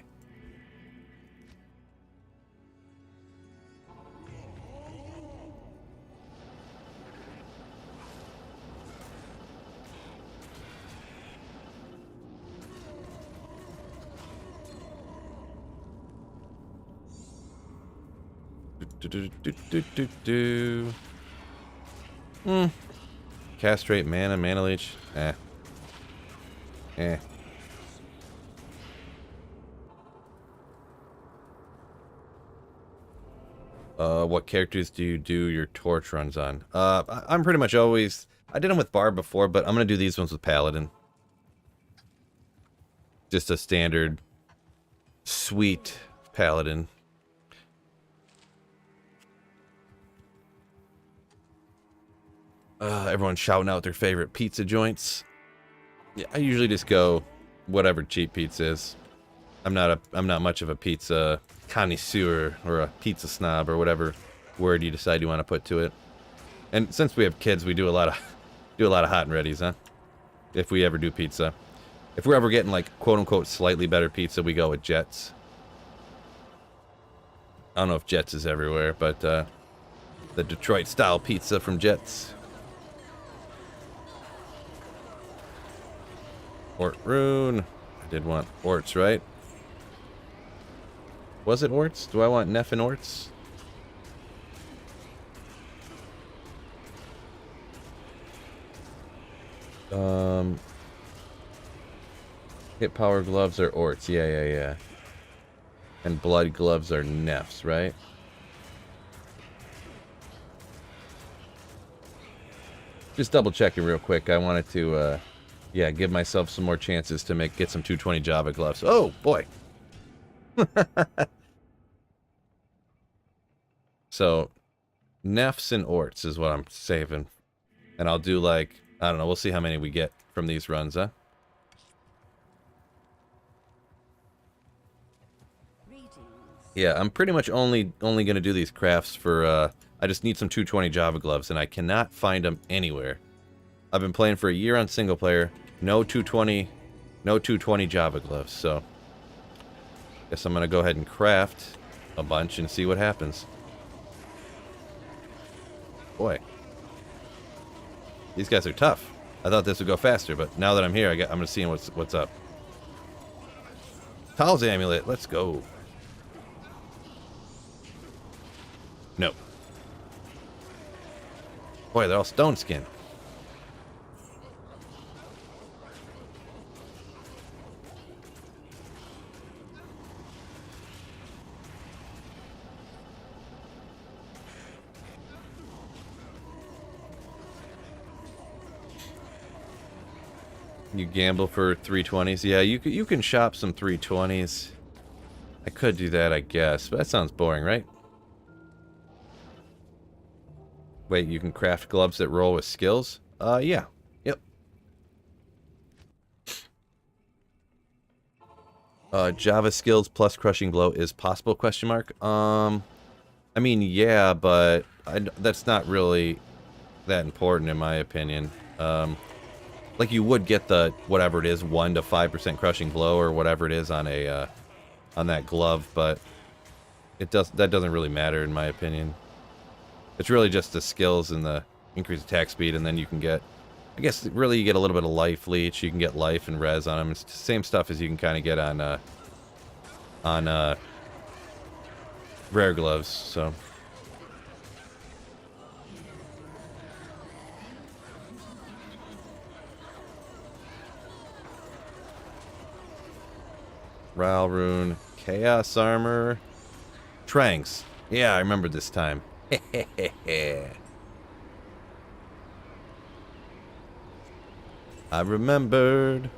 A: Castrate mana leech. What characters do you do your torch runs on? I'm pretty much always... I did them with Barb before, but I'm going to do these ones with Paladin. Just a standard, sweet Paladin. Everyone's shouting out their favorite pizza joints. Yeah, I usually just go whatever cheap pizza is. I'm not much of a pizza connoisseur or a pizza snob or whatever word you decide you want to put to it. And since we have kids, we do a lot of hot and readies, huh? If we ever do pizza. If we're ever getting like quote unquote slightly better pizza, we go with Jets. I don't know if Jets is everywhere, but the Detroit style pizza from Jets. Ort Rune. I did want Orts, right? Was it Orts? Do I want Neff and Orts? Um, hit power gloves are orts. Yeah. And blood gloves are nefs, right? Just double checking real quick. I wanted to, yeah, give myself some more chances to get some 220 Java gloves. Oh boy. So, nefs and orts is what I'm saving, and I'll do like, I don't know. We'll see how many we get from these runs, huh?
C: Greetings.
A: Yeah, I'm pretty much only gonna do these crafts for. I just need some 220 Java gloves, and I cannot find them anywhere. I've been playing for a year on single player. No 220 Java gloves. So, guess I'm gonna go ahead and craft a bunch and see what happens. Boy, these guys are tough. I thought this would go faster, but now that I'm here, I'm gonna see what's up. Tal's amulet, let's go. No. Boy, they're all stone skin. You gamble for 320s? Yeah, you can shop some 320s. I could do that, I guess, but that sounds boring, right? Wait, you can craft gloves that roll with skills? Yeah. Yep. Java skills plus crushing blow is possible, question mark? I mean, yeah, but that's not really that important in my opinion. Like you would get the, whatever it is, 1 to 5% crushing blow or whatever it is on a, on that glove, but that doesn't really matter in my opinion. It's really just the skills and the increased attack speed, and then you can get, I guess, really you get a little bit of life leech. You can get life and res on them. It's the same stuff as you can kind of get on rare gloves. So Ral rune, chaos armor, tranks. Yeah, I remember this time. I remembered.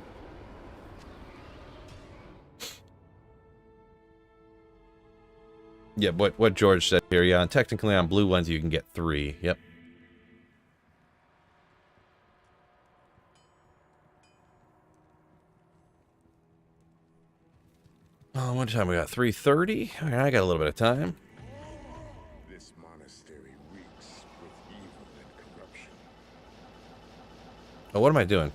A: Yeah, what George said here. Yeah, and technically on blue ones you can get 3. Yep. Oh, what time we got? 3:30. All right, I got a little bit of time.
B: This monastery reeks with evil and corruption.
A: Oh, what am I doing?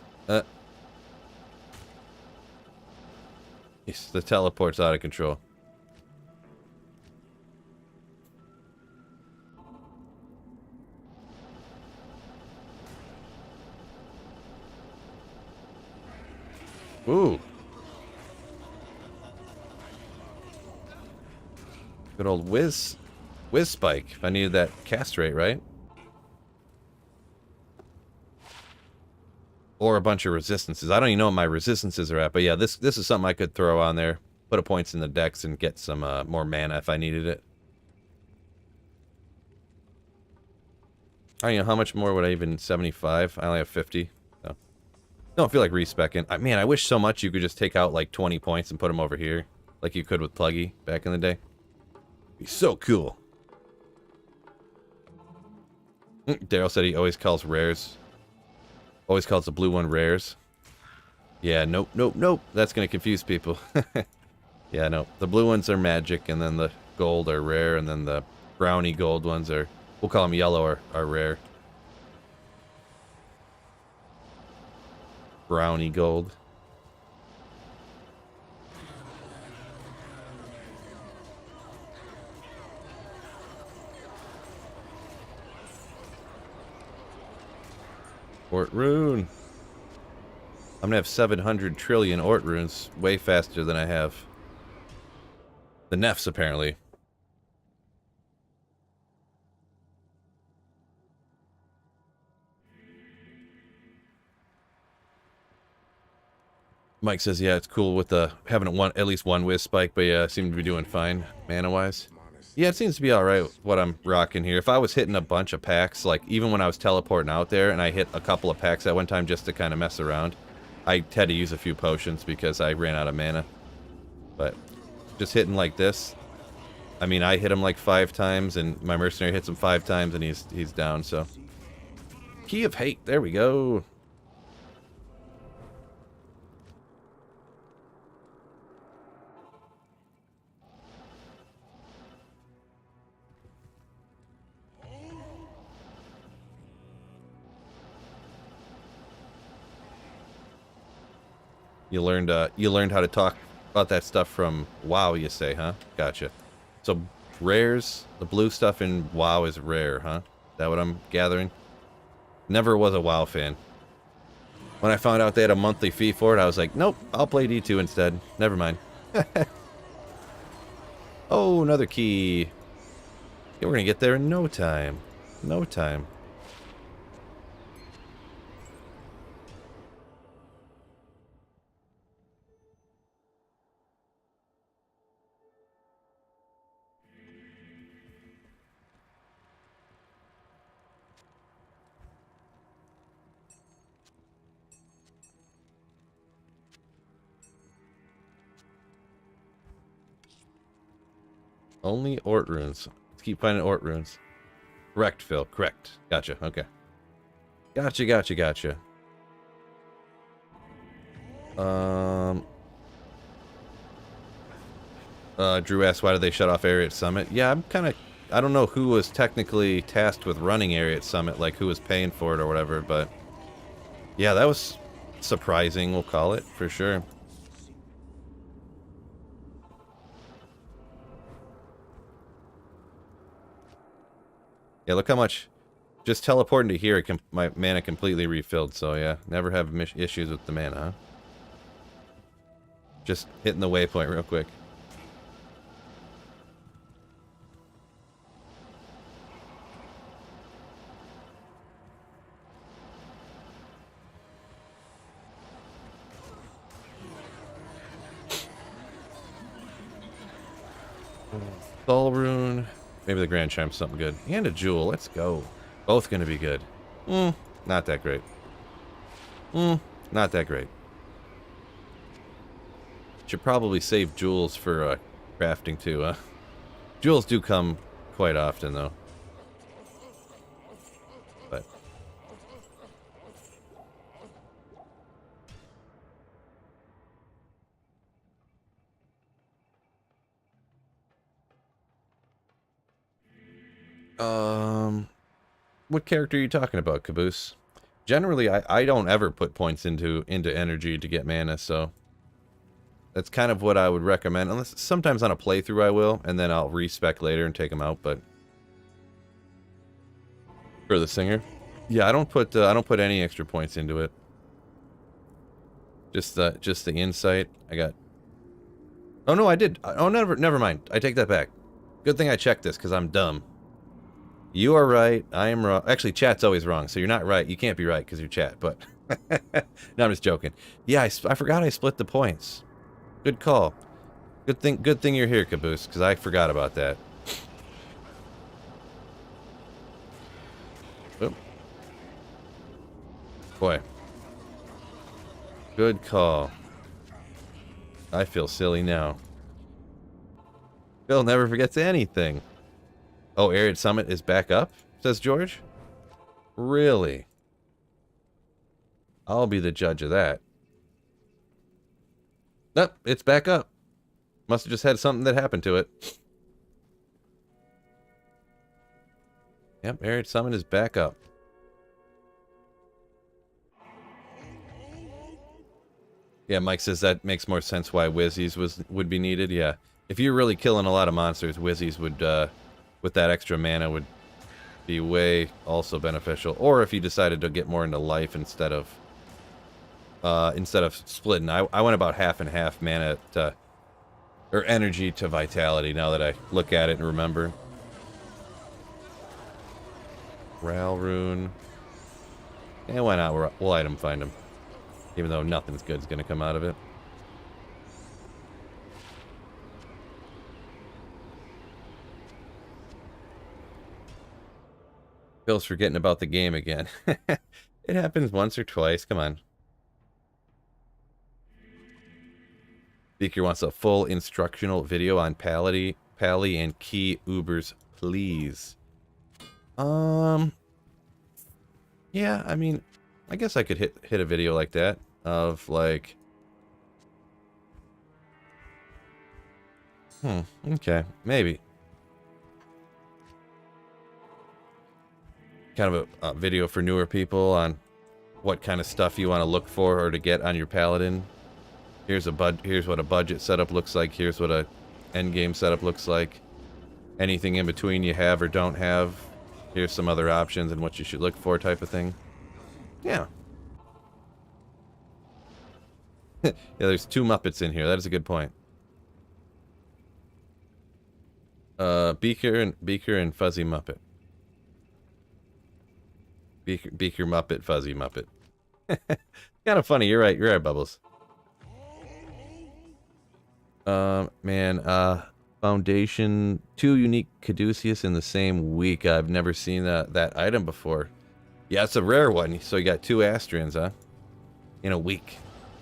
A: Yes, the teleport's out of control. Ooh. Good old whiz spike. If I needed that cast rate, right? Or a bunch of resistances. I don't even know what my resistances are at, but yeah, this is something I could throw on there. Put a points in the decks and get some more mana if I needed it. I don't know how much more would I even 75? I only have 50. So don't feel like respecking. Man, I wish so much you could just take out like 20 points and put them over here, like you could with Pluggy back in the day. Be so cool. Daryl said he always calls rares. Always calls the blue one rares. Yeah, nope. That's gonna confuse people. Yeah, no. The blue ones are magic, and then the gold are rare, and then the brownie gold ones are, we'll call them yellow, are rare. Brownie gold. Ort rune. I'm gonna have 700 trillion Ort runes way faster than I have the Nefs, apparently. Mike says, yeah, it's cool with the having at least one whiz spike, but yeah, I seem to be doing fine mana-wise. Yeah, it seems to be alright with what I'm rocking here. If I was hitting a bunch of packs, like even when I was teleporting out there and I hit a couple of packs at one time just to kind of mess around, I had to use a few potions because I ran out of mana. But just hitting like this, I mean, I hit him like 5 times and my mercenary hits him 5 times and he's down, so. Key of Hate, there we go. You learned how to talk about that stuff from WoW, you say, huh? Gotcha. So rares, the blue stuff in WoW is rare, huh? Is that what I'm gathering? Never was a WoW fan. When I found out they had a monthly fee for it, I was like, nope, I'll play D2 instead. Never mind. Oh, another key. Yeah, we're gonna get there in no time. No time. Only Ort runes. Let's keep finding Ort runes. Correct, Phil. Correct. Gotcha. Okay. Gotcha, gotcha, gotcha. Drew asked, why did they shut off Area at Summit? Yeah, I don't know who was technically tasked with running Area at Summit, like who was paying for it or whatever, but yeah, that was surprising, we'll call it, for sure. Yeah, look how much, just teleporting to here, my mana completely refilled, so yeah, never have issues with the mana, huh? Just hitting the waypoint real quick. Soul Rune. Maybe the Grand Chime's something good. And a Jewel. Let's go. Both going to be good. Not that great. Not that great. Should probably save Jewels for crafting too, huh? Jewels do come quite often, though. But... what character are you talking about, Caboose? Generally, I don't ever put points into energy to get mana, so that's kind of what I would recommend. Unless sometimes on a playthrough I will, and then I'll respec later and take them out. But for the singer, yeah, I don't put any extra points into it. Just the insight. I got. Oh no, I did. Oh, never mind. I take that back. Good thing I checked this because I'm dumb. You are right. I am wrong. Actually, chat's always wrong, so you're not right. You can't be right because you're chat. But no, I'm just joking. Yeah, I forgot I split the points. Good call. Good thing you're here, Caboose, because I forgot about that. Oop. Boy. Good call. I feel silly now. Phil never forgets anything. Oh, Arid Summit is back up, says George. Really? I'll be the judge of that. Nope, it's back up. Must have just had something that happened to it. Yep, Arid Summit is back up. Yeah, Mike says that makes more sense why Wizzies would be needed. Yeah, if you're really killing a lot of monsters, Wizzies would, with that extra mana, would be way also beneficial. Or if you decided to get more into life instead of splitting. I went about half and half mana to, or energy to vitality. Now that I look at it and remember. Ral Rune. Yeah, why not? We'll item find him. Even though nothing's good is going to come out of it. Phil's forgetting about the game again. It happens once or twice. Come on. Speaker wants a full instructional video on Pally and key Ubers, please. Yeah, I mean, I guess I could hit a video like that of like. Okay, maybe. Kind of a video for newer people on what kind of stuff you want to look for or to get on your Paladin. Here's what a budget setup looks like. Here's what a end game setup looks like. Anything in between you have or don't have. Here's some other options and what you should look for, type of thing. Yeah. Yeah, there's 2 Muppets in here. That is a good point. Beaker and Fuzzy Muppet. Beaker Muppet, Fuzzy Muppet. Kind of funny. You're right, Bubbles. Man, Foundation, 2 unique Caduceus in the same week. I've never seen that item before. Yeah, it's a rare one. So you got 2 Astrians, huh? In a week.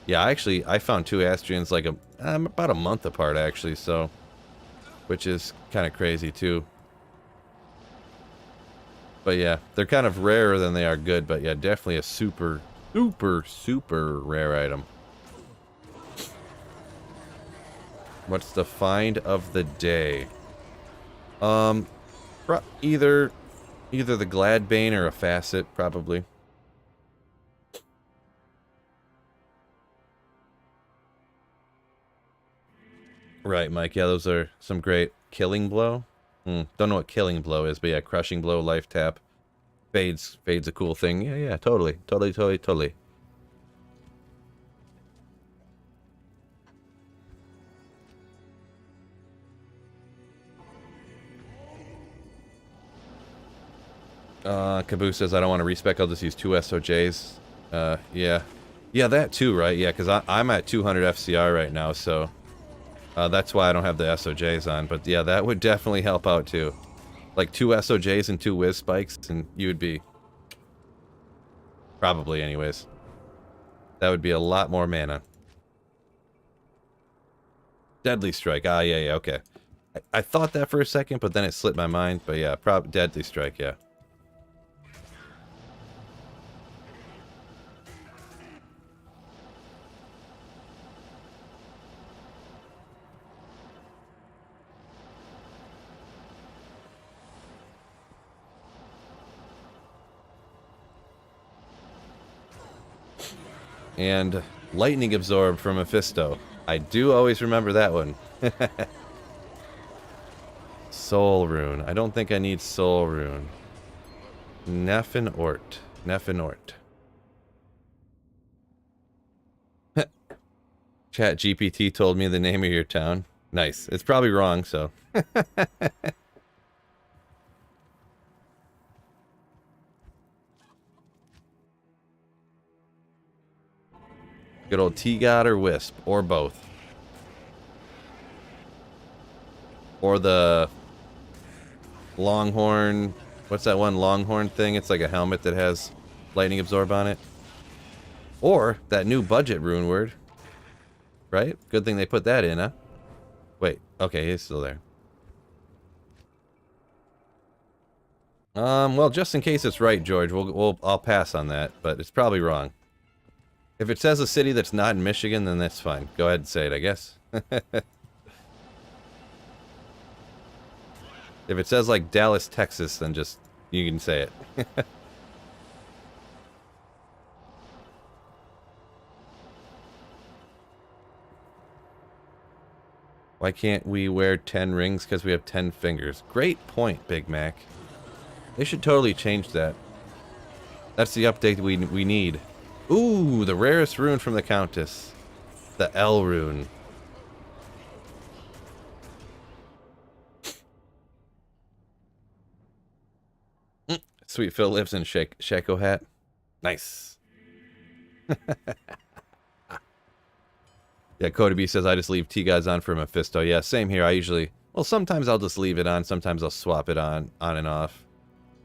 A: Yeah, I found 2 Astrians like about a month apart, actually. So, which is kind of crazy too. But yeah, they're kind of rarer than they are good. But yeah, definitely a super rare item. What's the find of the day? Either the Gladbane or a Facet, probably. Right, Mike. Yeah, those are some great. Killing Blow. Don't know what Killing Blow is, but yeah, Crushing Blow, Life Tap, Fade's a cool thing. Yeah, totally. Caboose says, I don't want to respec, I'll just use 2 SOJs. Yeah, that too, right? Yeah, because I'm at 200 FCR right now, so that's why I don't have the SOJs on. But yeah, that would definitely help out too. Like 2 SOJs and 2 Whiz Spikes, and you would be... Probably, anyways. That would be a lot more mana. Deadly Strike. Yeah, okay. I thought that for a second, but then it slipped my mind. But yeah, Deadly Strike, yeah. And Lightning Absorb from Mephisto. I do always remember that one. Soul Rune. I don't think I need Soul Rune. Nefenort. Chat GPT told me the name of your town. Nice. It's probably wrong, so. Good old T-God or Wisp, or both. Or the Longhorn, what's that one Longhorn thing? It's like a helmet that has Lightning Absorb on it. Or that new budget rune word. Right? Good thing they put that in, huh? Wait, okay, he's still there. Well, just in case it's right, George, I'll pass on that, but it's probably wrong. If it says a city that's not in Michigan, then that's fine. Go ahead and say it, I guess. If it says like Dallas, Texas, then just, you can say it. Why can't we wear 10 rings? Because we have 10 fingers. Great point, Big Mac. They should totally change that. That's the update we need. Ooh, the rarest rune from the Countess. The L rune. Sweet Phil lives in Shaco Hat. Nice. Yeah, Cody B says, I just leave T-Gods on for Mephisto. Yeah, same here. I usually... Well, sometimes I'll just leave it on. Sometimes I'll swap it on and off.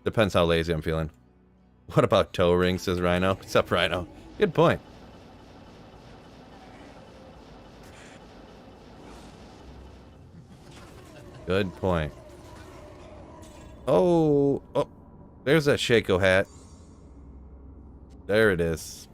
A: Depends how lazy I'm feeling. What about toe rings, says Rhino. What's up, Rhino? Good point. Good point. Oh, there's that Shaco hat. There it is.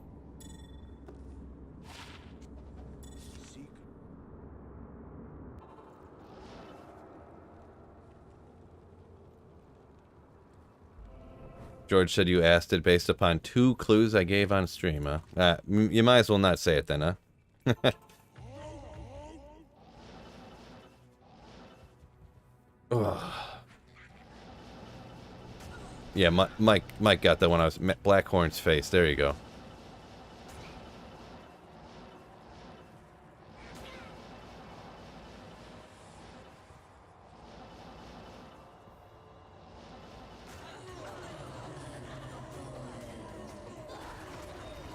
A: George said you asked it based upon 2 clues I gave on stream, huh? You might as well not say it then, huh? Yeah, Mike got that when I was Blackhorn's face. There you go.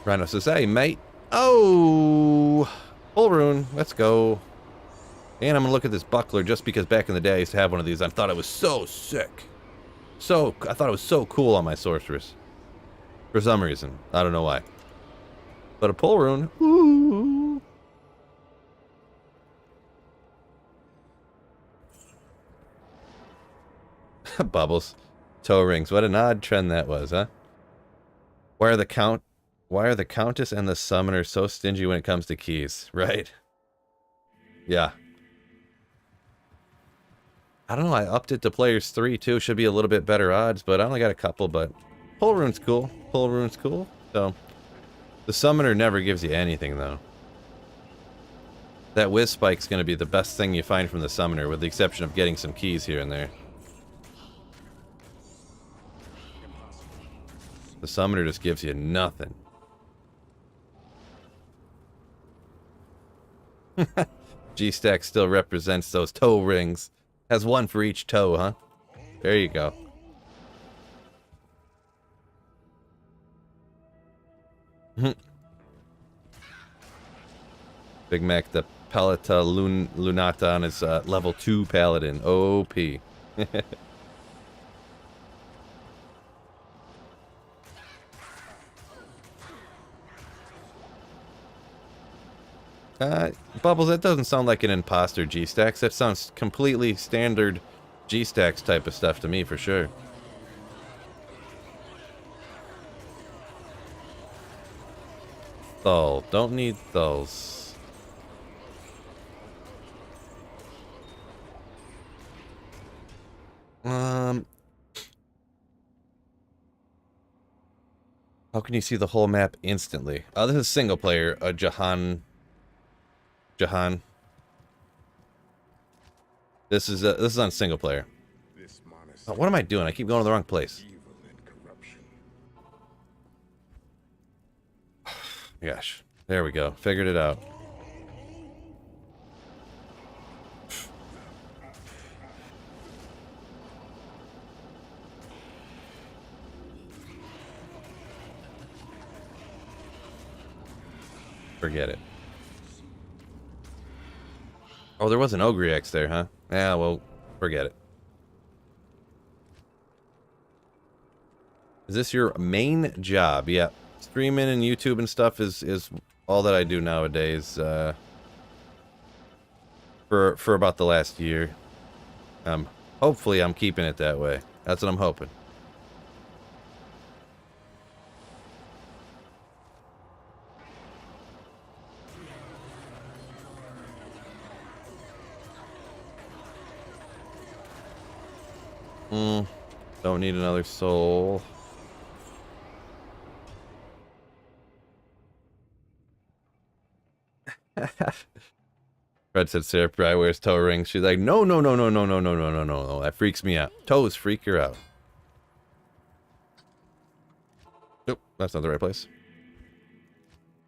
A: Rhino says, hey, mate. Oh, full rune. Let's go. And I'm going to look at this buckler just because back in the day I used to have one of these. I thought it was so sick. I thought it was so cool on my sorceress. For some reason. I don't know why. But a pull rune. Woo. Bubbles. Toe rings. What an odd trend that was, huh? Why are the Countess and the Summoner so stingy when it comes to keys? Right? Yeah. I don't know, I upped it to players 3 too. Should be a little bit better odds, but I only got a couple, but pull rune's cool. Pull rune's cool. So the Summoner never gives you anything though. That whiz spike's gonna be the best thing you find from the Summoner, with the exception of getting some keys here and there. The Summoner just gives you nothing. G-Stack still represents those toe rings. Has 1 for each toe, huh? There you go. Big Mac, the Paleta Lunata on his level 2 paladin. OP. Bubbles, that doesn't sound like an imposter G-Stacks. That sounds completely standard G-Stacks type of stuff to me, for sure. Thull. Don't need thulls. How can you see the whole map instantly? Oh, this is single player. Jahan. This is on single player. Oh, what am I doing? I keep going to the wrong place. Gosh, there we go. Figured it out. Forget it. Oh, there was an Ogre X there, huh? Yeah, well, forget it. Is this your main job? Yeah. Streaming and YouTube and stuff is all that I do nowadays. For about the last year. Hopefully I'm keeping it that way. That's what I'm hoping. Don't need another soul. Fred said Sarah probably wears toe rings. She's like, no. That freaks me out. Toes freak her out. Nope, that's not the right place.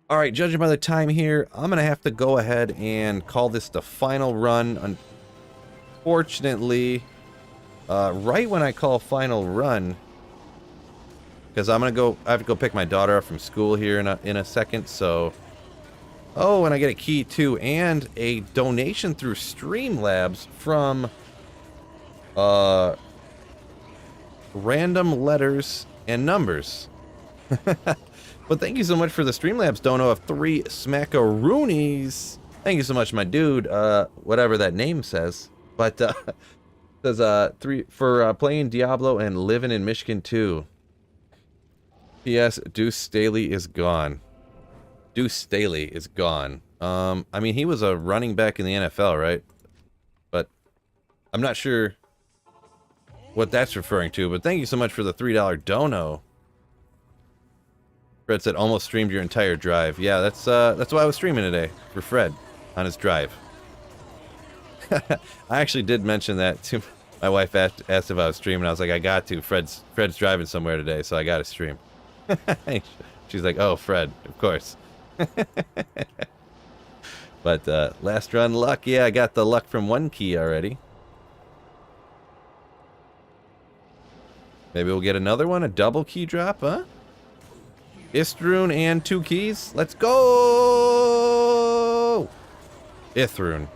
A: Alright, judging by the time here, I'm going to have to go ahead and call this the final run. Unfortunately, right when I call final run, because I have to go pick my daughter up from school here in a second, so... Oh, and I get a key too, and a donation through Streamlabs from random letters and numbers. But thank you so much for the Streamlabs dono of 3 smackaroonies. Thank you so much, my dude. Whatever that name says. But says 3 for playing Diablo and living in Michigan too. P.S. Deuce Staley is gone. Deuce Staley is gone. I mean, he was a running back in the NFL, right? But I'm not sure what that's referring to. But thank you so much for the $3 dono. Fred said, almost streamed your entire drive. Yeah, that's why I was streaming today, for Fred, on his drive. I actually did mention that to my wife. Asked if I was streaming. I was like, I got to. Fred's driving somewhere today, so I got to stream. She's like, oh, Fred, of course. But last run luck. Yeah, I got the luck from 1 key already. Maybe we'll get another one, a double key drop, huh? Istrun and 2 keys. Let's go! Ithrun.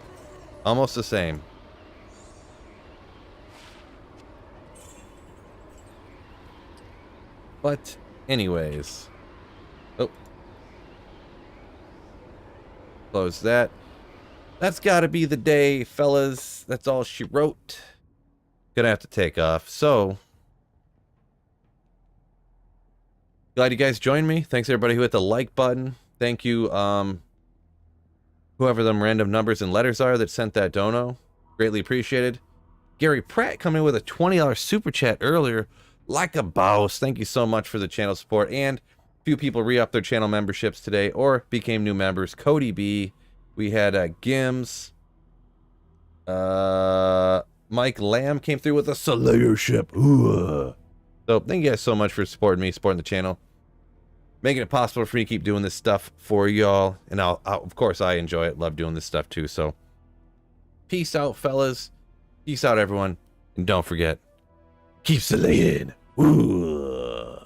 A: Almost the same. But anyways. Oh. Close that. That's gotta be the day, fellas. That's all she wrote. Gonna have to take off. So glad you guys joined me. Thanks everybody who hit the like button. Thank you, whoever them random numbers and letters are that sent that dono. Greatly appreciated. Gary Pratt coming in with a $20 super chat earlier. Like a boss. Thank you so much for the channel support. And a few people re-upped their channel memberships today or became new members. Cody B. We had Gims. Mike Lamb came through with a Slayership. Ooh. So thank you guys so much for supporting me, supporting the channel. Making it possible for me to keep doing this stuff for y'all. And I'll, of course, I enjoy it. Love doing this stuff too. So peace out, fellas. Peace out, everyone. And don't forget, keep slaying. Ooh.